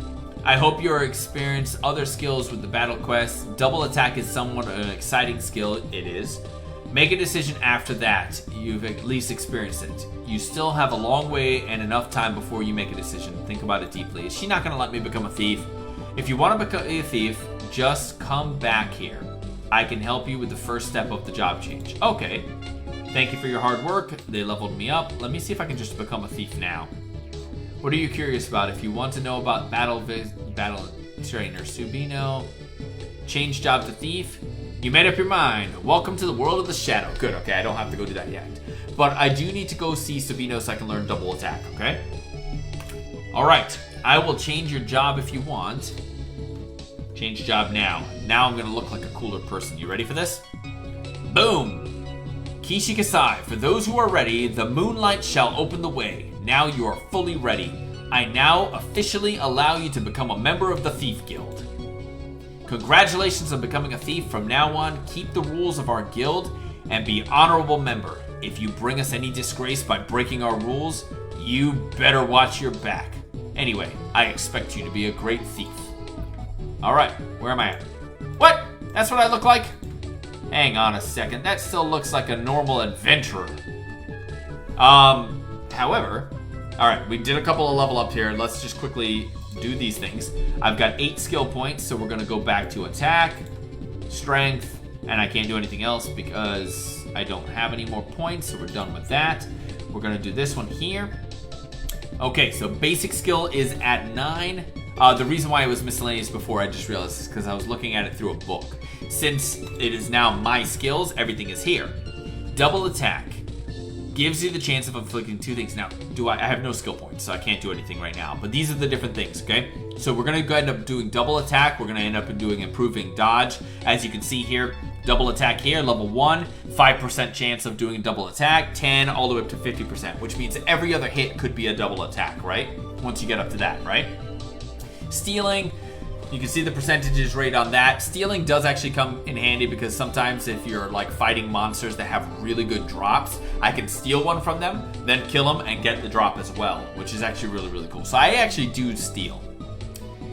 I hope you experience other skills with the battle quest. Double attack is somewhat an exciting skill. It is. Make a decision after that. You've at least experienced it. You still have a long way and enough time before you make a decision. Think about it deeply. Is she not going to let me become a thief? If you want to become a thief, just come back here. I can help you with the first step of the job change. Okay. Thank you for your hard work. They leveled me up. Let me see if I can just become a thief now. What are you curious about? If you want to know about Battle Trainer Subino, change job to thief. You made up your mind. Welcome to the world of the shadow. Good, okay, I don't have to go do that yet. But I do need to go see Subino so I can learn double attack, okay? Alright, I will change your job if you want. Change job now. Now I'm gonna look like a cooler person. You ready for this? Boom! Kishi Kasai, for those who are ready, the moonlight shall open the way. Now you are fully ready. I now officially allow you to become a member of the Thief Guild. Congratulations on becoming a thief. From now on, keep the rules of our guild and be an honorable member. If you bring us any disgrace by breaking our rules, you better watch your back. Anyway, I expect you to be a great thief. Alright, where am I at? What? That's what I look like? Hang on a second, that still looks like a normal adventurer. However, alright, we did a couple of level up here. Let's just quickly do these things. I've got 8 skill points, so we're gonna go back to attack, strength, and I can't do anything else because I don't have any more points, so we're done with that. We're gonna do this one here. Okay, so basic skill is at 9. The reason why it was miscellaneous before, I just realized, is because I was looking at it through a book. Since it is now my skills, everything is here. Double attack gives you the chance of inflicting 2 things. Now, I have no skill points, so I can't do anything right now. But these are the different things, okay? So we're going to end up doing double attack. We're going to end up doing improving dodge. As you can see here, double attack here, level 1, 5% chance of doing a double attack, 10 all the way up to 50%, which means every other hit could be a double attack, right? Once you get up to that, right? Stealing, you can see the percentages rate on that. Stealing does actually come in handy because sometimes if you're like fighting monsters that have really good drops, I can steal one from them, then kill them and get the drop as well, which is actually really, really cool. So I actually do steal.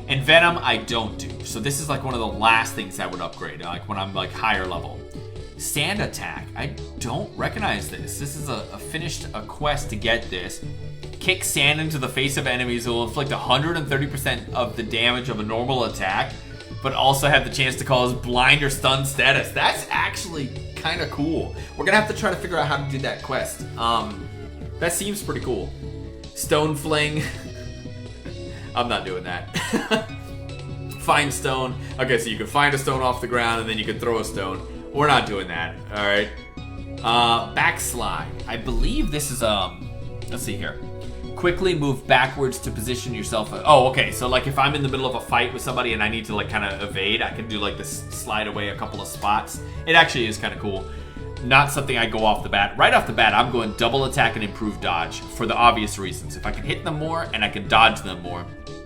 And Venom, I don't do. So this is like one of the last things I would upgrade, like when I'm like higher level. Sand attack, I don't recognize this. This is a quest to get this. Kick sand into the face of enemies. It will inflict 130% of the damage of a normal attack, but also have the chance to cause blind or stun status. That's actually kind of cool. We're gonna have to try to figure out how to do that quest. That seems pretty cool. Stone fling. I'm not doing that. Find stone. Okay, so you can find a stone off the ground and then you can throw a stone. We're not doing that. All right. Backslide. I believe this is let's see here. Quickly move backwards to position yourself. Oh, okay. So like if I'm in the middle of a fight with somebody and I need to like kind of evade, I can do like this slide away a couple of spots. It actually is kind of cool. Not something I go off the bat. Right off the bat, I'm going double attack and improve dodge for the obvious reasons. If I can hit them more and I can dodge them more,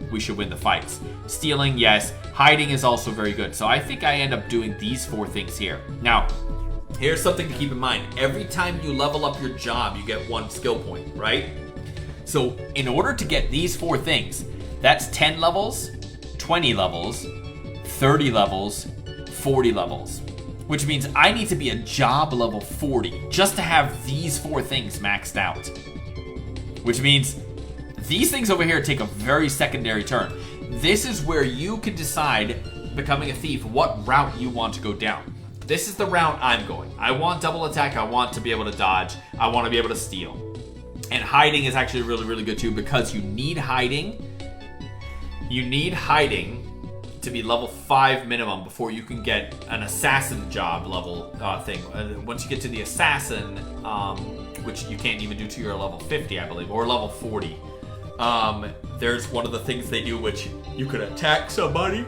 we should win the fights. Stealing, yes. Hiding is also very good. So I think I end up doing these 4 things here. Now, here's something to keep in mind. Every time you level up your job, you get 1 skill point, right? So in order to get these 4 things, that's 10 levels, 20 levels, 30 levels, 40 levels. Which means I need to be a job level 40 just to have these 4 things maxed out. Which means these things over here take a very secondary turn. This is where you can decide, becoming a thief, what route you want to go down. This is the route I'm going. I want double attack, I want to be able to dodge, I want to be able to steal. And hiding is actually really, really good too because you need hiding. You need hiding to be level 5 minimum before you can get an assassin job level thing. Once you get to the assassin, which you can't even do to your level 50, I believe, or level 40, there's one of the things they do which you can attack somebody.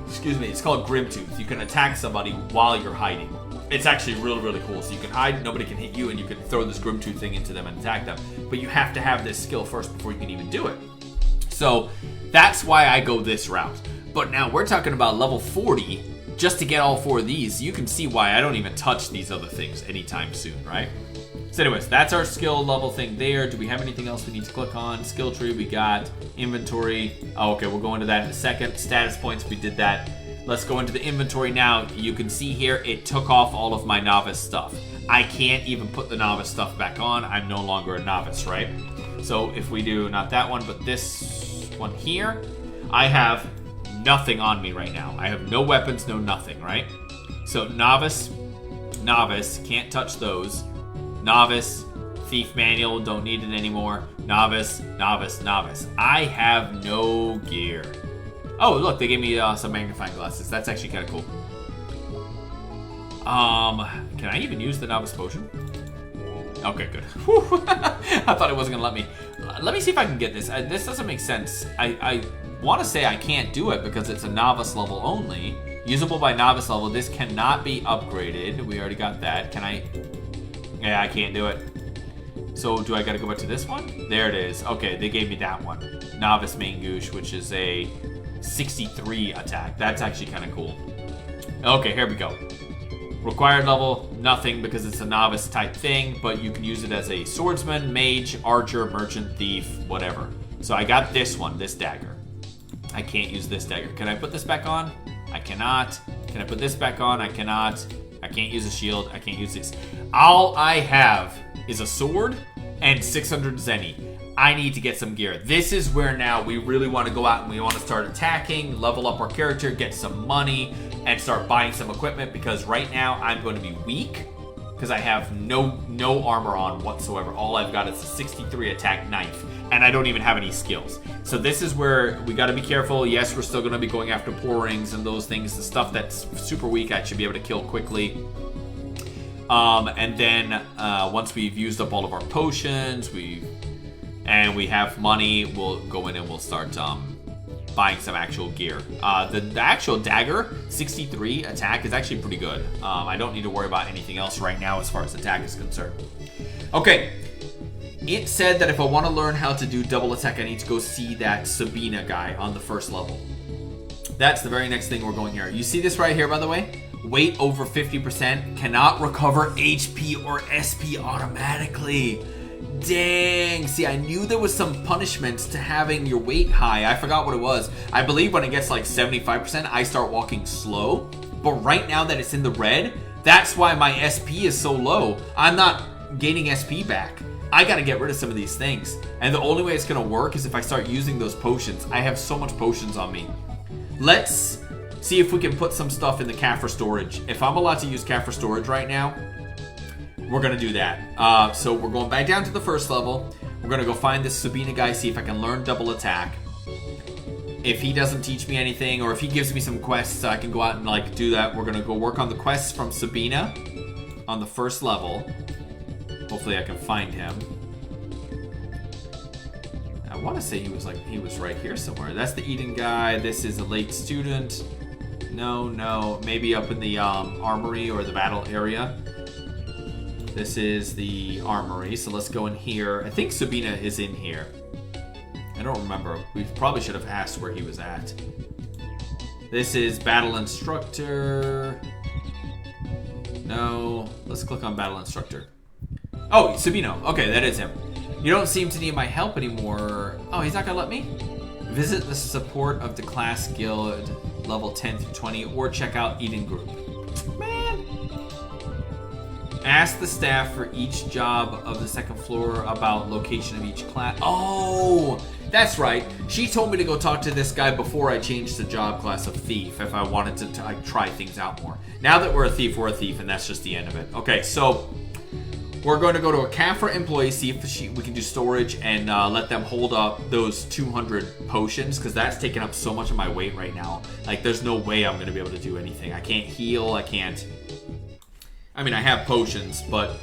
Excuse me, it's called Grim Tooth. You can attack somebody while you're hiding. It's actually really, really cool. So you can hide, nobody can hit you, and you can throw this Grim Tooth thing into them and attack them. But you have to have this skill first before you can even do it. So that's why I go this route. But now we're talking about level 40 just to get all 4 of these. You can see why I don't even touch these other things anytime soon, right? So anyways, that's our skill level thing there. Do we have anything else we need to click on? Skill tree, we got inventory. Oh, okay, we'll go into that in a second. Status points, we did that. Let's go into the inventory now. You can see here, it took off all of my novice stuff. I can't even put the novice stuff back on. I'm no longer a novice, right? So if we do, not that one, but this one here, I have nothing on me right now. I have no weapons, no nothing, right? So novice, can't touch those. Novice, thief manual, don't need it anymore. Novice. I have no gear. Oh, look, they gave me some magnifying glasses. That's actually kind of cool. Can I even use the novice potion? Okay, good. I thought it wasn't gonna let me. Let me see if I can get this. This doesn't make sense. I want to say I can't do it because it's a novice level only. Usable by novice level. This cannot be upgraded. We already got that. Can I? Yeah, I can't do it. So do I gotta go back to this one? There it is. Okay, they gave me that one. Novice Main Goosh, which is a 63 attack. That's actually kind of cool. Okay, here we go. Required level, nothing because it's a novice type thing, but you can use it as a swordsman, mage, archer, merchant, thief, whatever. So I got this one, this dagger. I can't use this dagger. Can I put this back on? I cannot. Can I put this back on? I cannot. I can't use a shield. I can't use this. All I have is a sword and 600 zenny. I need to get some gear. This is where now we really want to go out and we want to start attacking, level up our character, get some money, and start buying some equipment because right now I'm going to be weak because I have no armor on whatsoever. All I've got is a 63 attack knife, and I don't even have any skills. So this is where we got to be careful. Yes, we're still going to be going after poor rings and those things. The stuff that's super weak, I should be able to kill quickly. And then once we've used up all of our potions, and we have money, we'll go in and we'll start buying some actual gear. The actual dagger, 63 attack, is actually pretty good. I don't need to worry about anything else right now as far as attack is concerned. Okay, it said that if I want to learn how to do double attack, I need to go see that Sabina guy on the first level. That's the very next thing we're going here. You see this right here, by the way? Weight over 50%, cannot recover HP or SP automatically. Dang. See, I knew there was some punishments to having your weight high. I forgot what it was. I believe when it gets like 75%, I start walking slow. But right now that it's in the red, that's why my SP is so low. I'm not gaining SP back. I gotta get rid of some of these things. And the only way it's gonna work is if I start using those potions. I have so much potions on me. Let's see if we can put some stuff in the Kaffir storage. If I'm allowed to use Kaffir storage right now, we're gonna do that. So we're going back down to the first level. We're gonna go find this Sabina guy, see if I can learn double attack. If he doesn't teach me anything, or if he gives me some quests so I can go out and like do that, we're gonna go work on the quests from Sabina on the first level. Hopefully I can find him. I want to say he was right here somewhere. That's the Eden guy. This is a late student. No, maybe up in the armory or the battle area. This is the armory, so let's go in here. I think Sabina is in here. I don't remember. We probably should have asked where he was at. This is battle instructor. No, let's click on battle instructor. Oh, Sabino. Okay, that is him. You don't seem to need my help anymore. Oh, he's not gonna let me? Visit the support of the class guild level 10 through 20 or check out Eden Group. Man. Ask the staff for each job of the second floor about location of each class. Oh, that's right. She told me to go talk to this guy before I changed the job class of thief if I wanted to like, try things out more. Now that we're a thief, and that's just the end of it. Okay, so we're going to go to a Kaffir employee, see if we can do storage and let them hold up those 200 potions, because that's taking up so much of my weight right now. Like, there's no way I'm going to be able to do anything. I can't heal. I can't. I mean, I have potions, but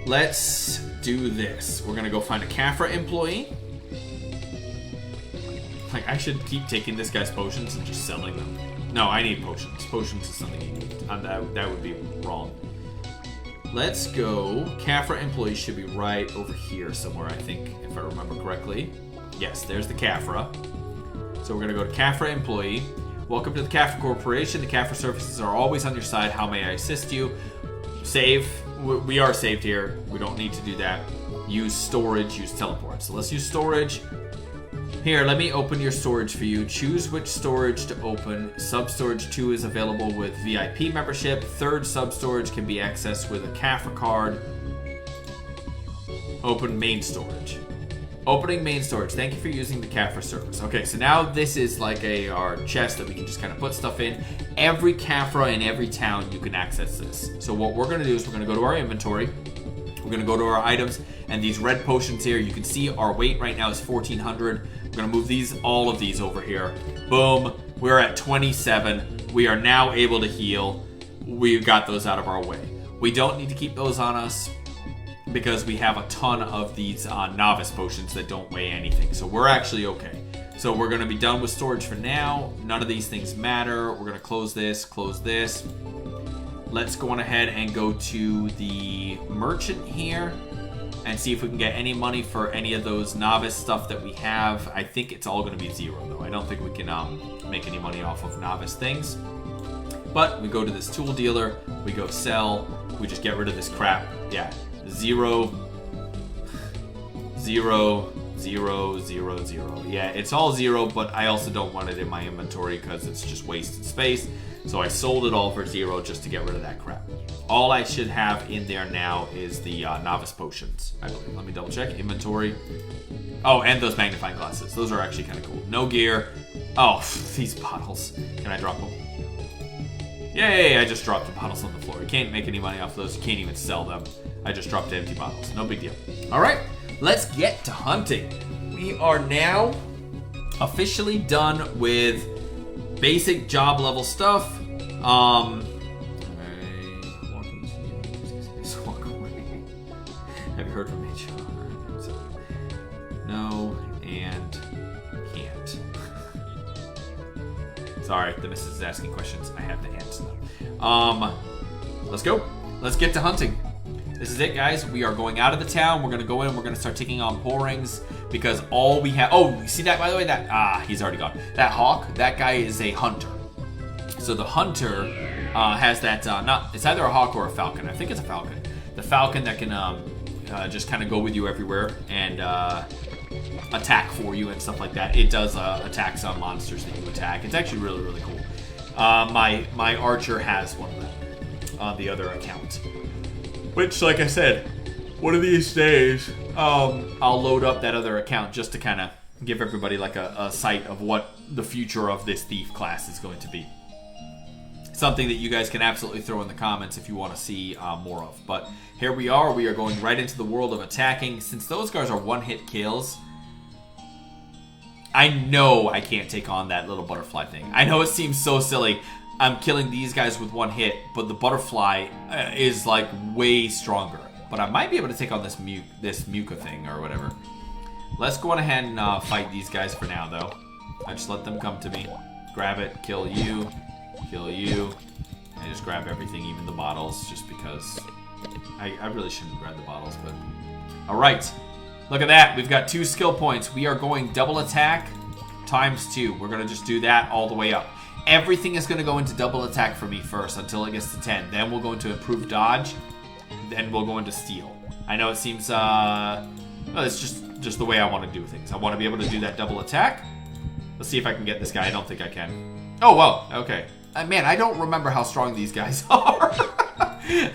let's do this. We're going to go find a Kaffir employee. Like, I should keep taking this guy's potions and just selling them. No, I need potions. Potions is something you need. That would be wrong. Let's go. Kaffir employee should be right over here somewhere, I think, if I remember correctly. Yes, there's the Kaffir. So we're going to go to Kaffir employee. Welcome to the Kaffir Corporation. The Kaffir services are always on your side. How may I assist you? Save. We are saved here. We don't need to do that. Use storage. Use teleport. So let's use storage. Here, let me open your storage for you. Choose which storage to open. Sub-storage 2 is available with VIP membership. Third sub-storage can be accessed with a Kaffir card. Open main storage. Opening main storage. Thank you for using the Kaffir service. Okay, so now this is like our chest that we can just kind of put stuff in. Every Kaffir in every town, you can access this. So what we're going to do is we're going to go to our inventory. We're going to go to our items, and these red potions here, you can see our weight right now is 1,400. We're going to move all of these over here. Boom. We're at 27. We are now able to heal. We got those out of our way. We don't need to keep those on us because we have a ton of these novice potions that don't weigh anything. So we're actually okay. So we're going to be done with storage for now. None of these things matter. We're going to close this, close this. Let's go on ahead and go to the merchant here and see if we can get any money for any of those novice stuff that we have. I think it's all going to be 0 though. I don't think we can make any money off of novice things. But we go to this tool dealer, we go sell, we just get rid of this crap. Yeah, 0, 0, 0, 0, 0. Yeah, it's all 0, but I also don't want it in my inventory because it's just wasted space. So I sold it all for 0 just to get rid of that crap. All I should have in there now is the novice potions, I believe. Let me double check. Inventory. Oh, and those magnifying glasses. Those are actually kind of cool. No gear. Oh, these bottles. Can I drop them? Yay, I just dropped the bottles on the floor. You can't make any money off those. You can't even sell them. I just dropped empty bottles. No big deal. All right, let's get to hunting. We are now officially done with basic job level stuff. Have you heard from HR? No, and can't. Sorry, the missus is asking questions. I have to answer them. Let's go. Let's get to hunting. This is it, guys. We are going out of the town. We're gonna go in. We're gonna start taking on bull rings because all we have. Oh, you see that, by the way? That he's already gone. That hawk. That guy is a hunter. So the hunter has that. It's either a hawk or a falcon. I think it's a falcon. The falcon that can just kind of go with you everywhere and attack for you and stuff like that. It does attacks on monsters that you attack. It's actually really, really cool. My archer has one of them on the other account. Which, like I said, one of these days, I'll load up that other account just to kind of give everybody like a sight of what the future of this thief class is going to be. Something that you guys can absolutely throw in the comments if you want to see more of. But here we are going right into the world of attacking. Since those guys are one-hit kills, I know I can't take on that little butterfly thing. I know it seems so silly. I'm killing these guys with one hit, but the butterfly is like way stronger. But I might be able to take on this Muka thing or whatever. Let's go on ahead and fight these guys for now, though. I just let them come to me. Grab it, kill you, and just grab everything, even the bottles, just because I really shouldn't grab the bottles, but... Alright, look at that. We've got 2 skill points. We are going double attack times 2. We're going to just do that all the way up. Everything is going to go into double attack for me first until it gets to 10. Then we'll go into improved dodge. Then we'll go into steal. I know it seems, well, it's just the way I want to do things. I want to be able to do that double attack. Let's see if I can get this guy. I don't think I can. Oh, well, okay. Man, I don't remember how strong these guys are.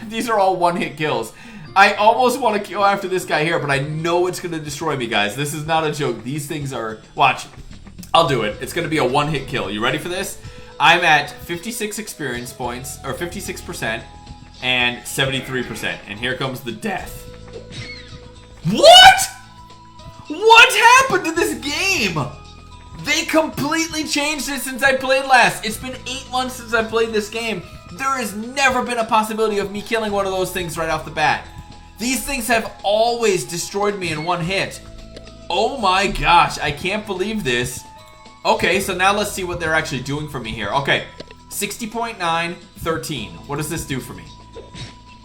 These are all one-hit kills. I almost want to kill after this guy here, but I know it's going to destroy me, guys. This is not a joke. These things are... Watch. I'll do it. It's going to be a one-hit kill. You ready for this? I'm at 56 experience points, or 56%, and 73%. And here comes the death. What? What happened to this game? They completely changed it since I played last. It's been 8 months since I played this game. There has never been a possibility of me killing one of those things right off the bat. These things have always destroyed me in one hit. Oh my gosh, I can't believe this. Okay, so now let's see what they're actually doing for me here. Okay, 60.9, 13. What does this do for me?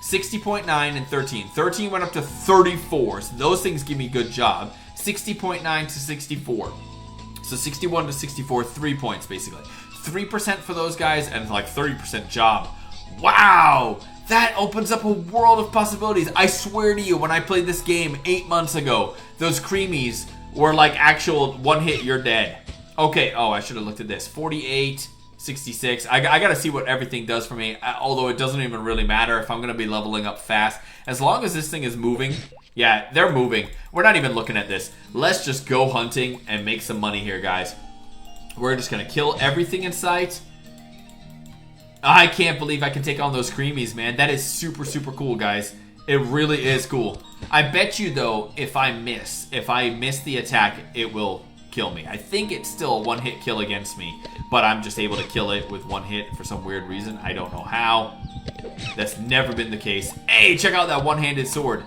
60.9 and 13. 13 went up to 34, so those things give me a good job. 60.9 to 64. So 61 to 64, 3 points basically. 3% for those guys and like 30% job. Wow! That opens up a world of possibilities. I swear to you, when I played this game 8 months ago, those creamies were like actual one hit, you're dead. Okay, oh, I should have looked at this. 48, 66. I gotta see what everything does for me, although it doesn't even really matter if I'm gonna be leveling up fast. As long as this thing is moving. Yeah, they're moving. We're not even looking at this. Let's just go hunting and make some money here, guys. We're just gonna kill everything in sight. I can't believe I can take on those creamies, man. That is super, super cool, guys. It really is cool. I bet you, though, if I miss the attack, it will kill me. I think it's still a one-hit kill against me, but I'm just able to kill it with one hit for some weird reason. I don't know how. That's never been the case. Hey, check out that one-handed sword.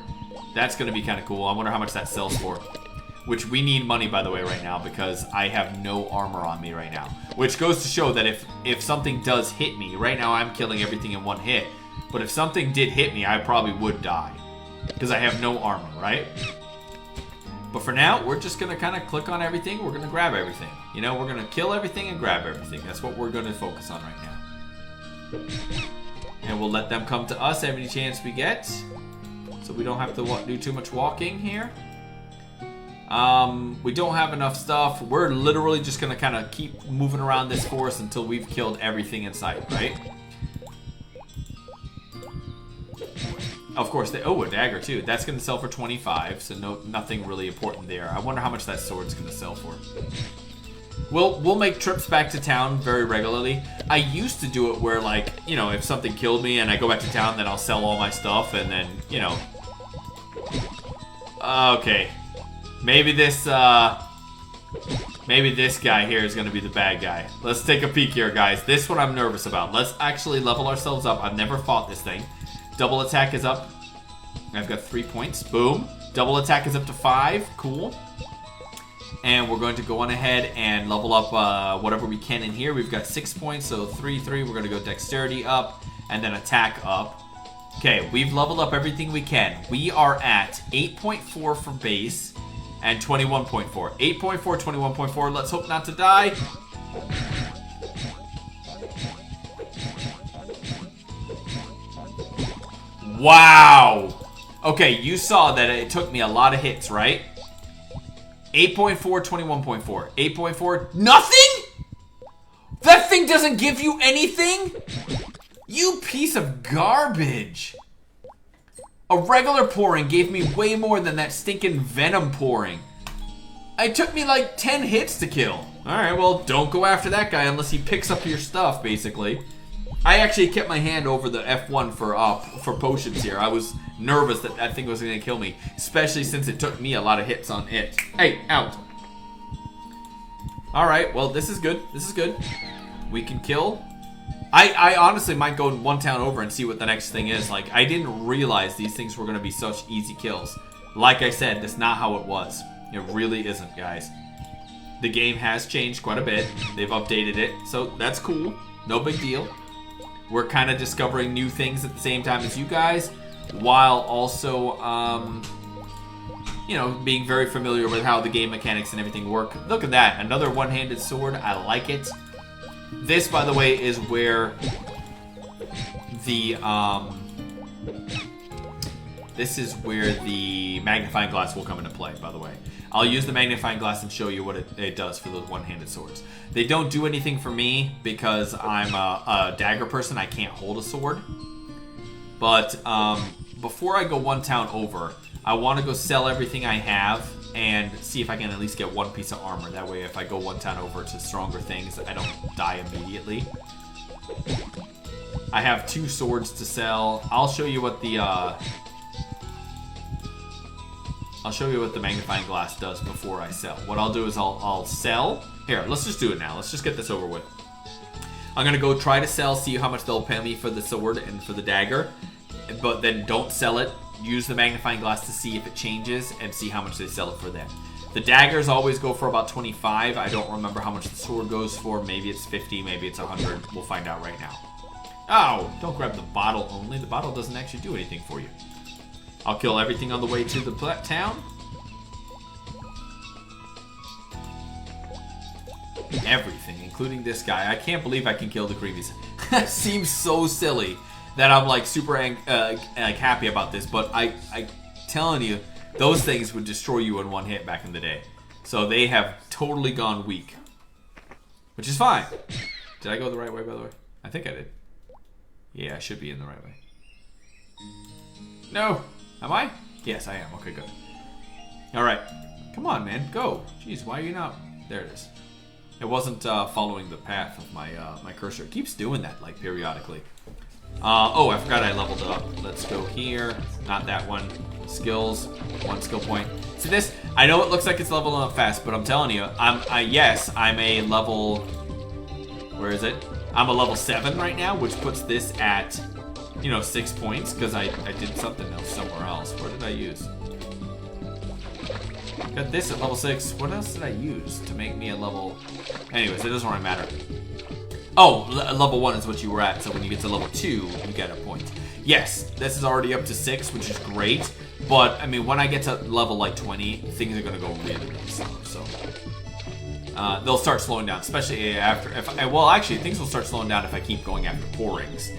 That's going to be kind of cool. I wonder how much that sells for. Which we need money, by the way, right now, because I have no armor on me right now. Which goes to show that if something does hit me, right now I'm killing everything in one hit. But if something did hit me, I probably would die. Because I have no armor, right? But for now, we're just going to kind of click on everything. We're going to grab everything. You know, we're going to kill everything and grab everything. That's what we're going to focus on right now. And we'll let them come to us every chance we get. So we don't have to do too much walking here. We don't have enough stuff. We're literally just going to kind of keep moving around this course until we've killed everything in sight, right? Of course, oh, a dagger too. That's going to sell for 25, so nothing really important there. I wonder how much that sword's going to sell for. We'll make trips back to town very regularly. I used to do it where, like, you know, if something killed me and I go back to town, then I'll sell all my stuff and then, you know. Okay. Maybe this guy here is going to be the bad guy. Let's take a peek here, guys. This one I'm nervous about. Let's actually level ourselves up. I've never fought this thing. Double attack is up. I've got 3 points. Boom. Double attack is up to 5. Cool. And we're going to go on ahead and level up whatever we can in here. We've got 6 points, so 3. We're going to go dexterity up and then attack up. Okay, we've leveled up everything we can. We are at 8.4 for base and 21.4. 8.4, 21.4. Let's hope not to die. Wow. Okay, you saw that it took me a lot of hits, right? 8.4, 21.4. 8.4, nothing? That thing doesn't give you anything? You piece of garbage. A regular pouring gave me way more than that stinking venom pouring. It took me like 10 hits to kill. Alright, well, don't go after that guy unless he picks up your stuff, basically. I actually kept my hand over the F1 for potions here. I was nervous that that thing was going to kill me, especially since it took me a lot of hits on it. Hey, out. Alright, well, this is good. This is good. We can kill. I honestly might go one town over and see what the next thing is. Like, I didn't realize these things were going to be such easy kills. Like I said, that's not how it was. It really isn't, guys. The game has changed quite a bit. They've updated it, so that's cool. No big deal. We're kind of discovering new things at the same time as you guys, while also, you know, being very familiar with how the game mechanics and everything work. Look at that, another one-handed sword. I like it. This, by the way, is where the magnifying glass will come into play, by the way. I'll use the magnifying glass and show you what it does for those one-handed swords. They don't do anything for me because I'm a dagger person. I can't hold a sword. But before I go one town over, I want to go sell everything I have and see if I can at least get one piece of armor. That way, if I go one town over to stronger things, I don't die immediately. I have 2 swords to sell. I'll show you what the magnifying glass does before I sell. What I'll do is I'll sell. Here, let's just do it now. Let's just get this over with. I'm gonna go try to sell, see how much they'll pay me for the sword and for the dagger, but then don't sell it. Use the magnifying glass to see if it changes and see how much they sell it for then. The daggers always go for about 25. I don't remember how much the sword goes for. Maybe it's 50, maybe it's 100. We'll find out right now. Oh, don't grab the bottle only. The bottle doesn't actually do anything for you. I'll kill everything on the way to the town. Everything, including this guy. I can't believe I can kill the creepies. That seems so silly that I'm like super like happy about this, but I telling you, those things would destroy you in one hit back in the day. So they have totally gone weak, which is fine. Did I go the right way, by the way? I think I did. Yeah, I should be in the right way. No, am I? Yes, I am. Okay, good. All right, come on, man, go. Jeez, why are you not? There it is. It wasn't following the path of my my cursor. It keeps doing that like periodically. Oh, I forgot I leveled up. Let's go here. Not that one. Skills. 1 skill point. See this? I know it looks like it's leveling up fast, but I'm telling you, I'm a level. Where is it? I'm a level 7 right now, which puts this at, you know, 6 points because I did something else somewhere else. Where did I use? Got this at level 6. What else did I use to make me a level? Anyways, it doesn't really matter. Oh, level 1 is what you were at, so when you get to level 2, you get a point. Yes, this is already up to 6, which is great, but, I mean, when I get to level, like, 20, things are going to go really, really slow, so. They'll start slowing down, especially after, well, actually, things will start slowing down if I keep going after pourings,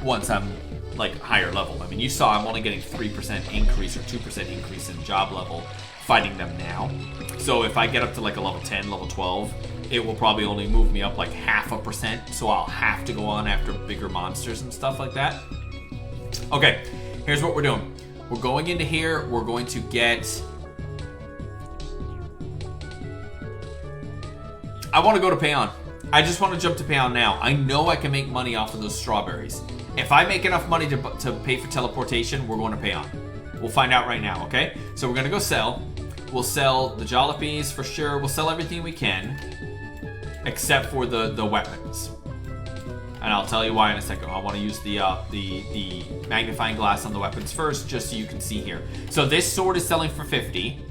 once I'm, like, higher level. I mean, you saw I'm only getting 3% increase or 2% increase in job level fighting them now. So if I get up to, like, a level 10, level 12, it will probably only move me up like 0.5%, so I'll have to go on after bigger monsters and stuff like that. Okay, here's what we're doing. We're going into here, we're going to get... I want to go to Payon. I just want to jump to pay on now. I know I can make money off of those strawberries. If I make enough money to pay for teleportation, we're going to pay on. We'll find out right now, okay? So we're going to go sell. We'll sell the jalapenos for sure. We'll sell everything we can, except for the weapons. And I'll tell you why in a second. I want to use the magnifying glass on the weapons first, just so you can see here. So this sword is selling for 50.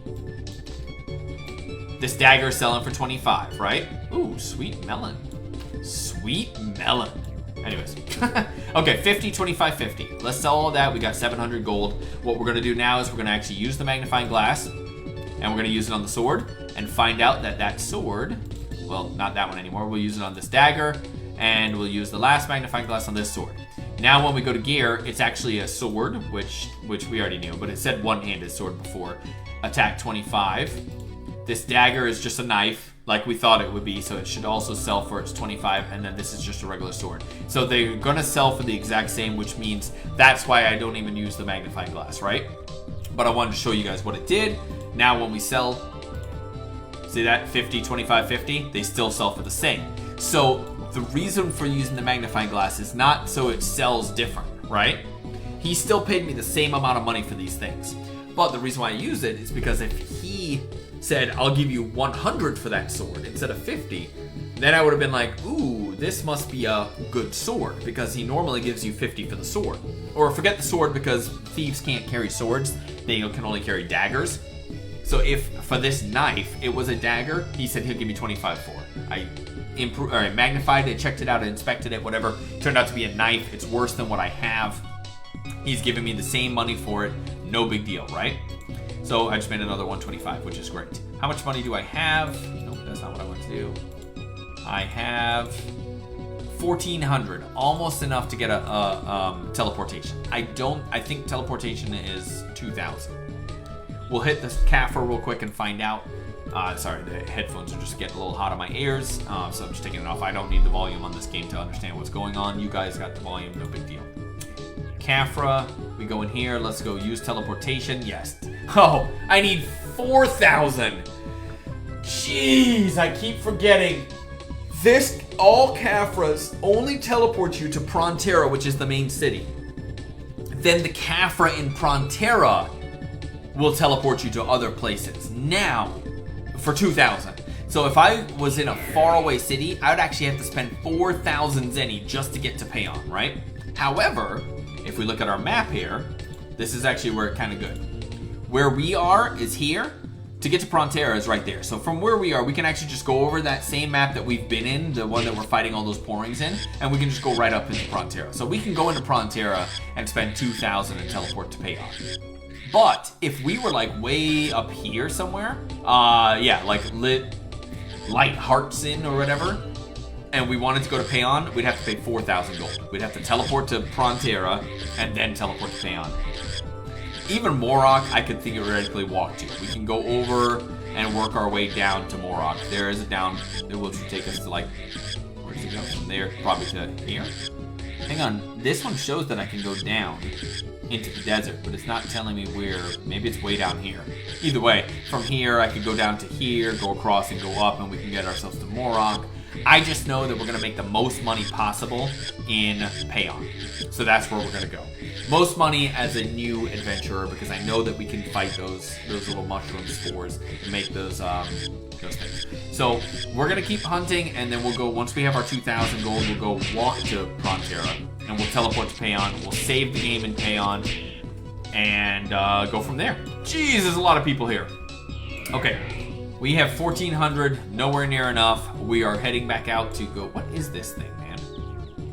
This dagger is selling for 25, right? Ooh, sweet melon. Sweet melon. Anyways. Okay, 50, 25, 50. Let's sell all that. We got 700 gold. What we're going to do now is we're going to actually use the magnifying glass, and we're going to use it on the sword, and find out that sword, well, not that one anymore. We'll use it on this dagger, and we'll use the last magnifying glass on this sword. Now when we go to gear, it's actually a sword, which we already knew, but it said one-handed sword before. Attack 25. This dagger is just a knife, like we thought it would be, so it should also sell for its 25, and then this is just a regular sword. So they're gonna sell for the exact same, which means that's why I don't even use the magnifying glass, right? But I wanted to show you guys what it did. Now when we sell, see that? 50, 25, 50, they still sell for the same. So the reason for using the magnifying glass is not so it sells different, right? He still paid me the same amount of money for these things. But the reason why I use it is because if he said, I'll give you 100 for that sword instead of 50, then I would have been like, ooh, this must be a good sword, because he normally gives you 50 for the sword. Or forget the sword, because thieves can't carry swords, they can only carry daggers. So if for this knife it was a dagger, he said he'll give me 25 for it. I magnified it, checked it out, inspected it, whatever. Turned out to be a knife. It's worse than what I have. He's giving me the same money for it. No big deal, right? So I just made another 125, which is great. How much money do I have? Nope, that's not what I want to do. I have 1,400, almost enough to get a teleportation. I think teleportation is 2,000. We'll hit this Kafra real quick and find out. Sorry, the headphones are just getting a little hot on my ears, so I'm just taking it off. I don't need the volume on this game to understand what's going on. You guys got the volume, no big deal. Kafra, we go in here. Let's go use teleportation. Yes. Oh, I need 4,000. Jeez, I keep forgetting. All Kafras only teleport you to Prontera, which is the main city. Then the Kafra in Prontera will teleport you to other places. Now, for 2,000. So if I was in a faraway city, I would actually have to spend 4,000 zenny just to get to Payon, right? However, if we look at our map here, this is actually where it's kind of good. Where we are is here. To get to Prontera is right there. So from where we are, we can actually just go over that same map that we've been in, the one that we're fighting all those pourings in, and we can just go right up into Prontera. So we can go into Prontera and spend 2,000 and teleport to Payon. But if we were like way up here somewhere, yeah, like Light Heartsin or whatever, and we wanted to go to Payon, we'd have to pay 4,000 gold. We'd have to teleport to Prontera and then teleport to Payon. Even Morok, I could theoretically walk to. We can go over and work our way down to Morok. There is a down, it will take us to like, where does it go from there? Probably to here? Hang on, this one shows that I can go down into the desert, but it's not telling me where. Maybe it's way down here. Either way, from here I could go down to here, go across and go up, and we can get ourselves to Morok. I just know that we're gonna make the most money possible in Payon. So that's where we're gonna go. Most money as a new adventurer, because I know that we can fight those little mushroom spores and make those things. So we're gonna keep hunting, and then we'll go, once we have our 2,000 gold, we'll go walk to Prontera, and we'll teleport to Payon. We'll save the game in Payon, and go from there. Jeez, there's a lot of people here. Okay, we have 1,400, nowhere near enough. We are heading back out to go. What is this thing, man?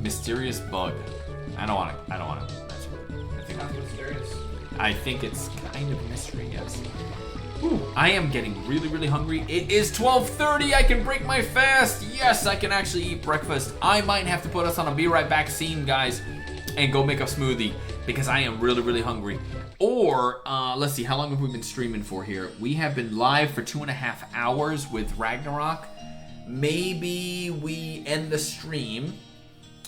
Mysterious bug. I don't want to mess with it. Sounds mysterious. I think it's kind of a mystery, yes. Ooh, I am getting really, really hungry. It is 12:30. I can break my fast. Yes, I can actually eat breakfast. I might have to put us on a be right back scene, guys, and go make a smoothie, because I am really, really hungry. Or, let's see, how long have we been streaming for here? We have been live for 2.5 hours with Ragnarok. Maybe we end the stream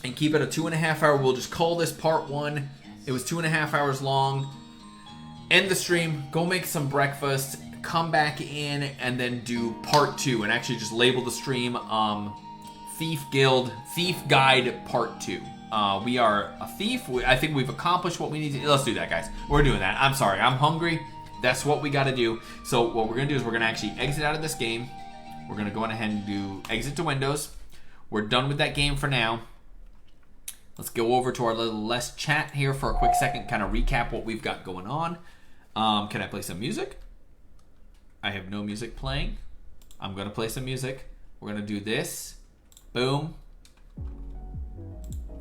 and keep it a 2.5 hour. We'll just call this part 1. It was 2.5 hours long. End the stream, go make some breakfast, come back in, and then do part 2, and actually just label the stream Thief Guild, Thief Guide Part 2. We are a thief. I think we've accomplished what we need to. Let's do that, guys. We're doing that. I'm sorry. I'm hungry. That's what we got to do. So what we're going to do is we're going to actually exit out of this game. We're going to go on ahead and do exit to Windows. We're done with that game for now. Let's go over to our little less chat here for a quick second, kind of recap what we've got going on. Can I play some music? I have no music playing. I'm going to play some music. We're going to do this. Boom.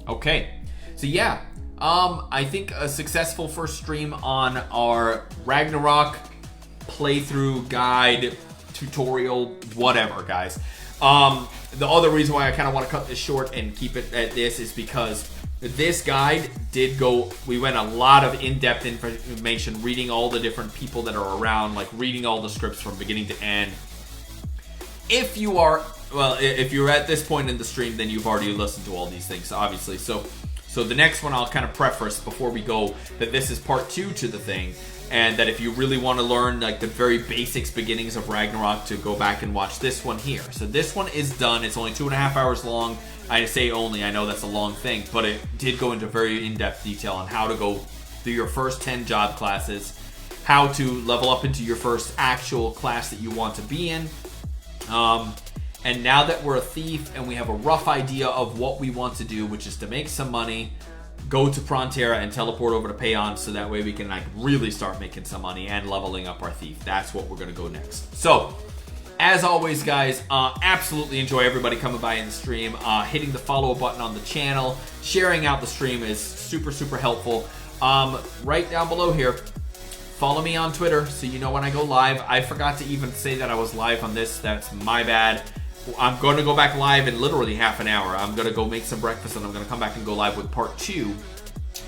Okay. So yeah, I think a successful first stream on our Ragnarok playthrough guide, tutorial, whatever, guys. The other reason why I kind of want to cut this short and keep it at this is because this guide did go, we went a lot of in-depth information, reading all the different people that are around, like reading all the scripts from beginning to end. If you are, well, if you're at this point in the stream, then you've already listened to all these things, obviously. So the next one I'll kind of preface before we go that this is part 2 to the thing, and that if you really want to learn like the very basics, beginnings of Ragnarok, to go back and watch this one here. So this one is done. It's only 2.5 hours long. I say only, I know that's a long thing, but it did go into very in-depth detail on how to go through your first 10 job classes, how to level up into your first actual class that you want to be in. And now that we're a thief and we have a rough idea of what we want to do, which is to make some money, go to Frontera and teleport over to Payon, so that way we can like really start making some money and leveling up our thief. That's what we're gonna go next. So, as always, guys, absolutely enjoy everybody coming by in the stream, hitting the follow button on the channel, sharing out the stream is super, super helpful. Right down below here, follow me on Twitter so you know when I go live. I forgot to even say that I was live on this. That's my bad. I'm going to go back live in literally half an hour. I'm going to go make some breakfast and I'm going to come back and go live with part 2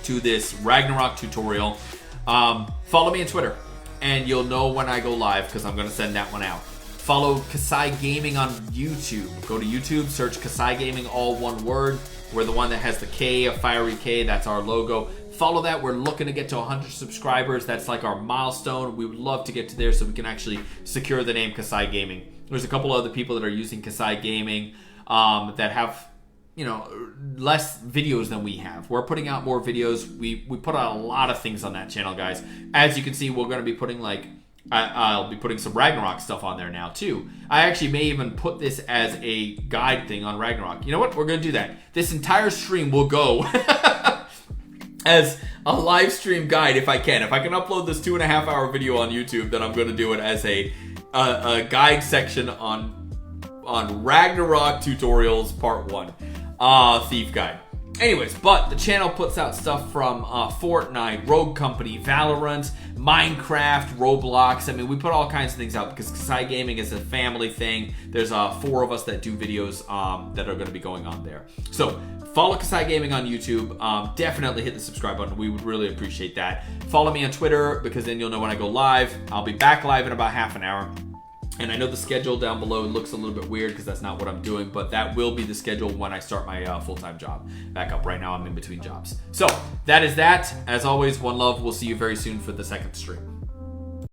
to this Ragnarok tutorial. Follow me on Twitter and you'll know when I go live because I'm going to send that one out. Follow KasaiGaming on YouTube. Go to YouTube, search KasaiGaming, all one word. We're the one that has the K, a fiery K. That's our logo. Follow that. We're looking to get to 100 subscribers. That's like our milestone. We would love to get to there so we can actually secure the name KasaiGaming. There's a couple other people that are using KasaiGaming that have, you know, less videos than we have. We're putting out more videos. We put out a lot of things on that channel, guys. As you can see, we're going to be putting like, I'll be putting some Ragnarok stuff on there now too. I actually may even put this as a guide thing on Ragnarok. You know what? We're going to do that. This entire stream will go as a live stream guide if I can. If I can upload this 2.5 hour video on YouTube, then I'm going to do it as a guide section on Ragnarok tutorials part 1, Thief Guide. Anyways, but the channel puts out stuff from Fortnite, Rogue Company, Valorant, Minecraft, Roblox. I mean, we put all kinds of things out because KasaiGaming is a family thing. There's 4 of us that do videos that are going to be going on there. So follow KasaiGaming on YouTube. Definitely hit the subscribe button. We would really appreciate that. Follow me on Twitter because then you'll know when I go live. I'll be back live in about half an hour. And I know the schedule down below looks a little bit weird because that's not what I'm doing, but that will be the schedule when I start my full-time job back up. Right now I'm in between jobs. So that is that. As always, one love. We'll see you very soon for the second stream.